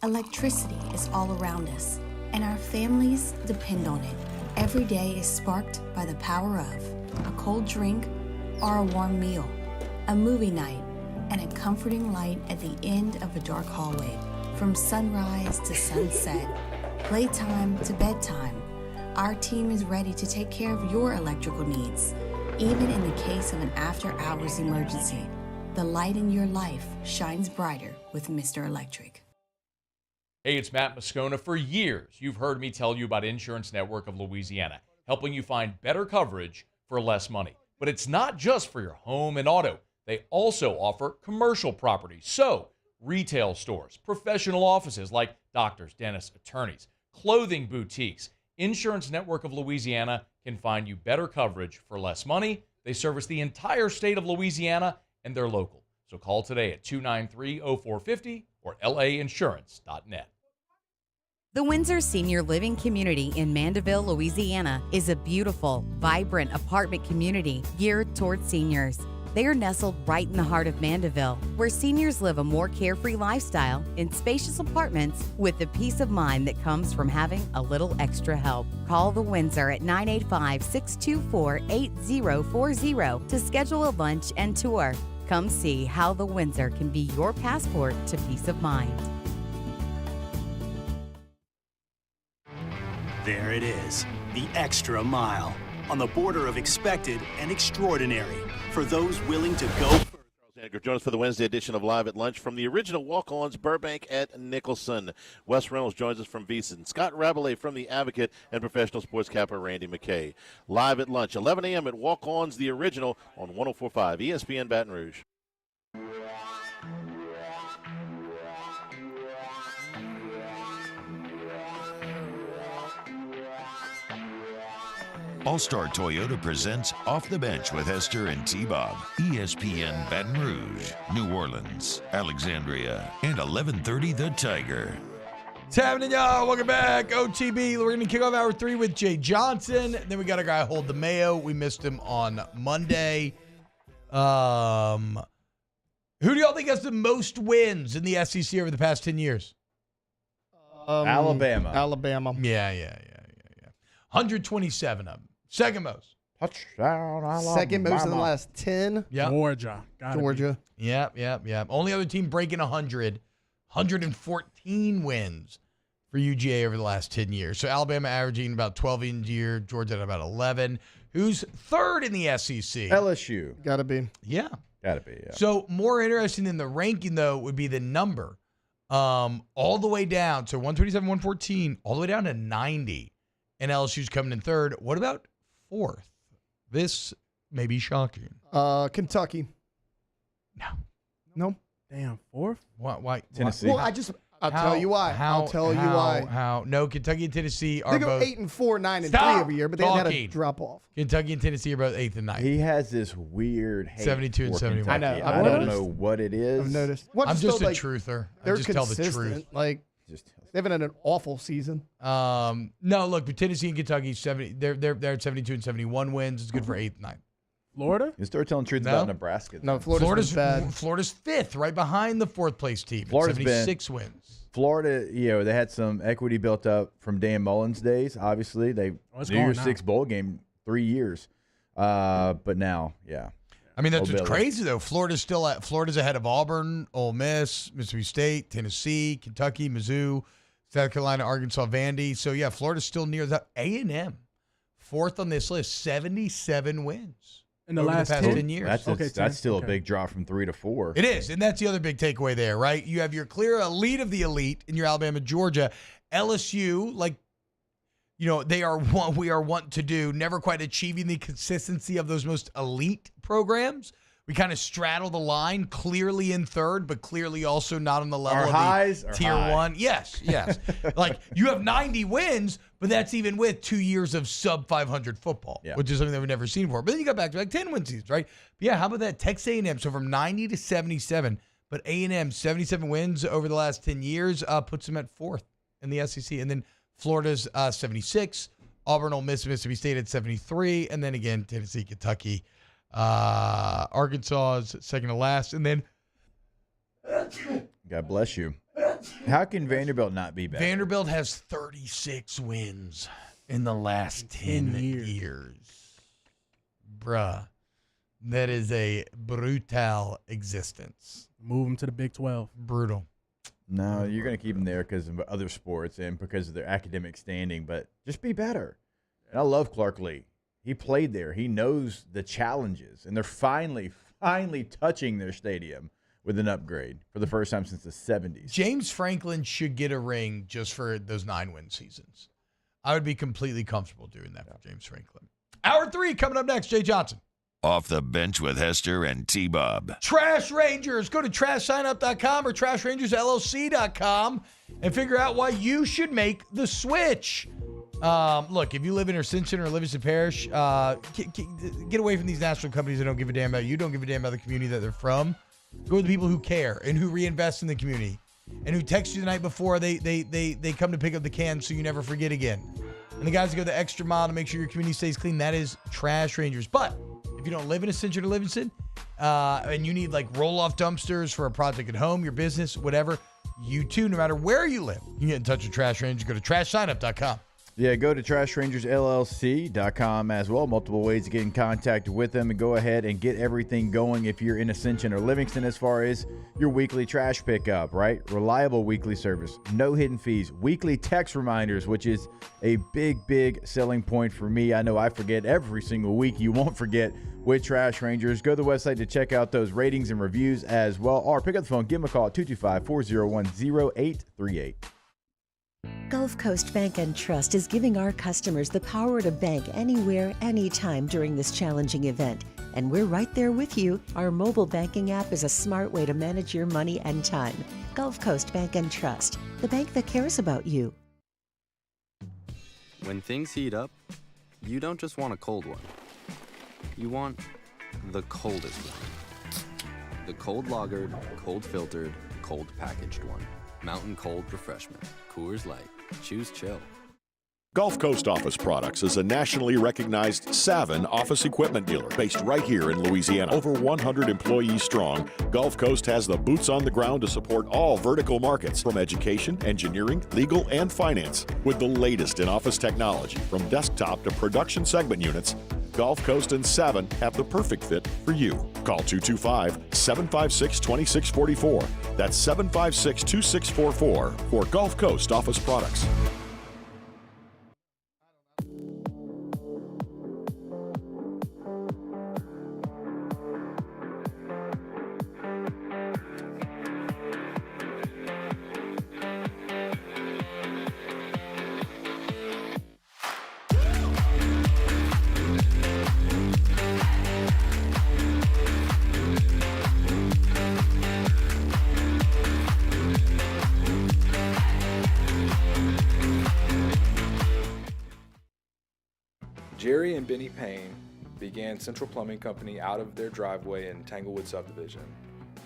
Electricity is all around us, and our families depend on it. Every day is sparked by the power of a cold drink or a warm meal, a movie night, and a comforting light at the end of a dark hallway. From sunrise to sunset, playtime to bedtime, our team is ready to take care of your electrical needs, even in the case of an after-hours emergency. The light in your life shines brighter with Mr. Electric. Hey, it's Matt Moscona. For years, you've heard me tell you about Insurance Network of Louisiana, helping you find better coverage for less money. But it's not just for your home and auto. They also offer commercial property. So, retail stores, professional offices like doctors, dentists, attorneys, clothing boutiques. Insurance Network of Louisiana can find you better coverage for less money. They service the entire state of Louisiana, and they're local. So call today at 293-0450 or lainsurance.net. The Windsor Senior Living Community in Mandeville, Louisiana is a beautiful, vibrant apartment community geared toward seniors. They are nestled right in the heart of Mandeville, where seniors live a more carefree lifestyle in spacious apartments with the peace of mind that comes from having a little extra help. Call the Windsor at 985-624-8040 to schedule a lunch and tour. Come see how the Windsor can be your passport to peace of mind. There it is, the extra mile, on the border of expected and extraordinary for those willing to go further. Join us for the Wednesday edition of Live at Lunch from the original Walk-Ons, Burbank at Nicholson. Wes Reynolds joins us from Beeson. Scott Rabelais from The Advocate and professional sports capper Randy McKay. Live at Lunch, 11 a.m. at Walk-Ons, the original, on 104.5 ESPN Baton Rouge. All-Star Toyota presents Off the Bench with Hester and T-Bob. ESPN Baton Rouge, New Orleans, Alexandria, and 1130 The Tiger. What's happening, y'all? Welcome back. OTB. We're going to kick off hour 3 with Jay Johnson. Then we got a guy, Hold the Mayo. We missed him on Monday. Who do y'all think has the most wins in the SEC over the past 10 years? Alabama. Yeah. 127 of them. Second most. Touchdown, Alabama. Second most in the last 10. Yep. Georgia. Georgia. Yep. Only other team breaking 100. 114 wins for UGA over the last 10 years. So Alabama averaging about 12 in a year. Georgia at about 11. Who's third in the SEC? LSU. Gotta be. Yeah. Gotta be, yeah. So more interesting than the ranking, though, would be the number. all the way down. So 127, 114, all the way down to 90. And LSU's coming in third. What about fourth? This may be shocking. Kentucky. No. Damn, fourth? Why? Tennessee. Well, I'll tell you why. How? No, Kentucky and Tennessee are They go both 8-4, 9-3 Stop every year, but they had a talking. drop off. Kentucky and Tennessee are both 8th and 9th. He has this weird hate 72 and for 71. Kentucky. I know. I don't know what it is. I've noticed. I'm just a truther. I They're just tell the consistent. truth. Like, they've been in an awful season. No, look, but Tennessee and Kentucky, they're at 72 and 71 wins. It's good for 8th and 9th. Florida? You start telling truth about Nebraska. No, Florida's bad. Florida's 5th, right behind the 4th place team. Florida's 76 wins. Florida, they had some equity built up from Dan Mullen's days. Obviously, they New Year's Six bowl game 3 years, but now, yeah. I mean, that's what's crazy though. Florida's ahead of Auburn, Ole Miss, Mississippi State, Tennessee, Kentucky, Mizzou, South Carolina, Arkansas, Vandy. So yeah, Florida's still near that. A&M, 4th on this list, 77 wins. In the over last the past 10 years. That's still a big drop from 3 to 4. It is, and that's the other big takeaway there, right? You have your clear elite of the elite in your Alabama, Georgia. LSU, we are wanting to do, never quite achieving the consistency of those most elite programs. We kind of straddle the line, clearly in third, but clearly also not on the level of the tier one. Yes. Like you have 90 wins, but that's even with 2 years of sub 500 football, which is something that we've never seen before. But then you got back to like 10 win seasons, right? But yeah, how about that? Texas A&M, so from 90 to 77, but A&M 77 wins over the last 10 years puts them at 4th in the SEC, and then Florida's 76, Auburn, Ole Miss, Mississippi State at 73, and then again Tennessee, Kentucky. Arkansas's second to last, and then God bless you. How can Vanderbilt not be better? Vanderbilt has 36 wins in the last 10 years. Bruh, that is a brutal existence. Move them to the Big 12. Brutal. No, you're going to keep them there because of other sports and because of their academic standing, but just be better. And I love Clark Lee. He played there. He knows the challenges, and they're finally touching their stadium with an upgrade for the first time since the 70s. James Franklin should get a ring just for those 9-win seasons. I would be completely comfortable doing that for James Franklin. Hour 3 coming up next. Jay Johnson. Off the Bench with Hester and T-Bob. Trash Rangers. Go to trashsignup.com or trashrangersllc.com and figure out why you should make the switch. Look, if you live in Ascension or Livingston Parish, get away from these national companies that don't give a damn about you, don't give a damn about the community that they're from. Go with the people who care and who reinvest in the community and who text you the night before they come to pick up the can so you never forget again. And the guys that go the extra mile to make sure your community stays clean, that is Trash Rangers. But if you don't live in Ascension or Livingston and you need like roll-off dumpsters for a project at home, your business, whatever, you too, no matter where you live, you can get in touch with Trash Rangers. Go to trashsignup.com. Yeah, go to trashrangersllc.com as well. Multiple ways to get in contact with them and go ahead and get everything going if you're in Ascension or Livingston as far as your weekly trash pickup, right? Reliable weekly service, no hidden fees, weekly text reminders, which is a big selling point for me. I know I forget every single week. You won't forget with Trash Rangers. Go to the website to check out those ratings and reviews as well, or pick up the phone, give them a call at 225-401-0838. Gulf Coast Bank and Trust is giving our customers the power to bank anywhere, anytime during this challenging event. And we're right there with you. Our mobile banking app is a smart way to manage your money and time. Gulf Coast Bank and Trust, the bank that cares about you. When things heat up, you don't just want a cold one. You want the coldest one. The cold lagered, cold filtered, cold packaged one. Mountain Cold Refreshment. Coors Light. Choose chill. Gulf Coast Office Products is a nationally recognized Savin office equipment dealer based right here in Louisiana. Over 100 employees strong, Gulf Coast has the boots on the ground to support all vertical markets from education, engineering, legal, and finance. With the latest in office technology from desktop to production segment units, Gulf Coast and Savin have the perfect fit for you. Call 225-756-2644. That's 756-2644 for Gulf Coast Office Products. Jerry and Benny Payne began Central Plumbing Company out of their driveway in Tanglewood Subdivision.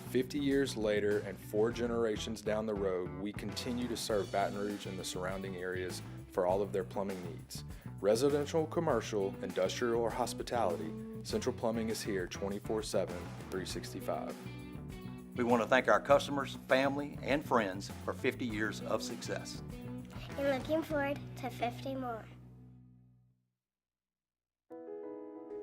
50 years later and 4 generations down the road, we continue to serve Baton Rouge and the surrounding areas for all of their plumbing needs. Residential, commercial, industrial, or hospitality, Central Plumbing is here 24/7, 365. We want to thank our customers, family, and friends for 50 years of success. And looking forward to 50 more.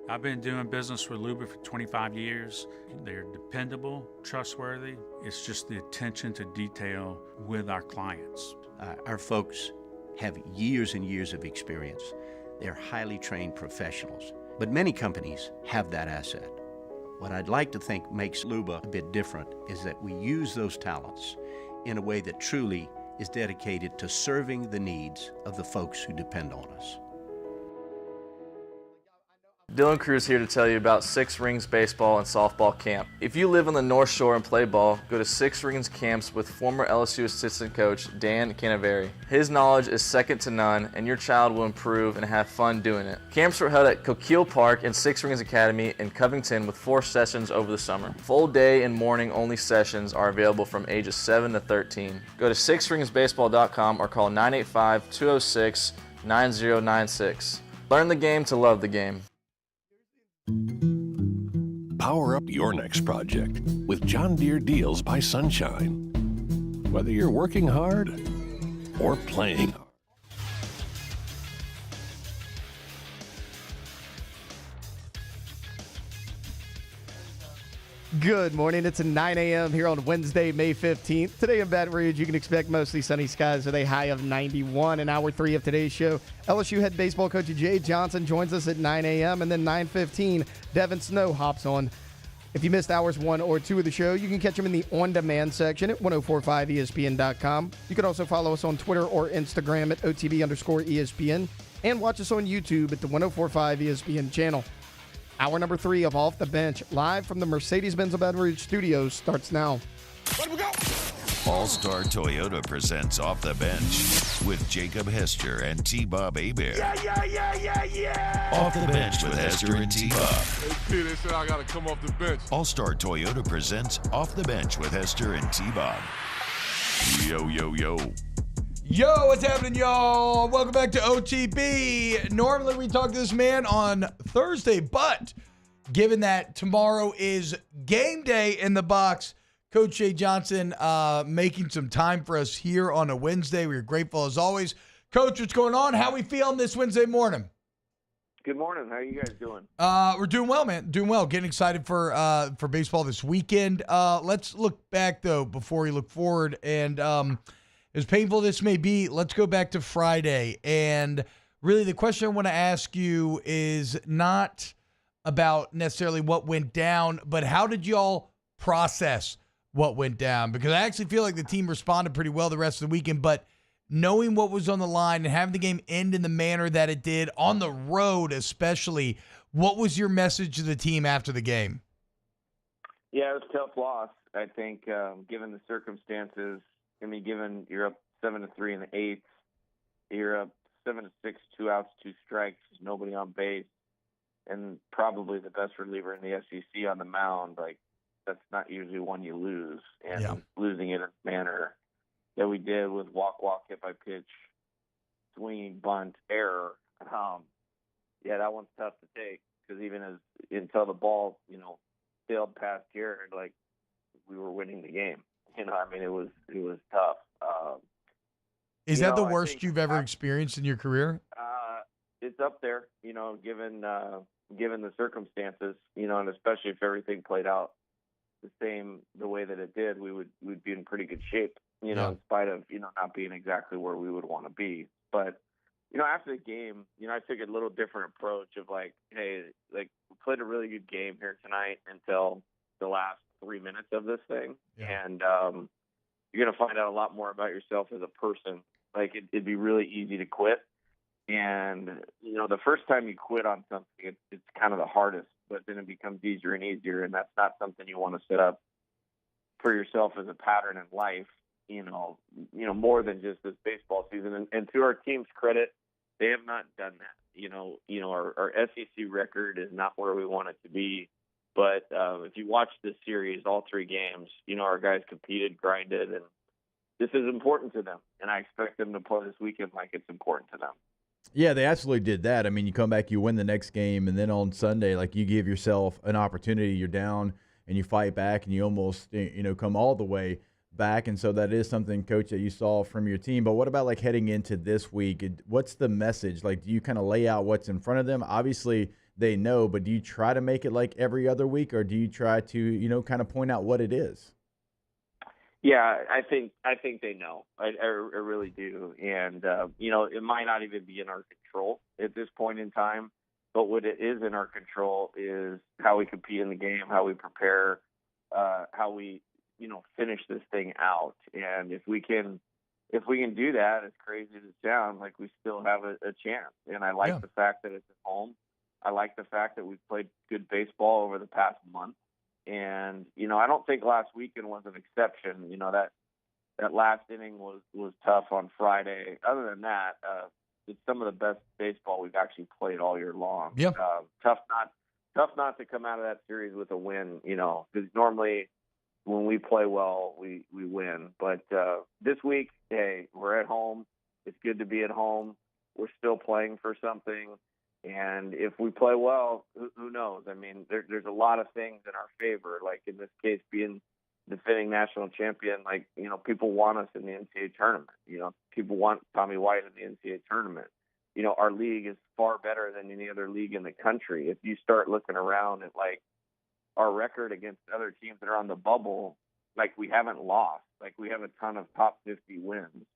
I've been doing business with Luba for 25 years. They're dependable, trustworthy. It's just the attention to detail with our clients. Our folks have years and years of experience. They're highly trained professionals, but many companies have that asset. What I'd like to think makes Luba a bit different is that we use those talents in a way that truly is dedicated to serving the needs of the folks who depend on us. Dylan Cruz here to tell you about Six Rings Baseball and Softball Camp. If you live on the North Shore and play ball, go to Six Rings Camps with former LSU assistant coach Dan Canaveri. His knowledge is second to none, and your child will improve and have fun doing it. Camps were held at Coquille Park and Six Rings Academy in Covington with 4 sessions over the summer. Full day and morning only sessions are available from ages 7 to 13. Go to sixringsbaseball.com or call 985-206-9096. Learn the game to love the game. Power up your next project with John Deere Deals by Sunshine. Whether you're working hard or playing hard. Good morning. It's 9 a.m. here on Wednesday, May 15th. Today in Baton Rouge, you can expect mostly sunny skies with a high of 91. In hour 3 of today's show, LSU head baseball coach Jay Johnson joins us at 9 a.m. And then 9:15, Devin Snow hops on. If you missed hours 1 or 2 of the show, you can catch them in the on-demand section at 1045ESPN.com. You can also follow us on Twitter or Instagram at OTB_ESPN and watch us on YouTube at the 1045 ESPN channel. Hour number 3 of Off the Bench, live from the Mercedes-Benz of Baton Rouge studios, starts now. All-Star Toyota presents Off the Bench with Jacob Hester and T-Bob Hebert. Yeah. Off the Bench with Hester and T-Bob. Hey, P, they said I got to come off the bench. All-Star Toyota presents Off the Bench with Hester and T-Bob. Yo, yo, yo. Yo, what's happening, y'all? Welcome back to OTB. Normally, we talk to this man on Thursday, but given that tomorrow is game day in the box, Coach Jay Johnson making some time for us here on a Wednesday. We're grateful as always. Coach, what's going on? How we feeling this Wednesday morning? Good morning. How are you guys doing? We're doing well, man. Doing well. Getting excited for baseball this weekend. Let's look back, though, before we look forward. And as painful this may be, let's go back to Friday. And really the question I want to ask you is not about necessarily what went down, but how did y'all process what went down? Because I actually feel like the team responded pretty well the rest of the weekend, but knowing what was on the line and having the game end in the manner that it did, on the road especially, what was your message to the team after the game? Yeah, it was a tough loss, I think, given the circumstances. I mean, given you're up 7-3 in the 8th, you're up 7-6, 2 outs, 2 strikes, nobody on base, and probably the best reliever in the SEC on the mound. Like, that's not usually one you lose. And losing it in a manner that we did with walk, hit by pitch, swing, bunt, error. Yeah, that one's tough to take because even until the ball, sailed past Jared, like, we were winning the game. I mean, it was tough. Is that the worst you've ever experienced in your career? It's up there, given the circumstances, and especially if everything played out the way that it did, we'd be in pretty good shape, in spite of, not being exactly where we would want to be. But, after the game, I took a little different approach of like, hey, like, we played a really good game here tonight until the last 3 minutes of this thing. Yeah. And you're going to find out a lot more about yourself as a person. Like, it'd be really easy to quit. And, the first time you quit on something, it's kind of the hardest, but then it becomes easier and easier. And that's not something you want to set up for yourself as a pattern in life, more than just this baseball season. And to our team's credit, they have not done that. Our SEC record is not where we want it to be. But if you watch this series, all 3 games, our guys competed, grinded, and this is important to them. And I expect them to play this weekend like it's important to them. Yeah, they absolutely did that. I mean, you come back, you win the next game, and then on Sunday, like, you give yourself an opportunity. You're down, and you fight back, and you almost, come all the way back. And so that is something, Coach, that you saw from your team. But what about, like, heading into this week? What's the message? Like, do you kind of lay out what's in front of them? Obviously, they know, but do you try to make it like every other week, or do you try to, kind of point out what it is? Yeah, I think they know. I really do. And, it might not even be in our control at this point in time, but what it is in our control is how we compete in the game, how we prepare, how we, finish this thing out. And if we can do that, as crazy as it sounds, like, we still have a chance. And I like the fact that it's at home. I like the fact that we've played good baseball over the past month. And, I don't think last weekend was an exception. That last inning was tough on Friday. Other than that, it's some of the best baseball we've actually played all year long. Yep. Tough not to come out of that series with a win, because normally when we play well, we win. But this week, hey, we're at home. It's good to be at home. We're still playing for something. And if we play well, who knows? I mean, there's a lot of things in our favor. Like, in this case, being defending national champion, like, people want us in the NCAA tournament. People want Tommy White in the NCAA tournament. Our league is far better than any other league in the country. If you start looking around at, like, our record against other teams that are on the bubble, like, we haven't lost. Like, we have a ton of top 50 wins,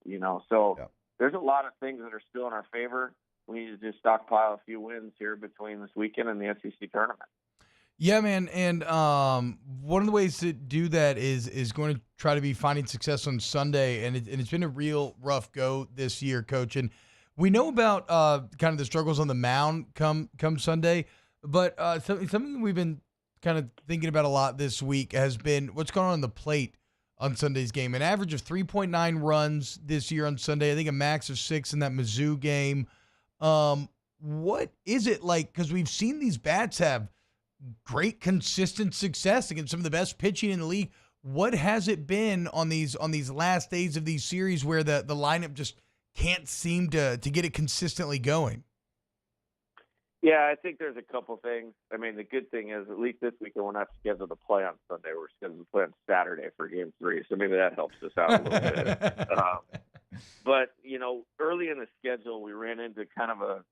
So there's a lot of things that are still in our favor. We need to just stockpile a few wins here between this weekend and the SEC tournament. Yeah, man. And one of the ways to do that is going to try to be finding success on Sunday. And it's been a real rough go this year, Coach. And we know about kind of the struggles on the mound come Sunday. But something we've been kind of thinking about a lot this week has been what's going on the plate on Sunday's game. An average of 3.9 runs this year on Sunday. I think a max of 6 in that Mizzou game. What is it like? Because we've seen these bats have great consistent success against some of the best pitching in the league. What has it been on these last days of these series where the lineup just can't seem to get it consistently going? Yeah, I think there's a couple things. I mean, the good thing is at least this weekend we're not scheduled to play on Sunday. We're scheduled to play on Saturday for Game 3, so maybe that helps us out a little bit. But, early in the schedule, we ran into kind of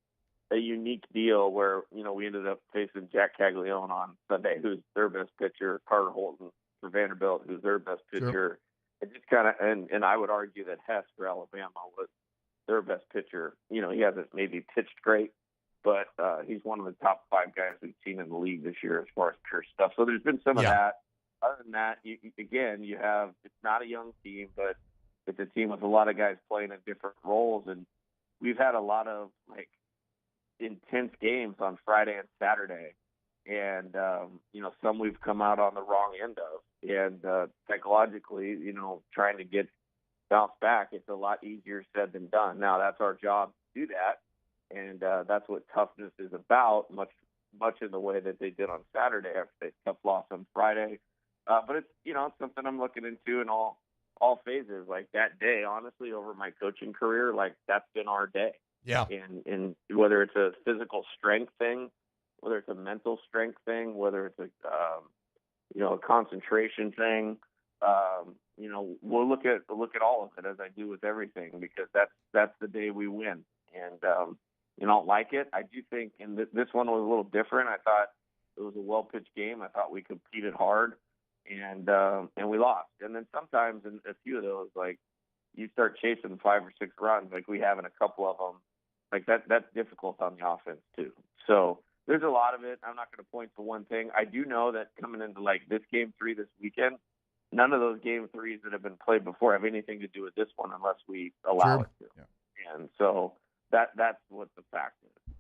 a unique deal where, we ended up facing Jack Caglione on Sunday, who's their best pitcher, Carter Holton for Vanderbilt, who's their best pitcher. Sure. It just kind of, and I would argue that Hess for Alabama was their best pitcher. He hasn't maybe pitched great, but he's one of the top 5 guys we've seen in the league this year as far as pure stuff. So there's been some of that. Other than that, you have, it's not a young team, but it's a team with a lot of guys playing in different roles. And we've had a lot of, like, intense games on Friday and Saturday. And, some we've come out on the wrong end of. And psychologically, trying to get bounced back, it's a lot easier said than done. Now, that's our job to do that. And that's what toughness is about, much in the way that they did on Saturday after they tough loss on Friday. But it's, it's something I'm looking into in all phases. Like, that day, honestly, over my coaching career, like, that's been our day. Yeah. And whether it's a physical strength thing, whether it's a mental strength thing, whether it's a concentration thing, we'll look at all of it as I do with everything, because that's the day we win. And you don't like it. I do think, and this one was a little different. I thought it was a well-pitched game. I thought we competed hard, and we lost. And then sometimes in a few of those, like, you start chasing 5 or 6 runs, like we have in a couple of them. Like, that's difficult on the offense too. So there's a lot of it. I'm not going to point to one thing. I do know that coming into, like, this Game 3 this weekend, none of those Game 3s that have been played before have anything to do with this one unless we allow it to. Yeah. And so that's what the fact is.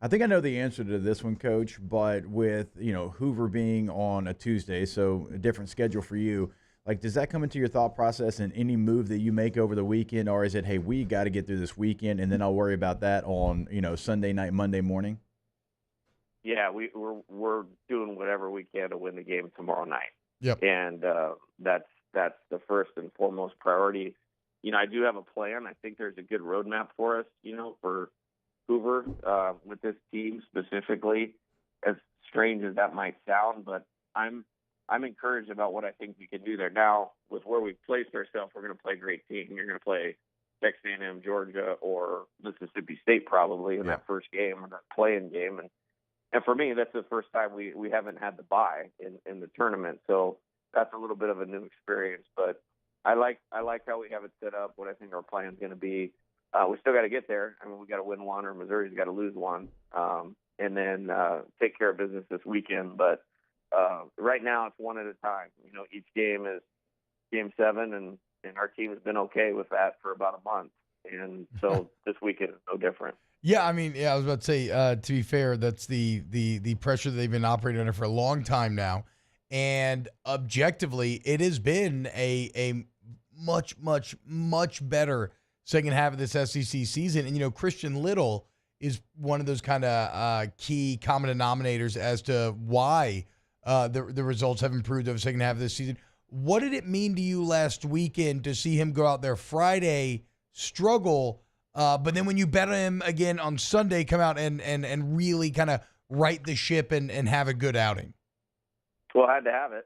I think I know the answer to this one, Coach, but with, Hoover being on a Tuesday, so a different schedule for you, Like, does that come into your thought process in any move that you make over the weekend, or is it, hey, we got to get through this weekend, and then I'll worry about that on, Sunday night, Monday morning? Yeah, we're doing whatever we can to win the game tomorrow night. Yep. And that's the first and foremost priority. I do have a plan. I think there's a good roadmap for us, for Hoover with this team specifically. As strange as that might sound, but I'm encouraged about what I think we can do there. Now, with where we've placed ourselves, we're going to play a great team. You're going to play Texas A&M, Georgia, or Mississippi State probably in that first game or that play-in game. And for me, that's the first time we haven't had the bye in the tournament. So that's a little bit of a new experience. But I like how we have it set up, what I think our plan is going to be. We still got to get there. I mean, we got to win one, or Missouri's got to lose one, and then take care of business this weekend. But right now, it's one at a time. Each game is Game 7, and our team has been okay with that for about a month. And so this weekend is no different. Yeah, I mean, I was about to say, to be fair, that's the pressure that they've been operating under for a long time now. And objectively, it has been a much, much, much better second half of this SEC season. And, Christian Little is one of those kind of key common denominators as to why the results have improved over the second half of this season. What did it mean to you last weekend to see him go out there Friday, struggle, but then when you bet on him again on Sunday, come out and really kind of right the ship and have a good outing? Well, I had to have it.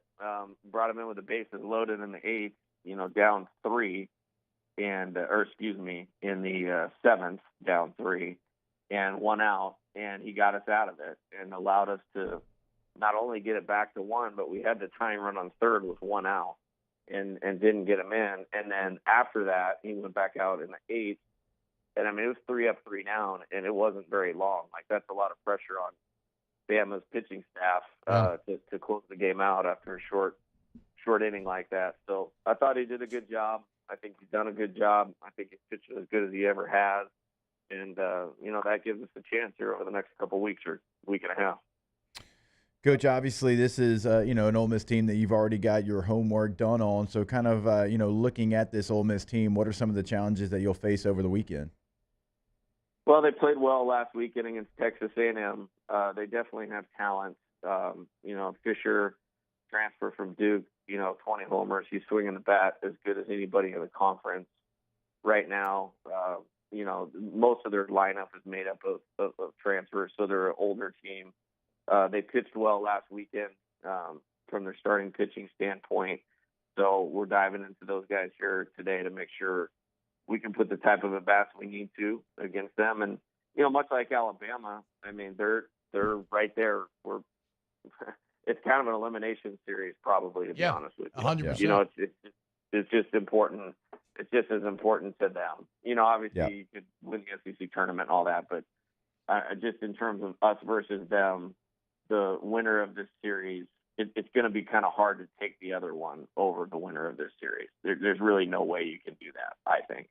Brought him in with the bases loaded in the 8th, down 3, in the 7th, down 3, and 1 out, and he got us out of it and allowed us to not only get it back to 1, but we had the tying run on third with 1 out and didn't get him in. And then after that, he went back out in the 8th. And, I mean, it was 3 up, 3 down, and it wasn't very long. Like, that's a lot of pressure on Bama's pitching staff to close the game out after a short inning like that. So I thought he did a good job. I think he's done a good job. I think he's pitched as good as he ever has. And, that gives us a chance here over the next couple weeks or week and a half. Coach, obviously this is, an Ole Miss team that you've already got your homework done on. So kind of, looking at this Ole Miss team, what are some of the challenges that you'll face over the weekend? Well, they played well last weekend against Texas A&M. They definitely have talent. Fisher, transfer from Duke, 20 homers. He's swinging the bat as good as anybody in the conference right now. Most of their lineup is made up of transfers, so they're an older team. They pitched well last weekend from their starting pitching standpoint. So we're diving into those guys here today to make sure we can put the type of at-bats we need to against them. And, much like Alabama, I mean, they're right there. It's kind of an elimination series probably, to be honest with you. 100%. It's just important. It's just as important to them. Obviously you could win the SEC tournament and all that, but just in terms of us versus them, the winner of this series, it's going to be kind of hard to take the other one over the winner of this series. There's really no way you can do that, I think.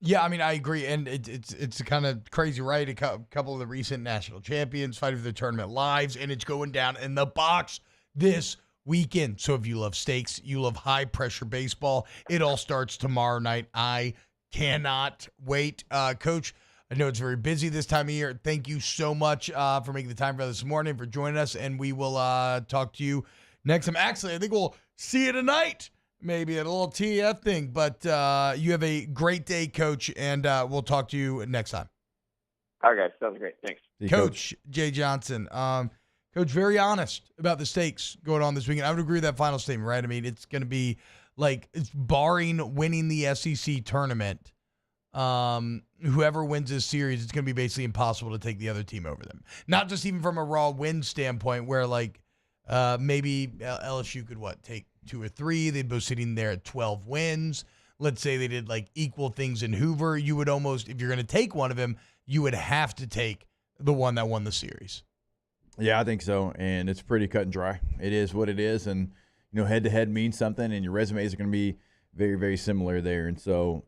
Yeah, I mean, I agree, and it's kind of crazy, right? A couple of the recent national champions fighting for the tournament lives, and it's going down in the box this weekend. So if you love stakes, you love high-pressure baseball, it all starts tomorrow night. I cannot wait. Coach, I know it's very busy this time of year. Thank you so much for making the time for this morning, for joining us, and we will talk to you next time. Actually, I think we'll see you tonight, maybe at a little TF thing, but you have a great day, Coach, and we'll talk to you next time. All right, guys. Sounds great. Thanks. Coach Jay Johnson. Coach, very honest about the stakes going on this weekend. I would agree with that final statement, right? I mean, it's going to be it's barring winning the SEC tournament, whoever wins this series, it's going to be basically impossible to take the other team over them. Not just even from a raw win standpoint where maybe LSU could take 2 or 3. They'd both sitting there at 12 wins. Let's say they did equal things in Hoover. You would almost, if you're going to take one of them, you would have to take the one that won the series. Yeah, I think so. And it's pretty cut and dry. It is what it is. And, head to head means something, and your resumes are going to be very, very similar there. And so,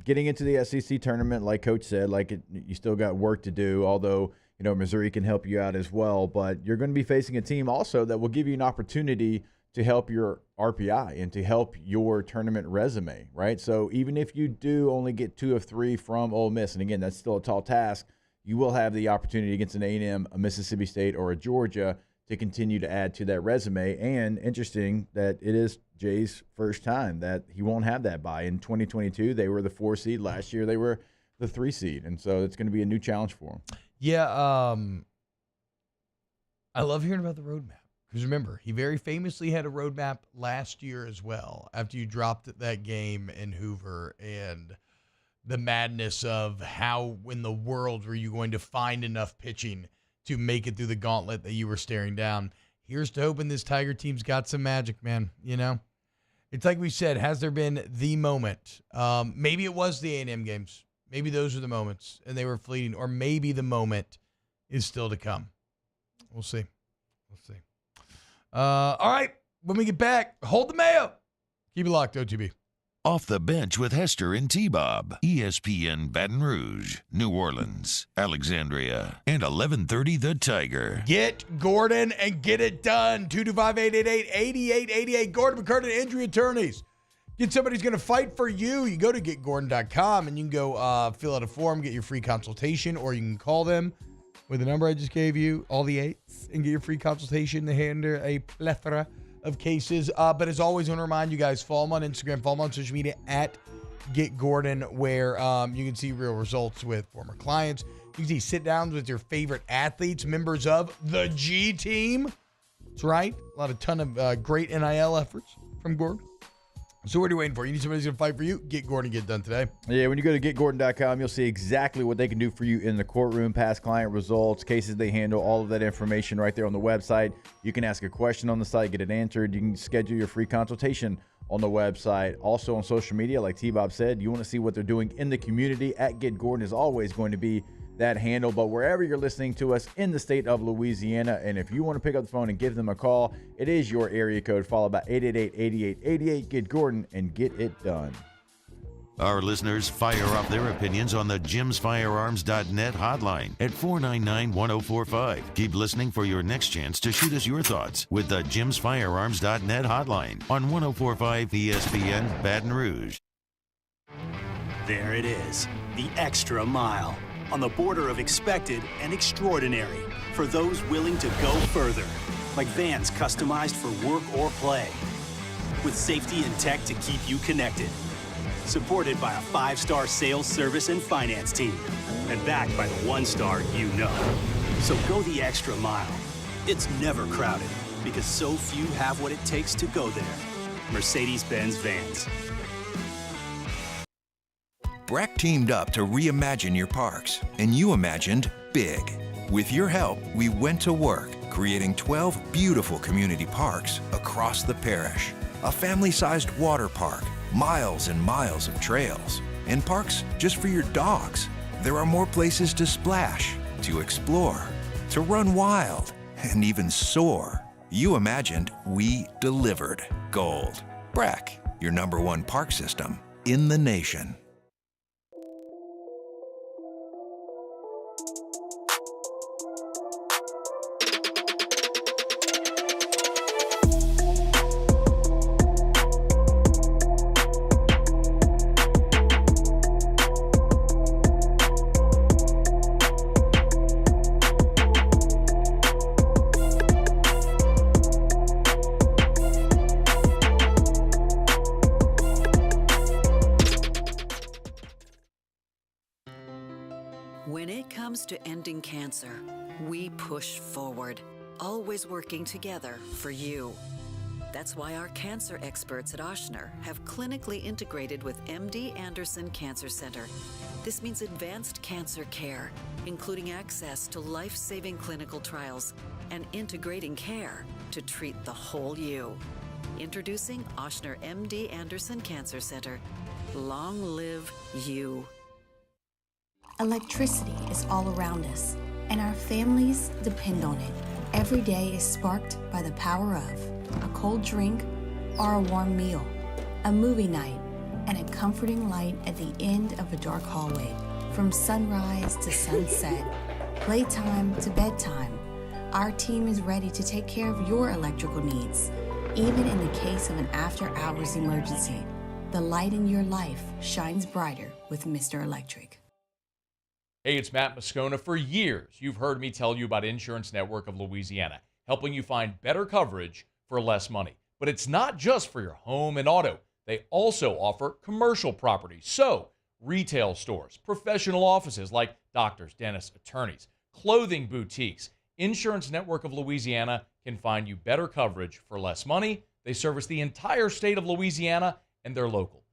getting into the SEC tournament, like Coach said, you still got work to do, although, Missouri can help you out as well. But you're going to be facing a team also that will give you an opportunity to help your RPI and to help your tournament resume, right? So even if you do only get 2 of 3 from Ole Miss, and again, that's still a tall task, you will have the opportunity against an A&M, a Mississippi State, or a Georgia to continue to add to that resume. And interesting that it is Jay's first time that he won't have that bye. In 2022, they were the 4 seed. Last year, they were the 3 seed. And so it's going to be a new challenge for him. Yeah, I love hearing about the roadmap. Because remember, he very famously had a roadmap last year as well after you dropped that game in Hoover and the madness of how in the world were you going to find enough pitching to make it through the gauntlet that you were staring down. Here's to hoping this Tiger team's got some magic, man. You know, it's like we said, has there been the moment? Maybe it was the A&M games. Maybe those were the moments and they were fleeting, or maybe the moment is still to come. We'll see. We'll see. All right. When we get back, hold the mayo. Keep it locked, OTB. Off the Bench with Hester and T-Bob. ESPN Baton Rouge, New Orleans, Alexandria, and 1130 The Tiger. Get Gordon and get it done. 225-888-8888. Gordon McCurdy, Injury Attorneys. Get somebody who's going to fight for you. You go to getgordon.com and you can go fill out a form, get your free consultation, or you can call them with the number I just gave you, all the 8s, and get your free consultation to handle a plethora of cases. But as always, I want to remind you guys, follow them on Instagram, follow them on social media at Get Gordon, where you can see real results with former clients. You can see sit-downs with your favorite athletes, members of the G team. That's right. A ton of great NIL efforts from Gordon. So what are you waiting for? You need somebody who's going to fight for you? Get Gordon, get done today. Yeah, when you go to getgordon.com, you'll see exactly what they can do for you in the courtroom, past client results, cases they handle, all of that information right there on the website. You can ask a question on the site, get it answered. You can schedule your free consultation on the website. Also on social media, like T-Bob said, you want to see what they're doing in the community. At Get Gordon is always going to be that handle, but wherever you're listening to us in the state of Louisiana, and if you want to pick up the phone and give them a call, it is your area code, followed by 888-8888. Get Gordon and get it done. Our listeners fire off their opinions on the jimsfirearms.net hotline at 499-1045. Keep listening for your next chance to shoot us your thoughts with the jimsfirearms.net hotline on 1045 ESPN Baton Rouge. There it is, the extra mile. On the border of expected and extraordinary for those willing to go further, like vans customized for work or play, with safety and tech to keep you connected, supported by a 5-star sales, service, and finance team, and backed by the 1-star you know. So go the extra mile. It's never crowded because so few have what it takes to go there. Mercedes-Benz Vans. Breck teamed up to reimagine your parks, and you imagined big. With your help, we went to work, creating 12 beautiful community parks across the parish. A family-sized water park, miles and miles of trails, and parks just for your dogs. There are more places to splash, to explore, to run wild, and even soar. You imagined, we delivered. Gold. Breck, your #1 park system in the nation. When it comes to ending cancer, we push forward, always working together for you. That's why our cancer experts at Ochsner have clinically integrated with MD Anderson Cancer Center. This means advanced cancer care, including access to life-saving clinical trials and integrating care to treat the whole you. Introducing Ochsner MD Anderson Cancer Center. Long live you. Electricity is all around us, and our families depend on it. Every day is sparked by the power of a cold drink or a warm meal, a movie night, and a comforting light at the end of a dark hallway. From sunrise to sunset, playtime to bedtime, our team is ready to take care of your electrical needs. Even in the case of an after-hours emergency, the light in your life shines brighter with Mr. Electric. Hey, it's Matt Moscona. For years, you've heard me tell you about Insurance Network of Louisiana, helping you find better coverage for less money. But it's not just for your home and auto. They also offer commercial property. So, retail stores, professional offices like doctors, dentists, attorneys, clothing boutiques. Insurance Network of Louisiana can find you better coverage for less money. They service the entire state of Louisiana, and they're local.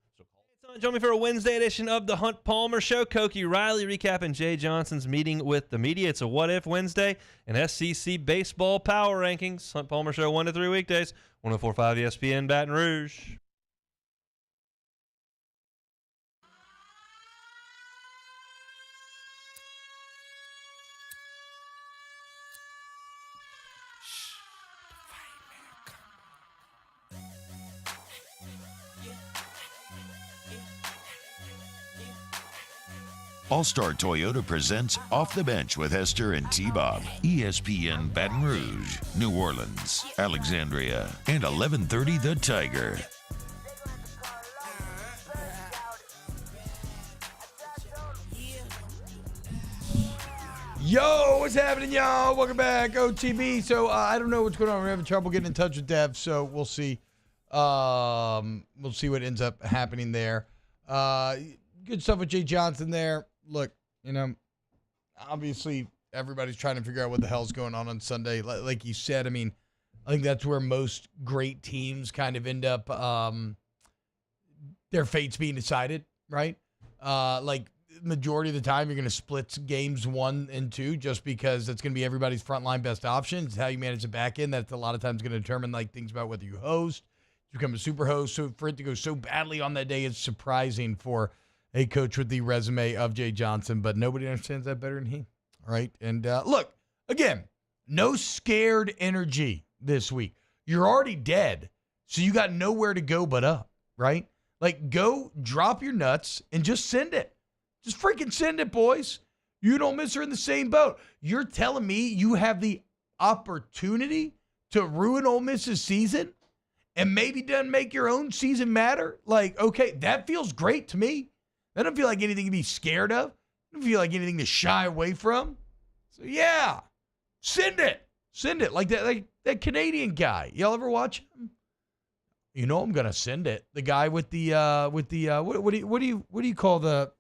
Join me for a Wednesday edition of the Hunt Palmer Show. Koki Riley recapping Jay Johnson's meeting with the media. It's a What If Wednesday and SEC baseball power rankings. Hunt Palmer Show 1 to 3 weekdays. 104.5 ESPN Baton Rouge. All-Star Toyota presents Off the Bench with Hester and T-Bob. ESPN Baton Rouge, New Orleans, Alexandria, and 1130 The Tiger. Yo, what's happening, y'all? Welcome back, OTB. So I don't know what's going on. We're having trouble getting in touch with Dev, so we'll see. We'll see what ends up happening there. Good stuff with Jay Johnson there. Look, obviously everybody's trying to figure out what the hell's going on Sunday. Like you said, I mean, I think that's where most great teams kind of end up, their fates being decided, right? Like majority of the time you're going to split games 1 and 2 just because that's going to be everybody's frontline best option. It's how you manage the back end. That's a lot of times going to determine like things about whether you host, you become a super host. So for it to go so badly on that day, it's surprising for a coach with the resume of Jay Johnson, but nobody understands that better than he. All right. And look, again, no scared energy this week. You're already dead, so you got nowhere to go but up, right? Like, go drop your nuts and just send it. Just freaking send it, boys. You and Ole Miss are in the same boat. You're telling me you have the opportunity to ruin Ole Miss's season and maybe doesn't make your own season matter? Like, okay, that feels great to me. I don't feel like anything to be scared of. I don't feel like anything to shy away from. So, yeah, send it. Send it. Like that Canadian guy. Y'all ever watch him? You know I'm going to send it. The guy with the what do you call the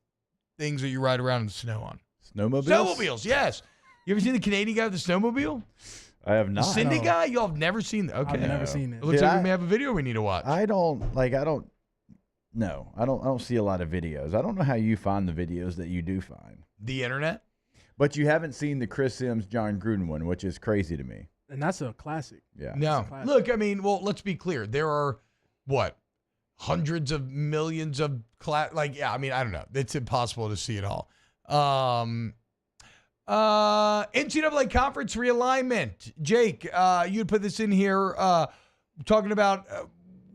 things that you ride around in the snow on? Snowmobiles? Snowmobiles, yes. You ever seen the Canadian guy with the snowmobile? I have not. The Cindy guy? Y'all have never seen that? Okay. I've never seen it. It looks like we may have a video we need to watch. I don't see a lot of videos. I don't know how you find the videos that you do find. The internet? But you haven't seen the Chris Sims, John Gruden one, which is crazy to me. And that's a classic. Yeah. No. Look, I mean, well, let's be clear. There are, hundreds of millions of I don't know. It's impossible to see it all. NCAA conference realignment. Jake, you put this in here talking about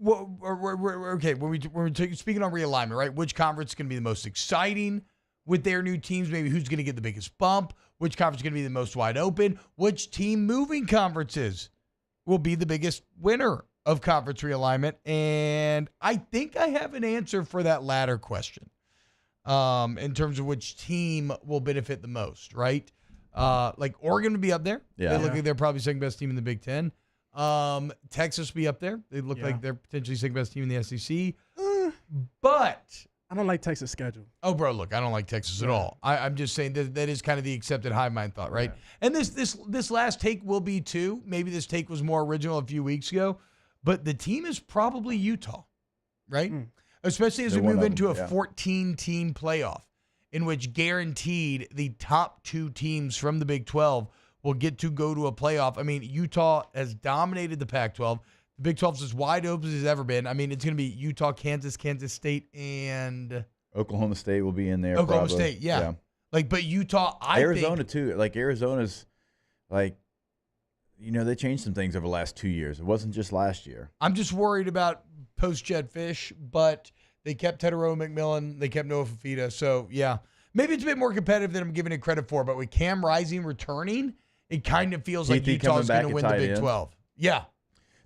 when we're speaking on realignment, right? Which conference is going to be the most exciting with their new teams? Maybe who's going to get the biggest bump? Which conference is going to be the most wide open? Which team moving conferences will be the biggest winner of conference realignment? And I think I have an answer for that latter question in terms of which team will benefit the most, right? Like Oregon would be up there. Yeah. They look like they're probably second best team in the Big Ten. Texas be up there. They look like they're potentially second best team in the SEC. But I don't like Texas' schedule. Oh, bro, look, I don't like Texas at all. I'm just saying that is kind of the accepted hive mind thought, right? Yeah. And this last take will be too. Maybe this take was more original a few weeks ago, but the team is probably Utah, right? Especially as we move into a 14-team playoff in which guaranteed the top 2 teams from the Big 12 will get to go to a playoff. I mean, Utah has dominated the Pac-12. The Big 12 is as wide open as it's ever been. I mean, it's going to be Utah, Kansas State, and Oklahoma State will be in there. Oklahoma probably. State, yeah. But Utah, Arizona too. Like Arizona's, they changed some things over the last 2 years. It wasn't just last year. I'm just worried about post-Jed Fish, but they kept Tedero McMillan. They kept Noah Fafita. So, yeah, maybe it's a bit more competitive than I'm giving it credit for. But with Cam Rising returning, it kind of feels like Utah's going to win the Big 12. Yeah.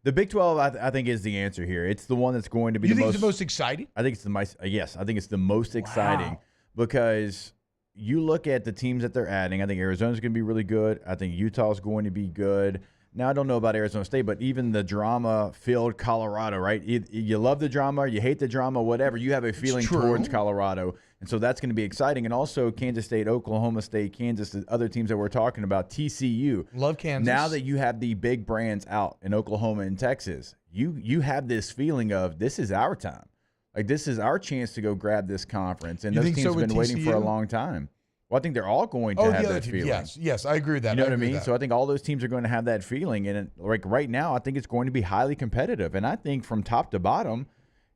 The Big 12, I think, is the answer here. It's the one that's going to be You think it's the most exciting? I think it's the most. Yes, I think it's the most exciting because you look at the teams that they're adding. I think Arizona's going to be really good. I think Utah's going to be good. Now, I don't know about Arizona State, but even the drama-filled Colorado, right? You love the drama, you hate the drama, whatever. You have a feeling towards Colorado. And so that's going to be exciting. And also Kansas State, Oklahoma State, Kansas, the other teams that we're talking about, TCU. Love Kansas. Now that you have the big brands out in Oklahoma and Texas, you have this feeling of this is our time. Like, this is our chance to go grab this conference. And those teams have been waiting for a long time. Well, I think they're all going to have that feeling. Yes, I agree with that. You know what I mean? So I think all those teams are going to have that feeling. And like right now, I think it's going to be highly competitive. And I think from top to bottom,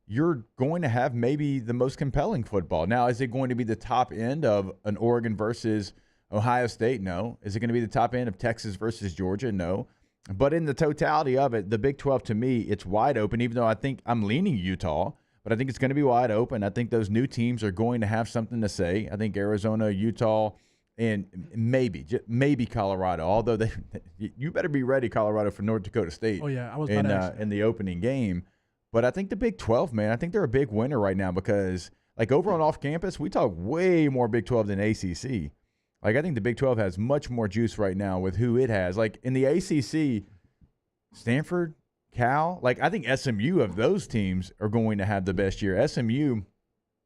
you're going to have maybe the most compelling football. Now, is it going to be the top end of an Oregon versus Ohio State? No. Is it going to be the top end of Texas versus Georgia? No. But in the totality of it, the Big 12, to me, it's wide open, even though I think I'm leaning Utah. But I think it's going to be wide open. I think those new teams are going to have something to say. I think Arizona, Utah, and maybe Colorado. Although you better be ready, Colorado, for North Dakota State. Oh yeah, I was about to ask in the opening game. But I think the Big 12, man, I think they're a big winner right now because, like, over on off campus, we talk way more Big 12 than ACC. Like, I think the Big 12 has much more juice right now with who it has. Like, in the ACC, Stanford, Cal, like, I think SMU of those teams are going to have the best year. SMU,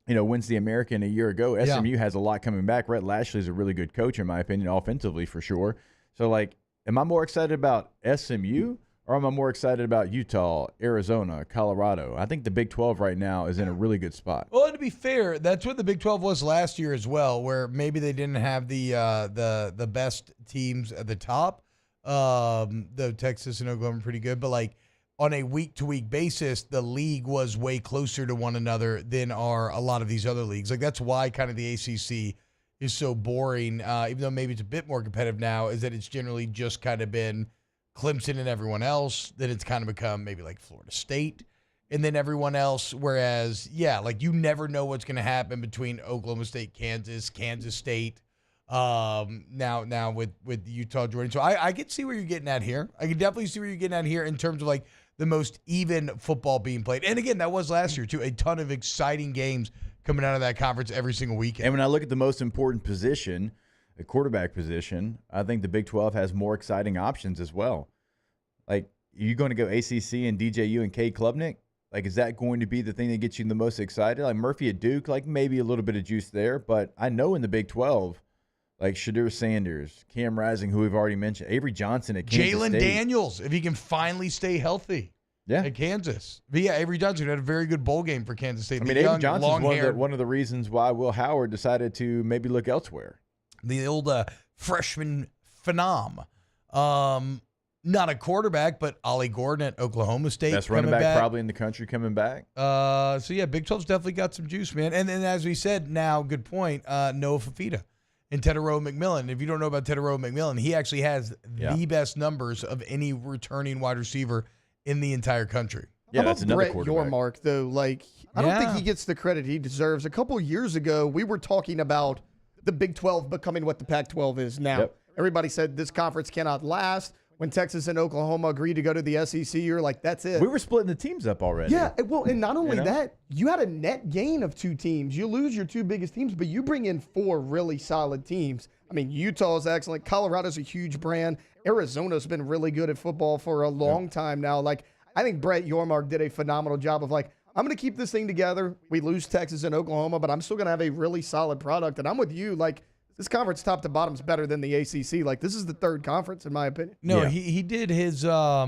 wins the American a year ago. SMU has a lot coming back. Rhett Lashley is a really good coach, in my opinion, offensively for sure. So, like, am I more excited about SMU or am I more excited about Utah, Arizona, Colorado? I think the Big 12 right now is in a really good spot. Well, to be fair, that's what the Big 12 was last year as well, where maybe they didn't have the best teams at the top. Though Texas and Oklahoma are pretty good, but like, on a week-to-week basis, the league was way closer to one another than are a lot of these other leagues. Like, that's why kind of the ACC is so boring, even though maybe it's a bit more competitive now, is that it's generally just kind of been Clemson and everyone else. Then it's kind of become maybe like Florida State and then everyone else. Whereas, like, you never know what's going to happen between Oklahoma State, Kansas State, now with Utah, Jordan. So I can see where you're getting at here. I can definitely see where you're getting at here in terms of, like, the most even football being played. And again, that was last year too. A ton of exciting games coming out of that conference every single weekend. And when I look at the most important position, the quarterback position, I think the Big 12 has more exciting options as well. Like, are you going to go ACC and DJU and Cade Klubnik? Like, is that going to be the thing that gets you the most excited? Like Murphy at Duke, like maybe a little bit of juice there. But I know in the Big 12, like Shadur Sanders, Cam Rising, who we've already mentioned, Avery Johnson at Kansas State. Jalen Daniels, if he can finally stay healthy at Kansas. But yeah, Avery Johnson had a very good bowl game for Kansas State. I mean, Avery Johnson's one of the reasons why Will Howard decided to maybe look elsewhere. The old freshman phenom. Not a quarterback, but Ollie Gordon at Oklahoma State. Best running back probably in the country coming back. So yeah, Big 12's definitely got some juice, man. And then as we said, now, good point, Noah Fafita. And Teterow McMillan. If you don't know about Teterow McMillan, he actually has the best numbers of any returning wide receiver in the entire country. Yeah, that's another quarterback. Yormark, though, like, I don't think he gets the credit he deserves. A couple years ago, we were talking about the Big 12 becoming what the Pac-12 is now. Yep. Everybody said this conference cannot last. When Texas and Oklahoma agreed to go to the SEC, you're like, that's it. We were splitting the teams up already. Yeah, well, and not only that, you had a net gain of 2 teams. You lose your 2 biggest teams, but you bring in 4 really solid teams. I mean, Utah's excellent. Colorado's a huge brand. Arizona's been really good at football for a long time now. Like, I think Brett Yormark did a phenomenal job of, like, I'm going to keep this thing together. We lose Texas and Oklahoma, but I'm still going to have a really solid product. And I'm with you, like, this conference top to bottom is better than the ACC. Like, this is the 3rd conference, in my opinion. No, he did his a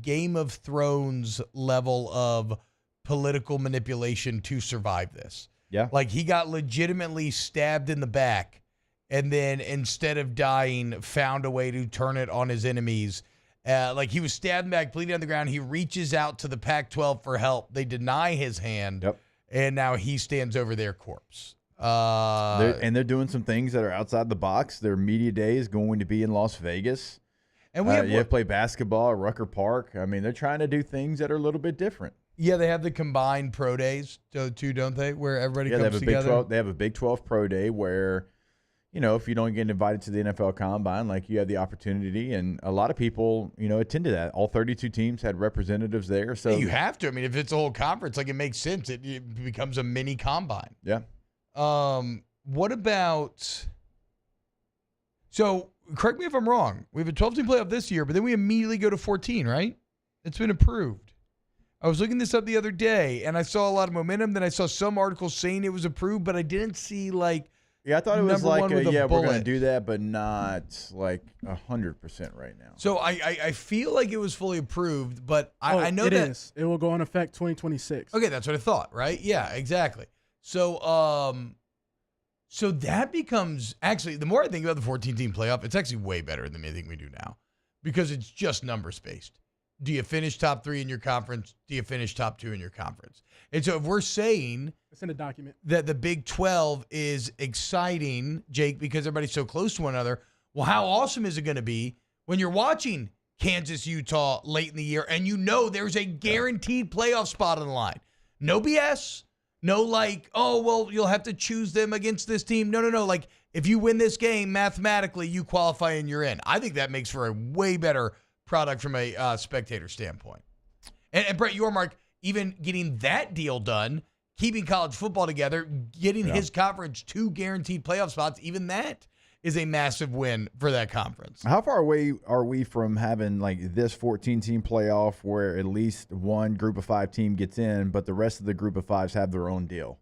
Game of Thrones level of political manipulation to survive this. Yeah. Like, he got legitimately stabbed in the back and then instead of dying, found a way to turn it on his enemies. Like, he was stabbed in the back, bleeding on the ground. He reaches out to the Pac-12 for help. They deny his hand. Yep. And now he stands over their corpse. They're doing some things that are outside the box. Their media day is going to be in Las Vegas. And we have to play basketball at Rucker Park. I mean, they're trying to do things that are a little bit different. Yeah, they have the combined pro days too, don't they? Where everybody comes together. They have a Big 12 pro day where, if you don't get invited to the NFL Combine, like you have the opportunity, and a lot of people, attended that. All 32 teams had representatives there. So you have to. I mean, if it's a whole conference, like it makes sense. It becomes a mini combine. Yeah. What about? So correct me if I'm wrong. We have a 12-team playoff this year, but then we immediately go to 14, right? It's been approved. I was looking this up the other day, and I saw a lot of momentum. Then I saw some articles saying it was approved, but I didn't see I thought it was we're going to do that, but not 100% right now. So I feel like it was fully approved, but I know it that is. It will go in effect 2026. Okay, that's what I thought, right? Yeah, exactly. So so that becomes actually, the more I think about the 14-team playoff, it's actually way better than anything we do now because it's just numbers based. Do you finish top 3 in your conference? Do you finish top 2 in your conference? And so if we're saying it's in the document that the Big 12 is exciting, Jake, because everybody's so close to one another, well, how awesome is it going to be when you're watching Kansas, Utah late in the year and there's a guaranteed playoff spot on the line? No BS. No you'll have to choose them against this team. No. Like, if you win this game, mathematically, you qualify and you're in. I think that makes for a way better product from a spectator standpoint. And Brett Yormark, even getting that deal done, keeping college football together, getting his conference 2 guaranteed playoff spots, even that is a massive win for that conference. How far away are we from having this 14-team playoff where at least one group of 5 team gets in, but the rest of the group of 5s have their own deal?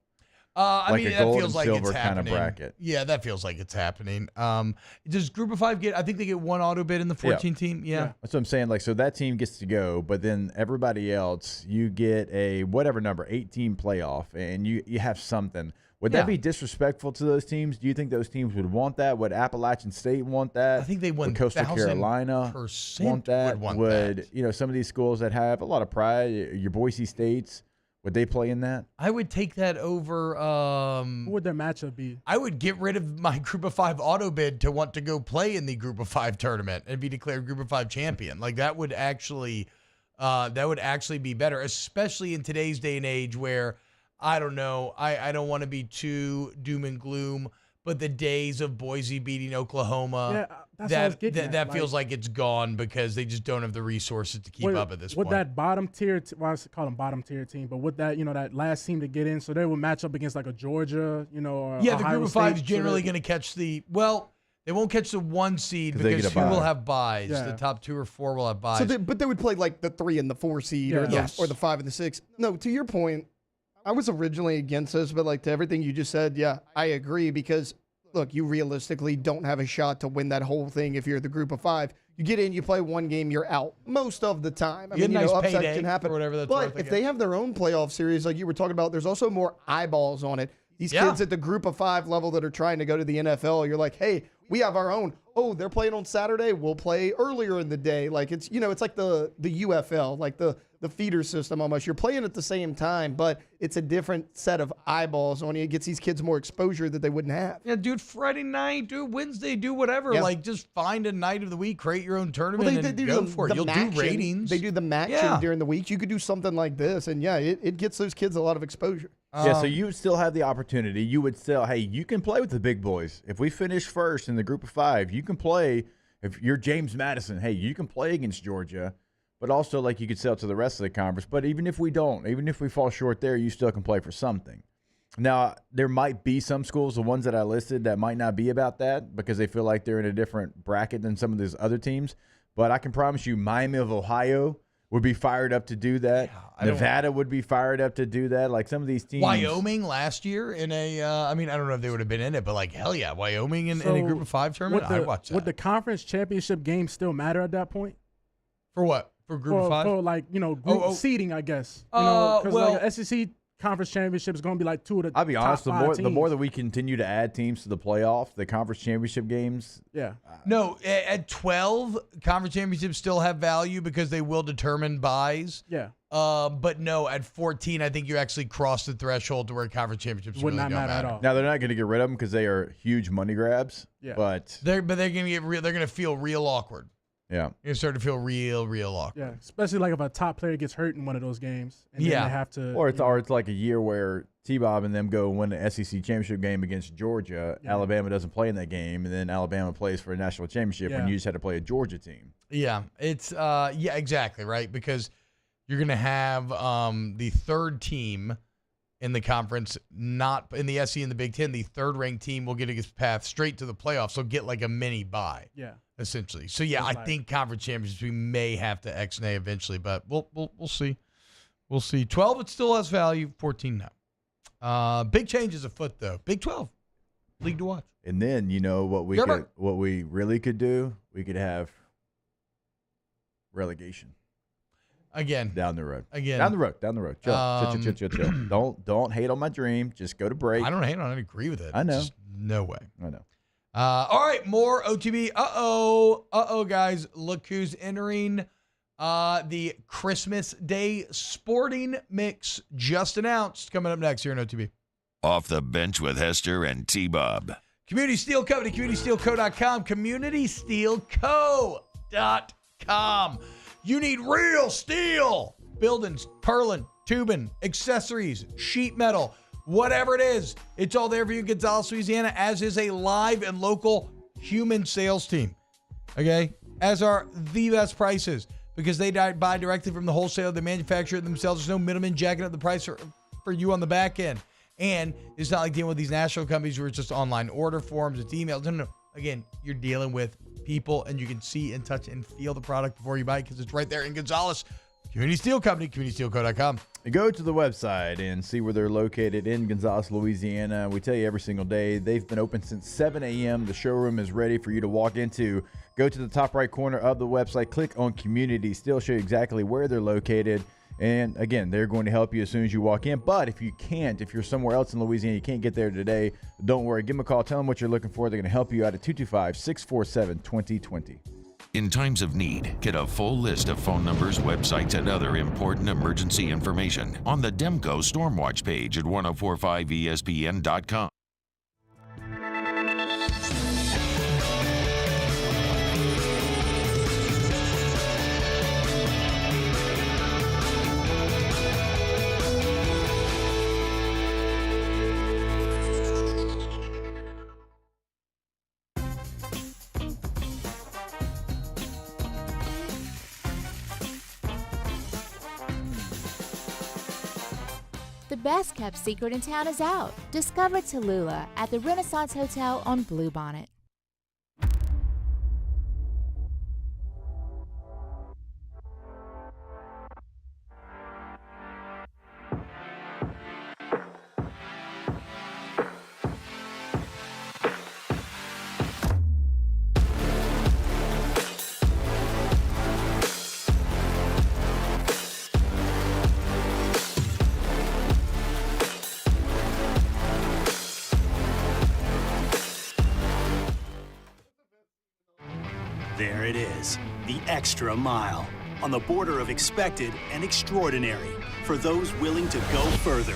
I mean, a that gold feels and like silver it's happening. kind of bracket. Yeah, that feels like it's happening. Does group of 5 get? I think they get one auto bid in the 14 team. Yeah, that's what I'm saying. So that team gets to go, but then everybody else, you get a whatever number 8-team playoff, and you have something. Would that be disrespectful to those teams? Do you think those teams would want that? Would Appalachian State want that? I think they would. Coastal Carolina want that? Would some of these schools that have a lot of pride, your Boise States? Would they play in that? I would take that over. Who would their matchup be? I would get rid of my group of 5 auto bid to want to go play in the group of 5 tournament and be declared group of 5 champion. Like that would actually be better, especially in today's day and age where I don't know. I don't want to be too doom and gloom, but the days of Boise beating Oklahoma, that feels like it's gone because they just don't have the resources to keep up at this point. With that bottom tier, I call them bottom tier team, but with that, that last team to get in, so they would match up against like a Georgia, or the Ohio group of 5 is generally going to catch they won't catch the 1 seed because 2 will have buys. Yeah. The top 2 or 4 will have buys. But they would play like the 3 and the 4 seed or the 5 and the 6. No, to your point, I was originally against this, but to everything you just said, yeah, I agree because, look, you realistically don't have a shot to win that whole thing if you're the group of 5. You get in, you play 1 game, you're out most of the time. I mean, upset can happen. Or whatever that's but if they have their own playoff series like you were talking about, there's also more eyeballs on it. These kids at the group of 5 level that are trying to go to the NFL, you're like, hey, we have our own. Oh, they're playing on Saturday. We'll play earlier in the day. It's it's like the UFL, like the feeder system almost. You're playing at the same time, but it's a different set of eyeballs on you. It gets these kids more exposure that they wouldn't have. Yeah, dude, Friday night, do Wednesday, do whatever. Yeah. Just find a night of the week, create your own tournament, and go for it. You'll do ratings. They do the matching during the week. You could do something like this, and it gets those kids a lot of exposure. So you would still have the opportunity. You would still, hey, you can play with the big boys. If we finish first in the group of 5, you can play. If you're James Madison, hey, you can play against Georgia. But also, you could sell to the rest of the conference. But even if we don't, even if we fall short there, you still can play for something. Now, there might be some schools, the ones that I listed, that might not be about that because they feel like they're in a different bracket than some of these other teams. But I can promise you Miami of Ohio would be fired up to do that. Yeah, Nevada would be fired up to do that. Some of these teams. Wyoming last year in a, I don't know if they would have been in it, but hell yeah, Wyoming in a group of 5 tournament, I'd watch that. Would the conference championship game still matter at that point? For what? For group of 5? For group seeding, I guess. Because SEC conference championship is going to be 2 of the I'll be honest, top 5 the more that we continue to add teams to the playoff, the conference championship games. Yeah. No, at 12, conference championships still have value because they will determine buys. Yeah. But no, at 14, I think you actually cross the threshold to where conference championships would really not matter at all. Now they're not going to get rid of them because they are huge money grabs. Yeah. But they're going to they're going to feel real awkward. Yeah. It's starting to feel real awkward. Yeah, especially like if a top player gets hurt in one of those games, and then they have to. Or it's like a year where T-Bob and them go win the SEC championship game against Georgia. Yeah. Alabama doesn't play in that game, and then Alabama plays for a national championship, and you just had to play a Georgia team. Yeah, it's exactly right, because you're going to have the third team in the conference, not in the SEC and the Big Ten. The third-ranked team will get a path straight to the playoffs, so get like a mini bye. Yeah. Essentially. So yeah, I think conference championships we may have to X-nay eventually, but we'll see. We'll see. 12 it still has value. 14 no. Big changes afoot though. Big 12 league to watch. And then what we really could do, we could have relegation again down the road. Again down the road. Chill. Don't hate on my dream. Just go to break. I don't hate on it. I agree with it. I know. Just no way. I know. All right, more OTB. Guys, look who's entering the Christmas Day sporting mix, just announced, coming up next here in OTB. Off the bench with Hester and T-Bob. Community Steel Company, communitysteelco.com, communitysteelco.com. You need real steel. Buildings, purlin, tubing, accessories, sheet metal, whatever it is, it's all there for you in Gonzales, Louisiana, as is a live and local human sales team. Okay? As are the best prices, because they buy directly from the wholesaler. They manufacture it themselves. There's no middleman jacking up the price for you on the back end. And it's not like dealing with these national companies where it's just online order forms, it's emails. No. Again, you're dealing with people, and you can see and touch and feel the product before you buy it, because it's right there in Gonzales. Community Steel Company, communitysteelco.com. Go to the website and see where they're located in Gonzales, Louisiana. We tell you every single day. They've been open since 7 a.m. The showroom is ready for you to walk into. Go to the top right corner of the website. Click on Community. Still show you exactly where they're located. And, again, they're going to help you as soon as you walk in. But if you're somewhere else in Louisiana, you can't get there today, don't worry. Give them a call. Tell them what you're looking for. They're going to help you out at 225-647-2020. In times of need, get a full list of phone numbers, websites, and other important emergency information on the Demco Stormwatch page at 1045ESPN.com. The best kept secret in town is out. Discover Tallulah at the Renaissance Hotel on Bluebonnet. There it is, the extra mile, on the border of expected and extraordinary, for those willing to go further,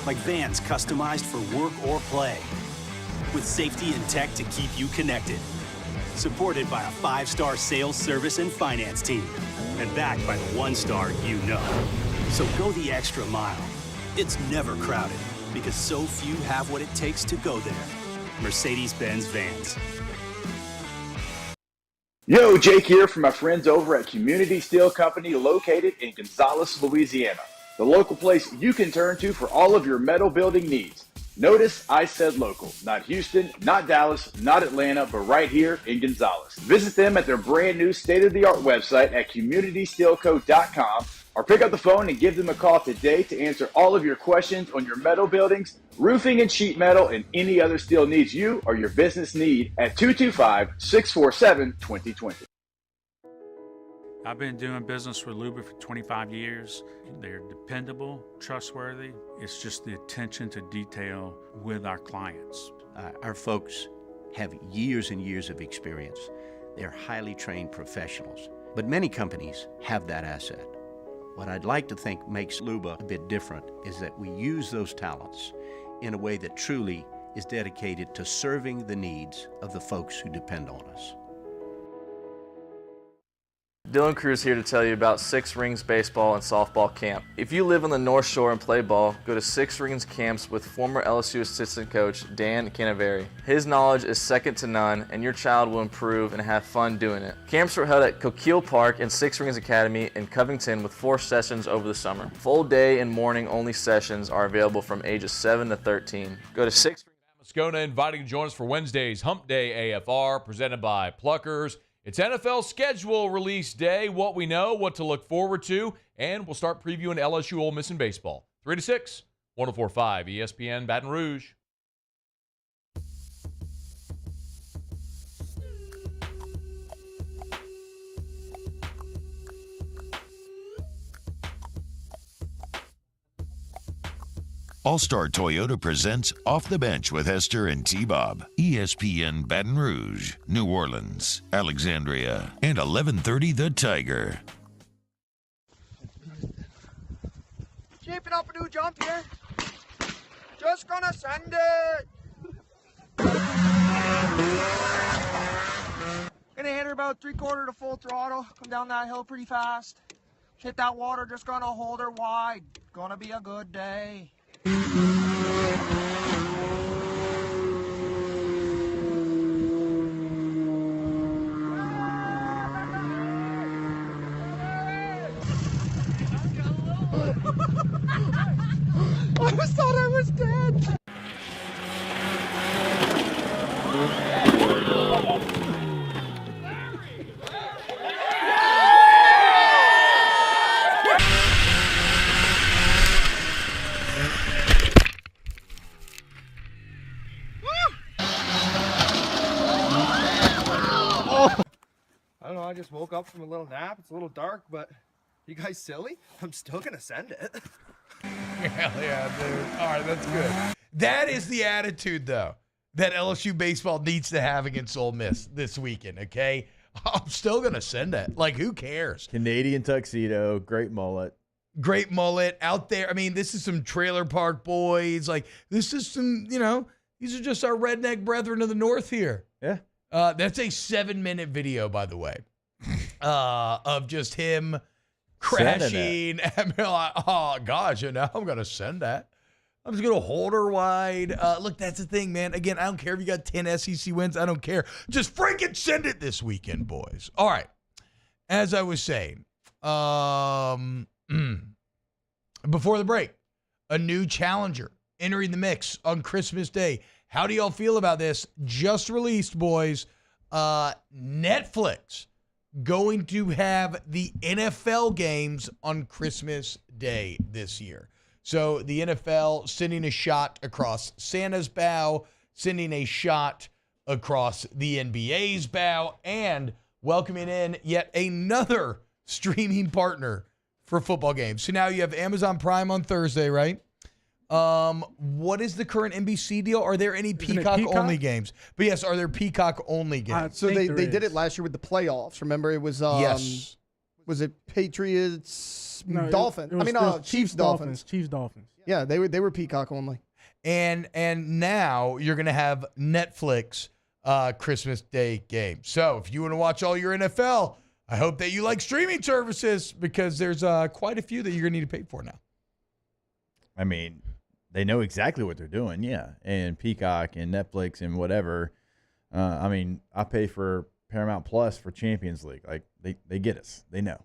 like vans customized for work or play, with safety and tech to keep you connected, supported by a 5-star sales, service, and finance team, and backed by the 1-star you know. So go the extra mile. It's never crowded, because so few have what it takes to go there. Mercedes-Benz Vans. Yo, Jake here from my friends over at Community Steel Company located in Gonzales, Louisiana. The local place you can turn to for all of your metal building needs. Notice I said local, not Houston, not Dallas, not Atlanta, but right here in Gonzales. Visit them at their brand new state-of-the-art website at communitysteelco.com or pick up the phone and give them a call today to answer all of your questions on your metal buildings, roofing and sheet metal, and any other steel needs you or your business need at 225-647-2020. I've been doing business with Luba for 25 years. They're dependable, trustworthy. It's just the attention to detail with our clients. Our folks have years and years of experience. They're highly trained professionals, but many companies have that asset. What I'd like to think makes Luba a bit different is that we use those talents in a way that truly is dedicated to serving the needs of the folks who depend on us. Dylan Cruz here to tell you about Six Rings Baseball and Softball Camp. If you live on the North Shore and play ball, go to Six Rings Camps with former LSU assistant coach Dan Canaveri. His knowledge is second to none, and your child will improve and have fun doing it. Camps were held at Coquille Park and Six Rings Academy in Covington with 4 sessions over the summer. Full day and morning only sessions are available from ages 7 to 13. Go to Six Rings. Moscona inviting to join us for Wednesday's Hump Day AFR presented by Pluckers. It's NFL schedule release day, what we know, what to look forward to, and we'll start previewing LSU-Ole Miss in baseball. 3 to 6, 104.5 ESPN Baton Rouge. All-Star Toyota presents Off the Bench with Hester and T-Bob. ESPN Baton Rouge, New Orleans, Alexandria, and 1130 The Tiger. Shaping up a new jump here. Just gonna send it. Gonna hit her about 3/4 to full throttle. Come down that hill pretty fast. Hit that water, just gonna hold her wide. Gonna be a good day. I just thought I was dead. I don't know, I just woke up from a little nap. It's a little dark, but you guys silly? I'm still gonna send it. Hell yeah, dude. All right, that's good. That is the attitude, though, that LSU baseball needs to have against Ole Miss this weekend, okay? I'm still going to send it. Like, who cares? Canadian tuxedo, great mullet. Great mullet out there. I mean, this is some trailer park boys. Like, this is some, these are just our redneck brethren of the north here. Yeah. That's a 7-minute video, by the way, of just him crashing. Oh, gosh, now I'm going to send that. I'm just going to hold her wide. Look, that's the thing, man. Again, I don't care if you got 10 SEC wins. I don't care. Just freaking send it this weekend, boys. All right. As I was saying, before the break, a new challenger entering the mix on Christmas Day. How do y'all feel about this? Just released, boys. Netflix going to have the NFL games on Christmas Day this year. So the NFL sending a shot across Santa's bow, sending a shot across the NBA's bow, and welcoming in yet another streaming partner for football games. So now you have Amazon Prime on Thursday, right? What is the current NBC deal? Are there any Peacock-only games? But yes, are there Peacock-only games? So they did it last year with the playoffs. Remember, it was yes. Was it Patriots, No, Dolphins? it was Chiefs, Dolphins. Chiefs, Dolphins. Yeah, they were Peacock only. And now you're going to have Netflix Christmas Day games. So if you want to watch all your NFL, I hope that you like streaming services because there's quite a few that you're going to need to pay for now. I mean, they know exactly what they're doing, yeah. And Peacock and Netflix and whatever. I mean, I pay for Paramount Plus for Champions League. Like, they get us. They know.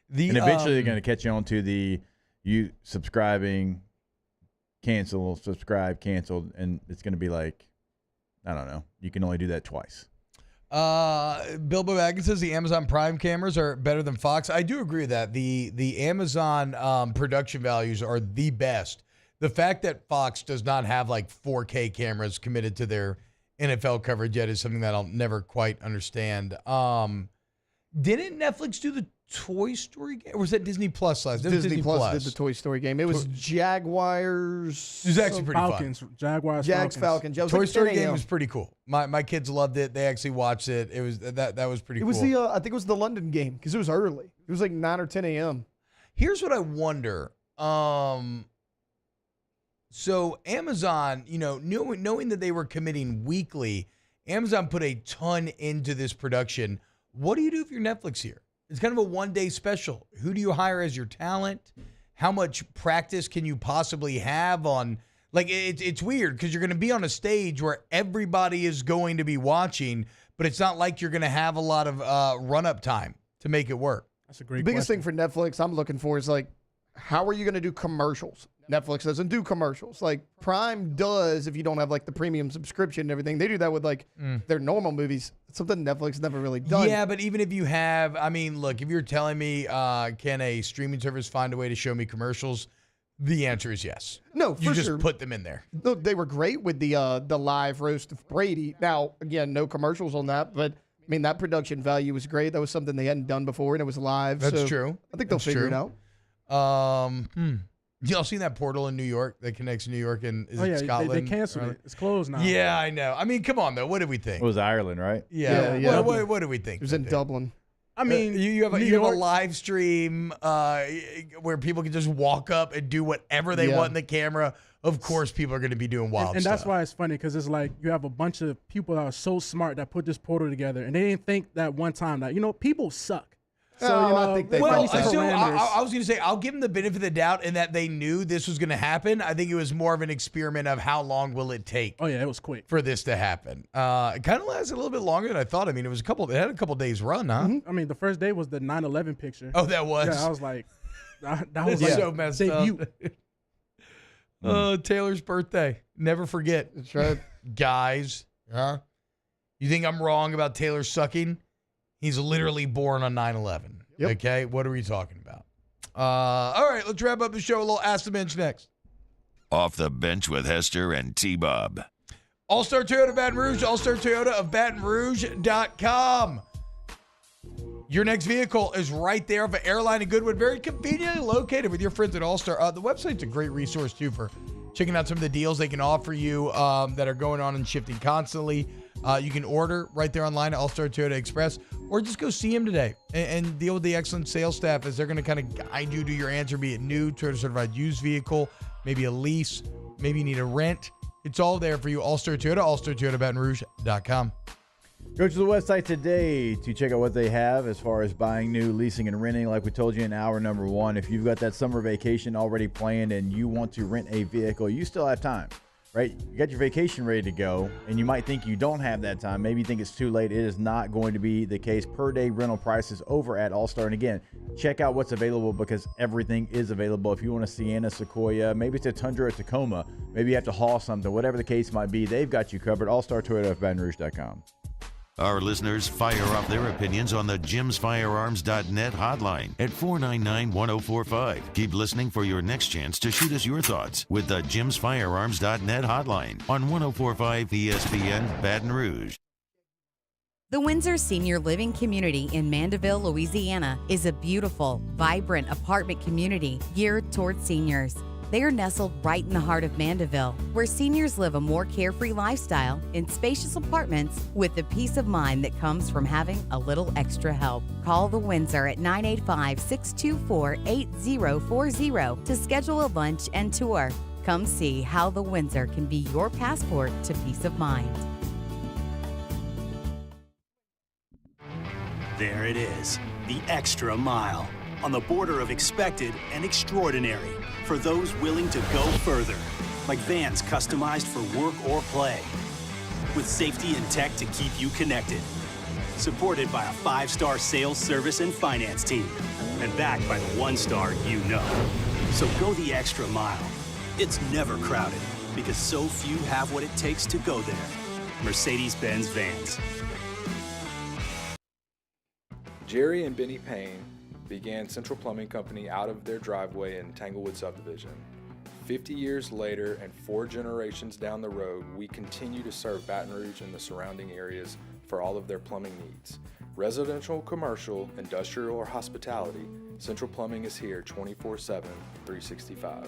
And eventually they're going to catch on to you subscribing, cancel, subscribe, canceled, and it's going to be like, I don't know. You can only do that twice. Bilbo Baggins says the Amazon Prime cameras are better than Fox. I do agree with that. The Amazon production values are the best. The fact that Fox does not have like 4K cameras committed to their NFL coverage yet is something that I'll never quite understand. Didn't Netflix do the Toy Story game? Or was that Disney Plus last? Disney Plus did the Toy Story game. It was Jaguars. It was actually pretty Falcons, fun. Jaguars, Falcons. Toy Story game was pretty cool. My kids loved it. They actually watched it. It was that was pretty cool. It was I think it was the London game because it was early. It was like 9 or 10 a.m. Here's what I wonder. So Amazon, knowing that they were committing weekly, Amazon put a ton into this production. What do you do if you're Netflix here? It's kind of a one-day special. Who do you hire as your talent? How much practice can you possibly have on? Like, it's weird because you're going to be on a stage where everybody is going to be watching, but it's not like you're going to have a lot of run-up time to make it work. That's a great The biggest question. thing for Netflix I'm looking for is, like, how are you going to do commercials? Netflix doesn't do commercials. Like, Prime does if you don't have, like, the premium subscription and everything. They do that with, like, their normal movies. It's something Netflix never really done. Yeah, but even if you have, I mean, look, if you're telling me, can a streaming service find a way to show me commercials? The answer is yes. No, for you just sure. put them in there. No, they were great with the live roast of Brady. Now, again, no commercials on that, but I mean that production value was great. That was something they hadn't done before, and it was live. That's so true. I think they'll figure it out. Y'all seen that portal in New York that connects New York and Scotland? They canceled it. It's closed now. Yeah, I know. I mean, come on though. What did we think? It was Ireland, right? Yeah. What did we think? It was in Dublin. I mean, you have New a York- live stream where people can just walk up and do whatever they want in the camera. Of course, people are going to be doing wild and stuff. that's why it's funny because it's like you have a bunch of people that are so smart that put this portal together, and they didn't think that one time that people suck. So I think they Well, felt so that. I was going to say, I'll give them the benefit of the doubt in that they knew this was going to happen. I think it was more of an experiment of how long will it take. Oh yeah, it was quick for this to happen. It kind of lasted a little bit longer than I thought. I mean, it had a couple days run, huh? Mm-hmm. I mean, the first day was the 9/11 picture. Oh, that was. Yeah, I was like, that was It's like so messed debut. up. Taylor's birthday. Never forget. That's right. Guys, huh? You think I'm wrong about Taylor sucking? He's literally born on 9/11. Yep. Okay, what are we talking about? All right, let's wrap up the show. A little Ask the Bench next. Off the Bench with Hester and T-Bob. All-Star Toyota Baton Rouge, All-Star Toyota of BatonRouge.com. Your next vehicle is right there off of Airline and Goodwood, very conveniently located with your friends at All-Star. The website's a great resource, too, for checking out some of the deals they can offer you that are going on and shifting constantly. You can order right there online at All-Star Toyota Express, or just go see them today and deal with the excellent sales staff as they're going to kind of guide you to your answer, be it new, Toyota certified used vehicle, maybe a lease, maybe you need a rent. It's all there for you. All-Star Toyota, allstartoyotabatonrouge.com. Go to the website today to check out what they have as far as buying new, leasing, and renting. Like we told you in hour number one, if you've got that summer vacation already planned and you want to rent a vehicle, you still have time, right? You got your vacation ready to go, and you might think you don't have that time. Maybe you think it's too late. It is not going to be the case. Per day rental prices over at All-Star. And again, check out what's available because everything is available. If you want a Sienna, Sequoia, maybe it's a Tundra or Tacoma, maybe you have to haul something, whatever the case might be, they've got you covered. All-Star Toyota of BatonRouge.com. Our listeners fire off their opinions on the JimsFirearms.net hotline at 499-1045. Keep listening for your next chance to shoot us your thoughts with the JimsFirearms.net hotline on 1045 ESPN Baton Rouge. The Windsor Senior Living Community in Mandeville, Louisiana is a beautiful, vibrant apartment community geared toward seniors. They are nestled right in the heart of Mandeville, where seniors live a more carefree lifestyle in spacious apartments with the peace of mind that comes from having a little extra help. Call the Windsor at 985-624-8040 to schedule a lunch and tour. Come see how the Windsor can be your passport to peace of mind. There it is, the extra mile, on the border of expected and extraordinary for those willing to go further, like vans customized for work or play, with safety and tech to keep you connected, supported by a 5-star sales, service, and finance team, and backed by the 1-star you know. So go the extra mile. It's never crowded because so few have what it takes to go there. Mercedes-Benz Vans. Jerry and Benny Payne began Central Plumbing Company out of their driveway in Tanglewood Subdivision. 50 years later and 4 generations down the road, we continue to serve Baton Rouge and the surrounding areas for all of their plumbing needs. Residential, commercial, industrial, or hospitality, Central Plumbing is here 24/7, 365.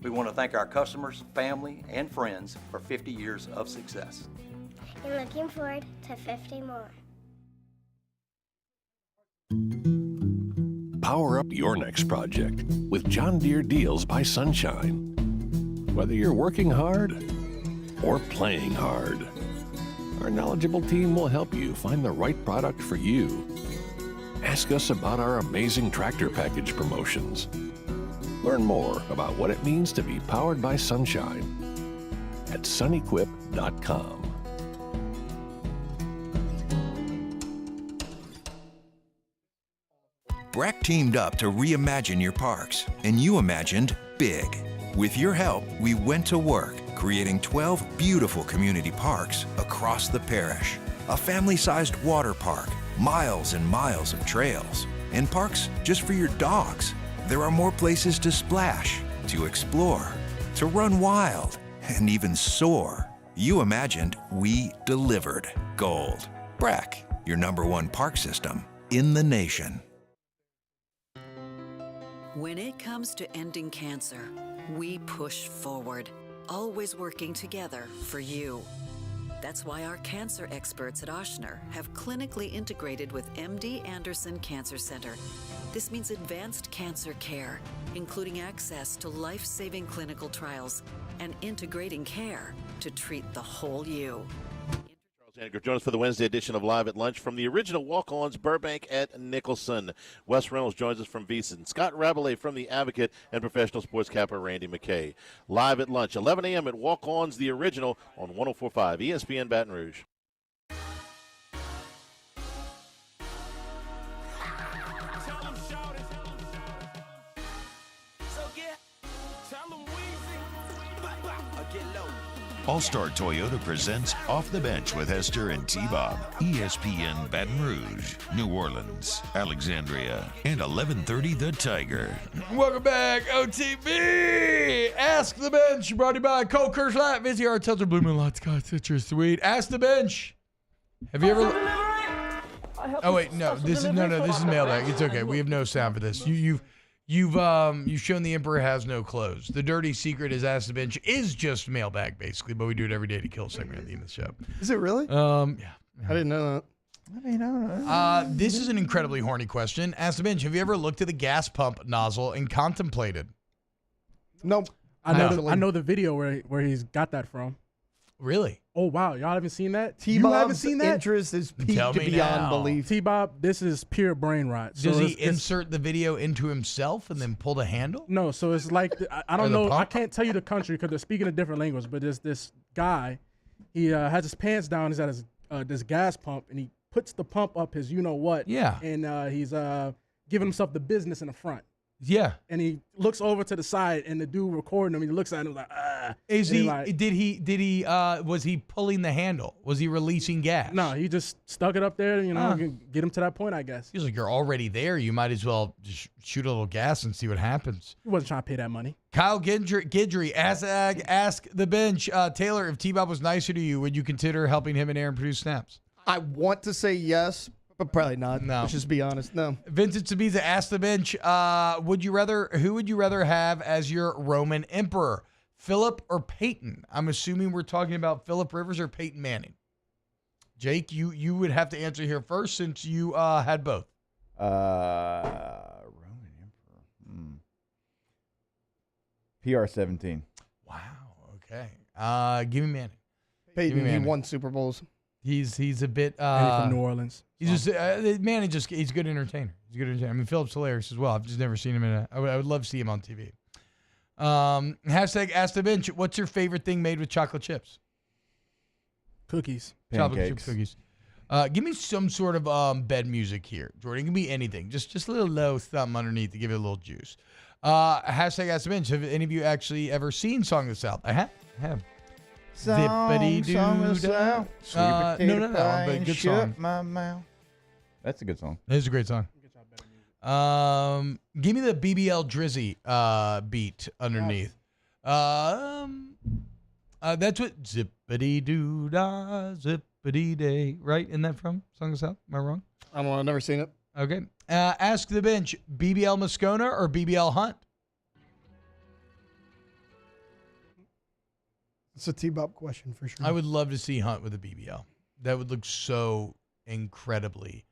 We want to thank our customers, family, and friends for 50 years of success. And looking forward to 50 more. Power up your next project with John Deere Deals by Sunshine. Whether you're working hard or playing hard, our knowledgeable team will help you find the right product for you. Ask us about our amazing tractor package promotions. Learn more about what it means to be powered by sunshine at sunequip.com. Breck teamed up to reimagine your parks, and you imagined big. With your help, we went to work, creating 12 beautiful community parks across the parish. A family-sized water park, miles and miles of trails, and parks just for your dogs. There are more places to splash, to explore, to run wild, and even soar. You imagined, we delivered. Gold. Breck, your #1 park system in the nation. When it comes to ending cancer, we push forward, always working together for you. That's why our cancer experts at Ochsner have clinically integrated with MD Anderson Cancer Center. This means advanced cancer care, including access to life-saving clinical trials and integrating care to treat the whole you. Join us for the Wednesday edition of Live at Lunch from the original Walk-Ons, Burbank at Nicholson. Wes Reynolds joins us from VEASAN. Scott Rabelais from The Advocate, and professional sports capper Randy McKay. Live at Lunch, 11 a.m. at Walk-Ons, the original, on 104.5 ESPN Baton Rouge. All-Star Toyota presents Off the Bench with Hester and T-Bob. ESPN Baton Rouge, New Orleans, Alexandria, and 1130 The Tiger. Welcome back, OTB. Ask the Bench, brought to you by Cole Kirschlatt, Vizzy Art, Telter, Blue Moon, Lots, Scott, Citrus, Sweet. Ask the Bench. Have you ever... Oh, wait, no, this is mailbag. It's okay. We have no sound for this. You've shown the Emperor has no clothes. The dirty secret is Ask the Bench is just mailbag, basically, but we do it every day to kill a segment at the end of the show. Is it really? Yeah. I didn't know that. I mean, I don't know. This is an incredibly horny question. Ask the Bench, have you ever looked at the gas pump nozzle and contemplated? Nope. I know the video where he's got that from. Really? Oh, wow. Y'all haven't seen that? T-Bob's you haven't seen that? interest is peaked beyond belief. T-Bob, this is pure brain rot. So Does he insert the video into himself and then pull the handle? No, so it's like, I don't know. I can't tell you the country because they're speaking a different language, but there's this guy. He has his pants down. He's at his this gas pump, and he puts the pump up his you-know-what. Yeah. And he's giving himself the business in the front. Yeah. And he looks over to the side, and the dude recording him, he looks at him like, ah. Was he pulling the handle? Was he releasing gas? No, he just stuck it up there, get him to that point, I guess. He's like, you're already there. You might as well just shoot a little gas and see what happens. He wasn't trying to pay that money. Kyle Gidry, ask the Bench. Taylor, if T-Bob was nicer to you, would you consider helping him and Aaron produce snaps? I want to say yes, but probably not. No. Let's just be honest. No. Vincent Sabiza, ask the Bench. Who would you rather have as your Roman emperor? Philip or Peyton? I'm assuming we're talking about Philip Rivers or Peyton Manning. Jake, you would have to answer here first since you had both. Roman Emperor. PR-17. Wow. Okay. Give me Manning. Peyton, he won Super Bowls. He's a bit. And he's from New Orleans. He's just Manning. He's a good entertainer. He's a good entertainer. I mean, Philip's hilarious as well. I've just never seen him I would love to see him on TV. Hashtag Ask the Bench. What's your favorite thing made with chocolate chips? Cookies. Chocolate chip cookies. Give me some sort of bed music here, Jordan. It can be anything. Just a little low thumb underneath to give it a little juice. Hashtag Ask the Bench. Have any of you actually ever seen Song of the South? I have. Song of the South. No, but good song. My mouth. That's a good song. It is a great song. Give me the BBL Drizzy beat underneath. That's what zippity doo dah zippity day. Right? Isn't that from Song of the South? Am I wrong? I've never seen it. Okay. Ask the Bench. BBL Moscona or BBL Hunt? It's a T-Bob question for sure. I would love to see Hunt with a BBL. That would look so incredibly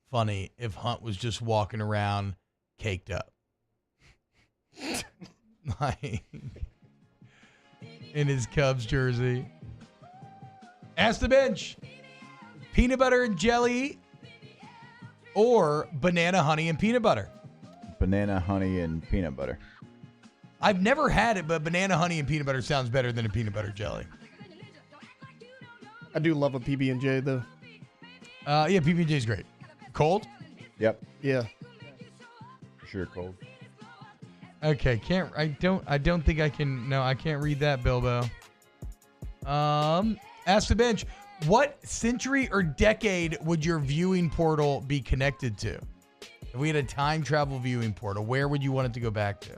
funny if Hunt was just walking around caked up. Like, in his Cubs jersey. Ask the Bench. Peanut butter and jelly or banana, honey, and peanut butter? Banana, honey, and peanut butter. I've never had it, but banana, honey, and peanut butter sounds better than a peanut butter jelly. I do love a PB&J, though. Yeah, PB&J is great. Cold? Yep. Yeah. For sure, cold. Okay, I don't think I can. No, I can't read that, Bilbo. Ask the bench. What century or decade would your viewing portal be connected to? If we had a time travel viewing portal, where would you want it to go back to?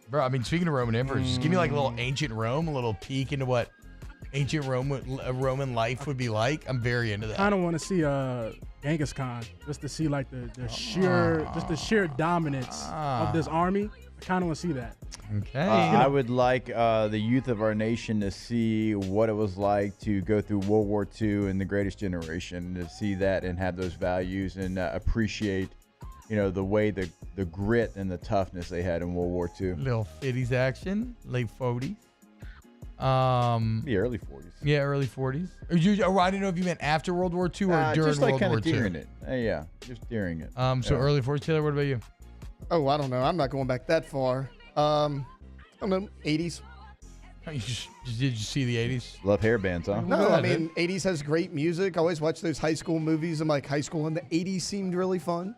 Bro, I mean, speaking of Roman emperors, just give me like a little ancient Rome, a little peek into what ancient Roman life would be like. I'm very into that. I don't want to see Genghis Khan just to see like the sheer dominance of this army. I kind of want to see that. Okay. I would like the youth of our nation to see what it was like to go through World War II and the Greatest Generation, to see that and have those values and appreciate, the way the grit and the toughness they had in World War II. Little 50s action, late 40s. The early 40s. Yeah, early 40s. I didn't know if you meant after World War II or during just like World War II. during it. Yeah, just during it. So early 40s. Taylor, what about you? Oh, I don't know. I'm not going back that far. I don't know, 80s. Did you see the 80s? Love hair bands, huh? No, I mean, 80s has great music. I always watch those high school movies. I'm like, high school in the 80s seemed really fun.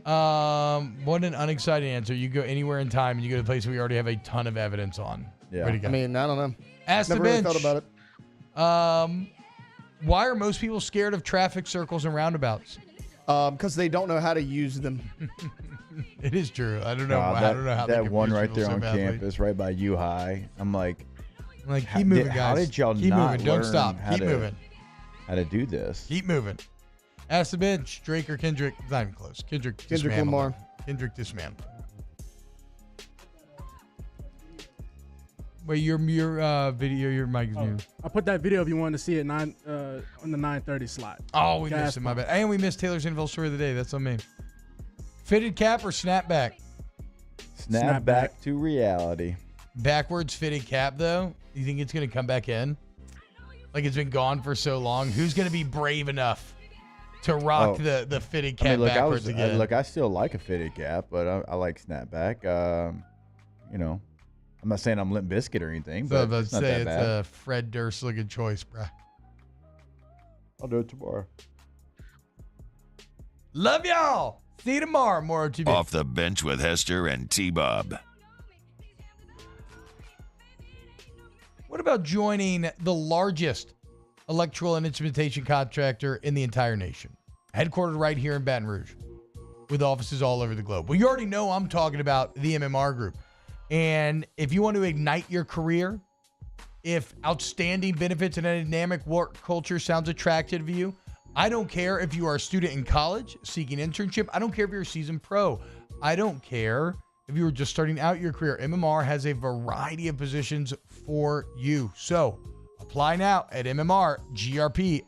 What an unexciting answer. You go anywhere in time and you go to a place we already have a ton of evidence on. Yeah. I mean, I don't know. Ask Never the bench. really thought about it. Why are most people scared of traffic circles and roundabouts? Because they don't know how to use them. It is true. I don't know. I don't know how that one right there on campus, right by U High. I'm like, keep moving, guys. How did y'all keep not moving? Don't learn stop. Keep moving. How to do this? Keep moving. Ask the bench. Drake or Kendrick? It's not even close. Kendrick Lamar. Kendrick dismantled. Wait, your video, your mic is muted. I put that video if you wanted to see it on the 9:30 slot. Oh, we missed it. My bad. And we missed Taylor's NFL story of the day. That's on me. Fitted cap or snapback? Snapback to reality. Backwards fitted cap, though? You think it's going to come back in? Like it's been gone for so long? Who's going to be brave enough to rock the fitted cap backwards again? Look, I still like a fitted cap, but I like snapback. I'm not saying I'm Limp Bizkit or anything, but it's not that bad. It's a Fred Durst looking choice, bro. I'll do it tomorrow. Love y'all. See you tomorrow. More OTB. Off the bench with Hester and T-Bob. What about joining the largest electrical and instrumentation contractor in the entire nation? Headquartered right here in Baton Rouge with offices all over the globe. Well, you already know I'm talking about the MMR Group. And if you want to ignite your career, if outstanding benefits and a dynamic work culture sounds attractive to you, I don't care if you are a student in college seeking internship. I don't care if you're a seasoned pro. I don't care if you were just starting out your career. MMR has a variety of positions for you. So apply now at mmrgrp.com.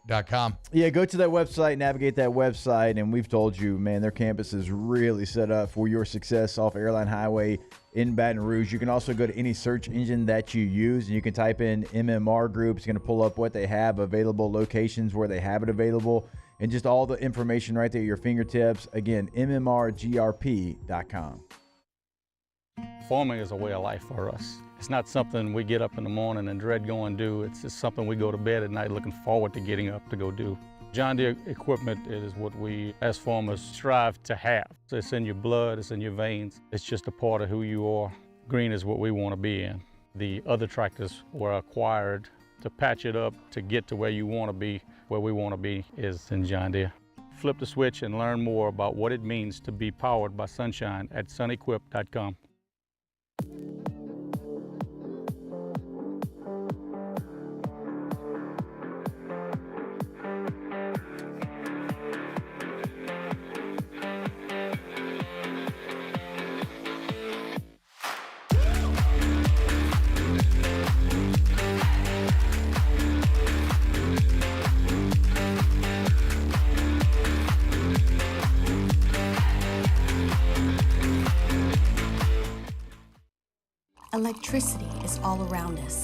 Yeah, go to that website, navigate that website, and we've told you, man, their campus is really set up for your success off Airline Highway in Baton Rouge. You can also go to any search engine that you use, and you can type in MMR Group. It's going to pull up what they have available, locations where they have it available, and just all the information right there at your fingertips. Again, mmrgrp.com. Farming is a way of life for us. It's not something we get up in the morning and dread going do. It's just something we go to bed at night looking forward to getting up to go do. John Deere equipment is what we as farmers strive to have. So it's in your blood, it's in your veins. It's just a part of who you are. Green is what we want to be in. The other tractors were acquired to patch it up to get to where you want to be. Where we want to be is in John Deere. Flip the switch and learn more about what it means to be powered by sunshine at sunequip.com. Electricity is all around us.